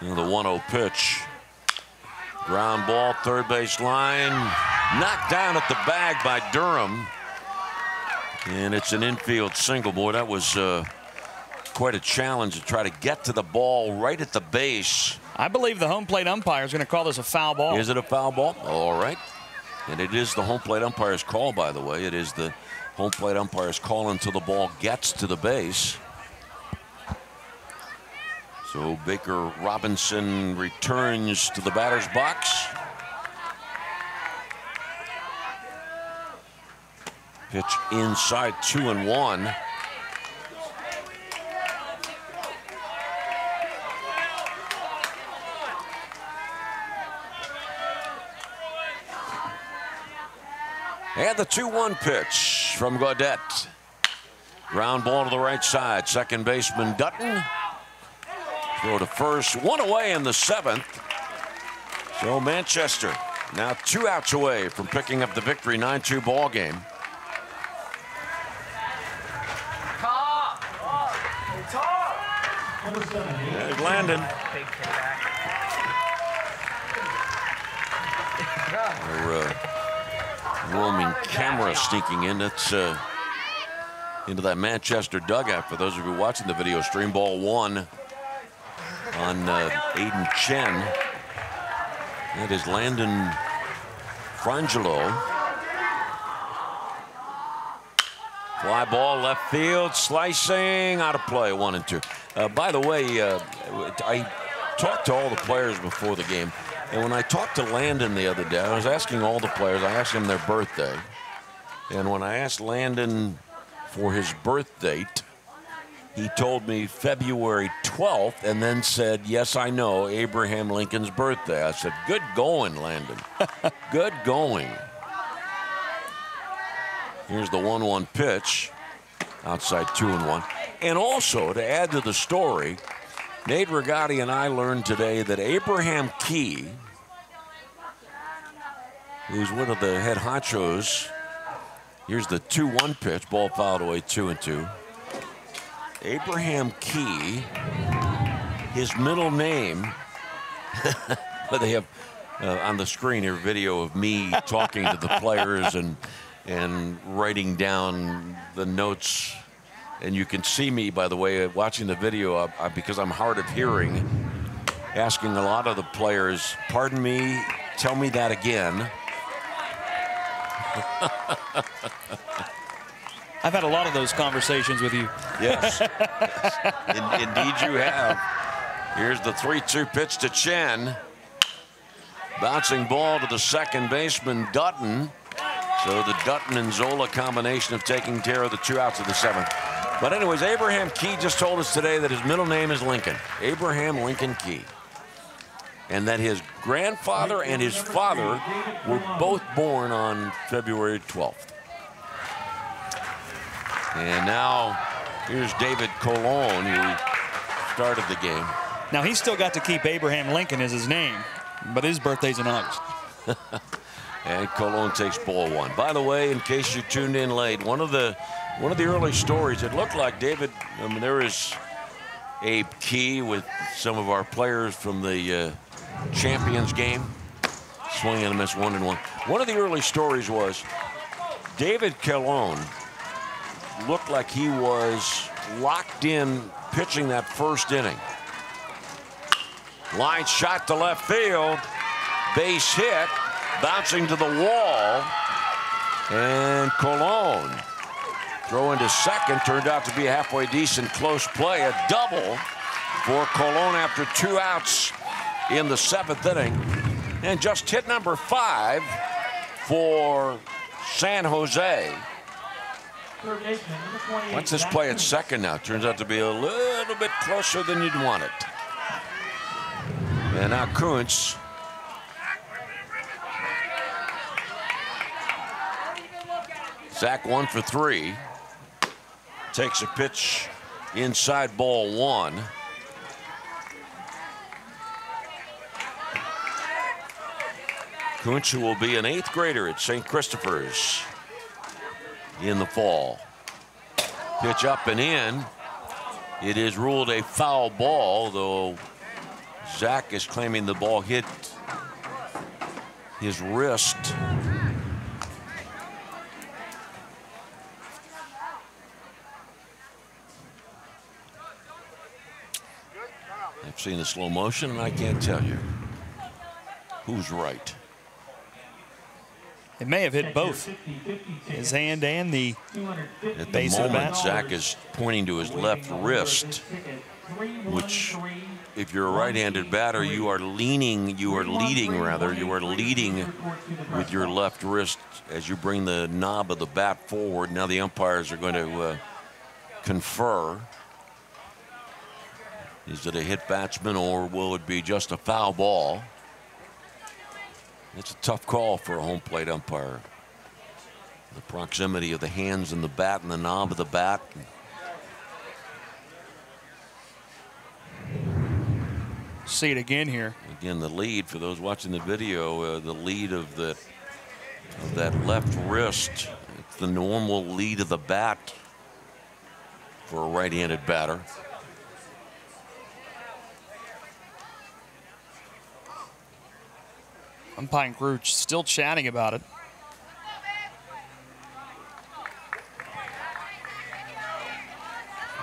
And the 1-0 pitch. Ground ball, third base line. Knocked down at the bag by Durham. And it's an infield single. Boy, that was quite a challenge to try to get to the ball right at the base. I believe the home plate umpire is going to call this a foul ball. Is it a foul ball? All right. And it is the home plate umpire's call, by the way. It is the home plate umpire's call until the ball gets to the base. So Baker Robinson returns to the batter's box. Pitch inside, 2-1. And the 2-1 pitch from Gaudette. Ground ball to the right side. Second baseman Dutton. Throw to first. 1 away in the 7th. So Manchester now 2 outs away from picking up the victory. 9-2 ball game. There's Landon. Roaming camera sneaking in. That's into that Manchester dugout. For those of you watching the video stream, ball 1 on Aiden Chen. That is Landon Frangelo. Fly ball left field, slicing, out of play, 1-2. By the way, I talked to all the players before the game. And when I talked to Landon the other day, I was asking all the players, I asked them their birthday. And when I asked Landon for his birth date, he told me February 12th and then said, yes, I know, Abraham Lincoln's birthday. I said, good going, Landon. Good going. Here's the 1-1 pitch. Outside, 2-1. And also, to add to the story, Nate Rigotti and I learned today that Abraham Key, who's one of the head honchos, here's the 2-1 pitch, ball fouled away, 2-2. Abraham Key, his middle name, but they have on the screen here video of me talking to the players and writing down the notes. And you can see me, by the way, watching the video because I'm hard of hearing, asking a lot of the players, pardon me, tell me that again. I've had a lot of those conversations with you. Yes. Indeed you have. Here's the 3-2 pitch to Chen. Bouncing ball to the second baseman, Dutton. So the Dutton and Zola combination of taking care of the 2 outs of the 7th. But anyways, Abraham Key just told us today that his middle name is Lincoln. Abraham Lincoln Key. And that his grandfather and his father were both born on February 12th. And now here's David Colon, who started the game. Now he's still got to keep Abraham Lincoln as his name, but his birthday's in August. And Colon takes ball 1. By the way, in case you tuned in late, one of the early stories, it looked like David, I mean, there is Abe Key with some of our players from the Champions game. Swing and a miss, 1-1. One of the early stories was David Colon looked like he was locked in pitching that first inning. Line shot to left field. Base hit. Bouncing to the wall. And Colon throw into second. Turned out to be a halfway decent close play. A double for Colon after 2 outs in the 7th inning. And just hit number 5 for San Jose. What's this play at second now? Turns out to be a little bit closer than you'd want it. And now Koonce. Zach 1 for 3. Takes a pitch inside ball 1. Koonce will be an 8th grader at St. Christopher's in the fall. Pitch up and in. It is ruled a foul ball, though Zach is claiming the ball hit his wrist. I've seen the slow motion, and I can't tell you who's right. It may have hit both his hand and the base of the bat. Zach is pointing to his left wrist, which, if you're a right-handed batter, you are leading with your left wrist as you bring the knob of the bat forward. Now the umpires are going to confer. Is it a hit batsman, or will it be just a foul ball? It's a tough call for a home plate umpire. The proximity of the hands and the bat and the knob of the bat. See it again here. Again, the lead, for those watching the video, the lead of that left wrist. It's the normal lead of the bat for a right-handed batter. Umpire crew still chatting about it.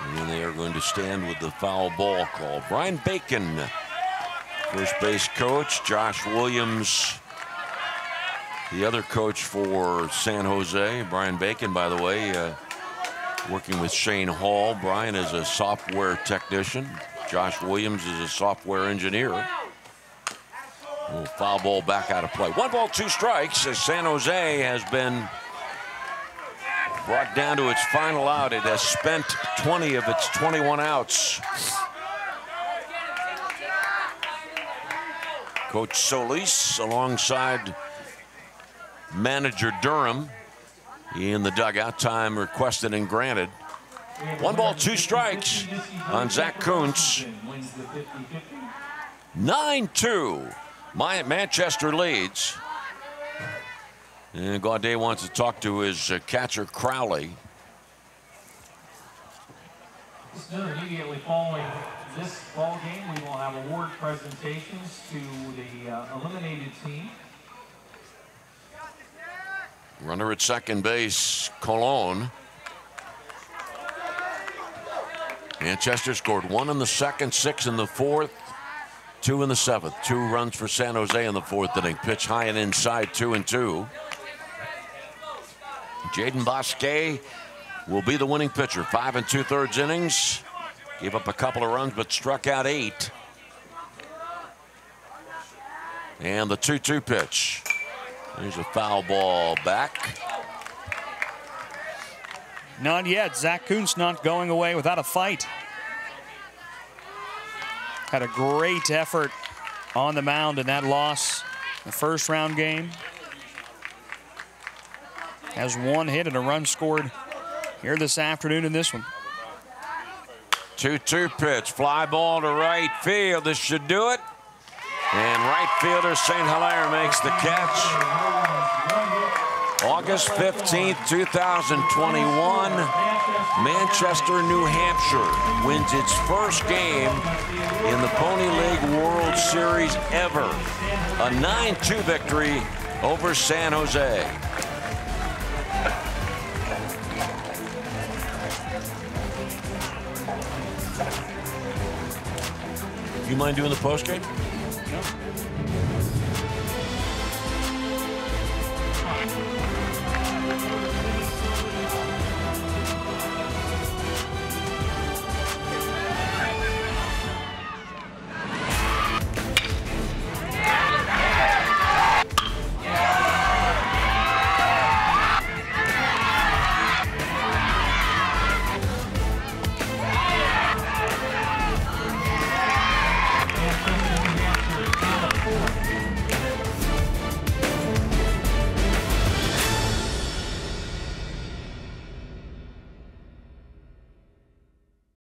And then they are going to stand with the foul ball call. Brian Bacon, first base coach. Josh Williams, the other coach for San Jose. Brian Bacon, by the way, working with Shane Hall. Brian is a software technician. Josh Williams is a software engineer. Foul ball back out of play. 1 ball, 2 strikes as San Jose has been brought down to its final out. It has spent 20 of its 21 outs. Coach Solis alongside manager Durham in the dugout. Time requested and granted. 1 ball, 2 strikes on Zach Koonce. 9-2. Manchester leads. And Gaudet wants to talk to his catcher Crowley. Immediately following this ball game, we will have award presentations to the eliminated team. Runner at second base, Colon. Manchester scored 1 in the second, 6 in the fourth, 2 in the 7th. 2 runs for San Jose in the 4th inning. Pitch high and inside, 2-2. Jaden Bosquet will be the winning pitcher. 5 2/3 innings. Gave up a couple of runs, but struck out 8. And the 2-2 pitch. There's a foul ball back. Not yet. Zach Koonce not going away without a fight. Had a great effort on the mound in that loss, the first round game. Has 1 hit and a run scored here this afternoon in this one. 2-2 pitch, fly ball to right field. This should do it. And right fielder St. Hilaire makes the catch. August 15th, 2021. Manchester, New Hampshire wins its first game in the Pony League World Series ever. A 9-2 victory over San Jose. You mind doing the postgame? No.